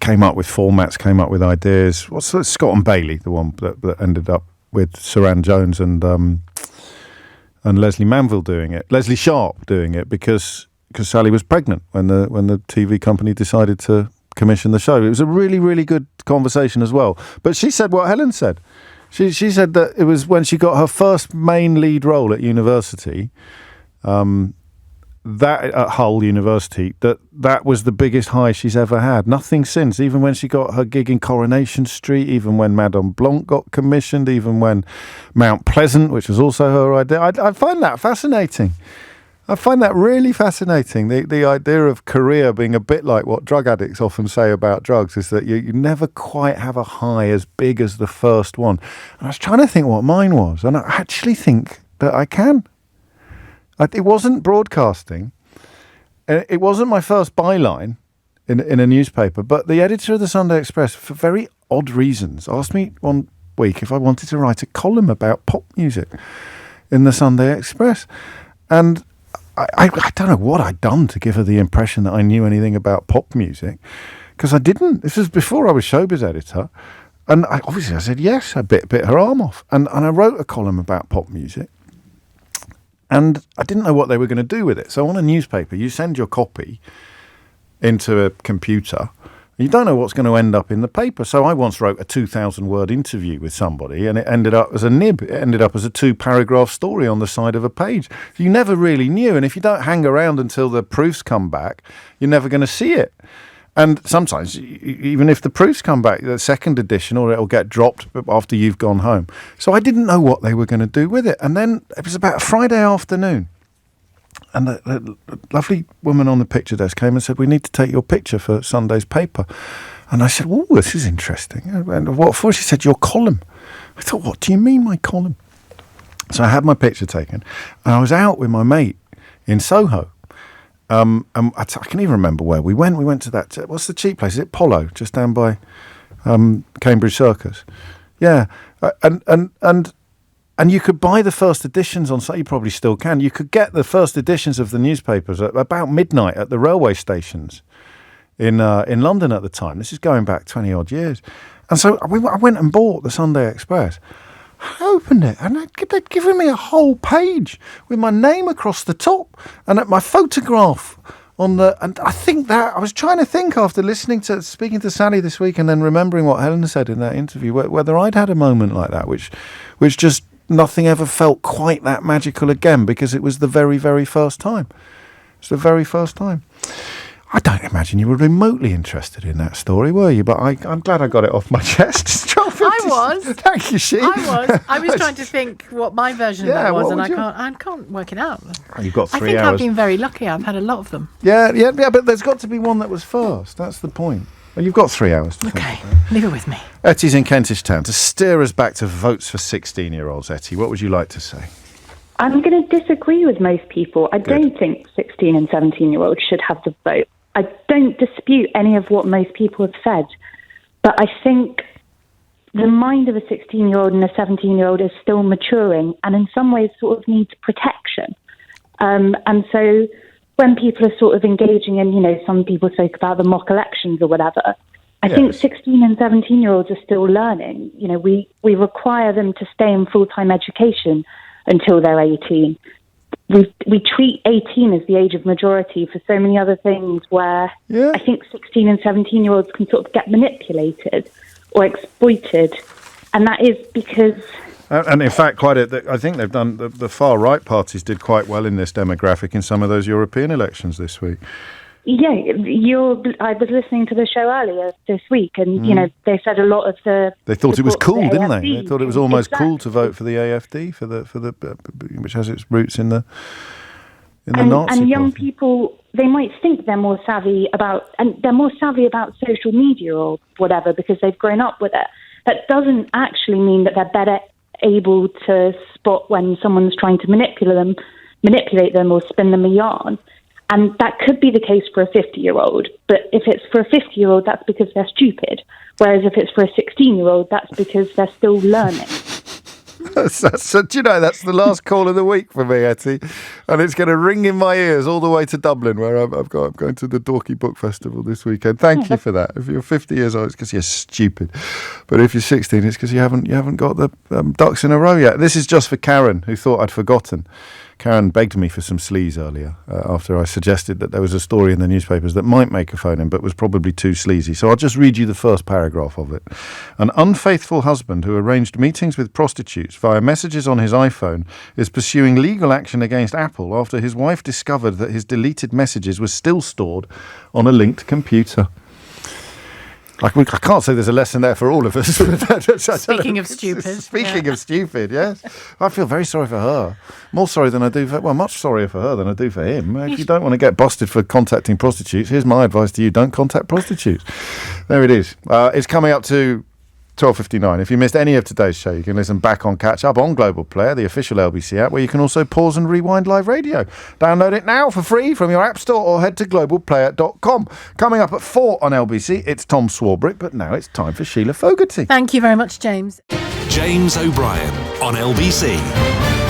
came up with formats, came up with ideas. What's Scott and Bailey, the one that ended up with Saran Jones and Leslie Manville doing it, Leslie Sharp doing it, because Sally was pregnant when the TV company decided to commission the show. It was a really, really good conversation as well. But she said what Helen said. She said that it was when she got her first main lead role at university. That at Hull University, that was the biggest high she's ever had. Nothing since. Even when she got her gig in Coronation Street, even when Madame Blanc got commissioned, even when Mount Pleasant, which was also her idea. I find that fascinating. I find that really fascinating. The idea of career being a bit like what drug addicts often say about drugs, is that you never quite have a high as big as the first one. And I was trying to think what mine was, and I actually think that I can. It wasn't broadcasting. It wasn't my first byline in a newspaper, but the editor of the Sunday Express, for very odd reasons, asked me one week if I wanted to write a column about pop music in the Sunday Express. And I don't know what I'd done to give her the impression that I knew anything about pop music, because I didn't. This was before I was showbiz editor. And I said yes. I bit her arm off. And I wrote a column about pop music. And I didn't know what they were going to do with it. So on a newspaper, you send your copy into a computer. You don't know what's going to end up in the paper. So I once wrote a 2,000-word interview with somebody, and it ended up as a nib. It ended up as a 2-paragraph story on the side of a page. You never really knew. And if you don't hang around until the proofs come back, you're never going to see it. And sometimes, even if the proofs come back, the second edition, or it'll get dropped after you've gone home. So I didn't know what they were going to do with it. And then it was about a Friday afternoon, and the lovely woman on the picture desk came and said, "We need to take your picture for Sunday's paper." And I said, "Oh, this is interesting." And what for? She said, "Your column." I thought, "What do you mean, my column?" So I had my picture taken, and I was out with my mate in Soho. And I can even remember where we went. We went to that. What's the cheap place? Is it Polo, just down by Cambridge Circus? Yeah, and you could buy the first editions on. So you probably still can. You could get the first editions of the newspapers at about midnight at the railway stations in London at the time. This is going back 20 odd years. And so I went and bought the Sunday Express. I opened it, and they'd given me a whole page with my name across the top and my photograph on the. And I think that I was trying to think after speaking to Sally this week, and then remembering what Helen said in that interview, whether I'd had a moment like that, which just nothing ever felt quite that magical again, because it was the very, very first time. It's the very first time. I don't imagine you were remotely interested in that story, were you? But I'm glad I got it off my chest. I was. Thank you, She. I was trying to think what my version of that was, and I can't work it out. Oh, you've got 3 hours. I think I've been very lucky. I've had a lot of them. Yeah, but there's got to be one that was first. That's the point. Well, you've got 3 hours to think. Leave it with me. Etty's in Kentish Town. To steer us back to votes for 16-year-olds, Etty, what would you like to say? I'm going to disagree with most people. I don't think 16 and 17-year-olds should have the vote. I don't dispute any of what most people have said, but I think the mind of a 16-year-old and a 17-year-old is still maturing, and in some ways sort of needs protection. And so when people are sort of engaging in, some people spoke about the mock elections or whatever, I think 16 and 17-year-olds are still learning. We require them to stay in full-time education until they're 18. We treat 18 as the age of majority for so many other things where I think 16 and 17-year-olds can sort of get manipulated or exploited. And that is because... And in fact, I think they've done, the far-right parties did quite well in this demographic in some of those European elections this week. Yeah, I was listening to the show earlier this week, and they said a lot of the. They thought it was cool, didn't they? AFD. They thought it was almost cool to vote for the AFD, which has its roots in the Nazi and young party. people, they might think they're more savvy about social media or whatever because they've grown up with it. That doesn't actually mean that they're better able to spot when someone's trying to manipulate them or spin them a yarn. And that could be the case for a 50-year-old. But if it's for a 50-year-old, that's because they're stupid. Whereas if it's for a 16-year-old, that's because they're still learning. So, do you know, that's the last call of the week for me, Etty. And it's going to ring in my ears all the way to Dublin, where I'm going to the Dorky Book Festival this weekend. Thank you for that. If you're 50 years old, it's because you're stupid. But if you're 16, it's because you haven't got the ducks in a row yet. This is just for Karen, who thought I'd forgotten. Karen begged me for some sleaze earlier after I suggested that there was a story in the newspapers that might make a phone in but was probably too sleazy. So I'll just read you the first paragraph of it. An unfaithful husband who arranged meetings with prostitutes via messages on his iPhone is pursuing legal action against Apple after his wife discovered that his deleted messages were still stored on a linked computer. I can't say there's a lesson there for all of us. Speaking of stupid. Speaking of stupid, yes. I feel very sorry for her. More sorry than I do much sorrier for her than I do for him. If you don't want to get busted for contacting prostitutes, here's my advice to you: don't contact prostitutes. There it is. It's coming up to 12:59. If you missed any of today's show, you can listen back on Catch Up on Global Player, the official LBC app, where you can also pause and rewind live radio. Download it now for free from your app store or head to globalplayer.com. Coming up at 4 on LBC, it's Tom Swarbrick, but now it's time for Sheila Fogarty. Thank you very much, James. James O'Brien on LBC.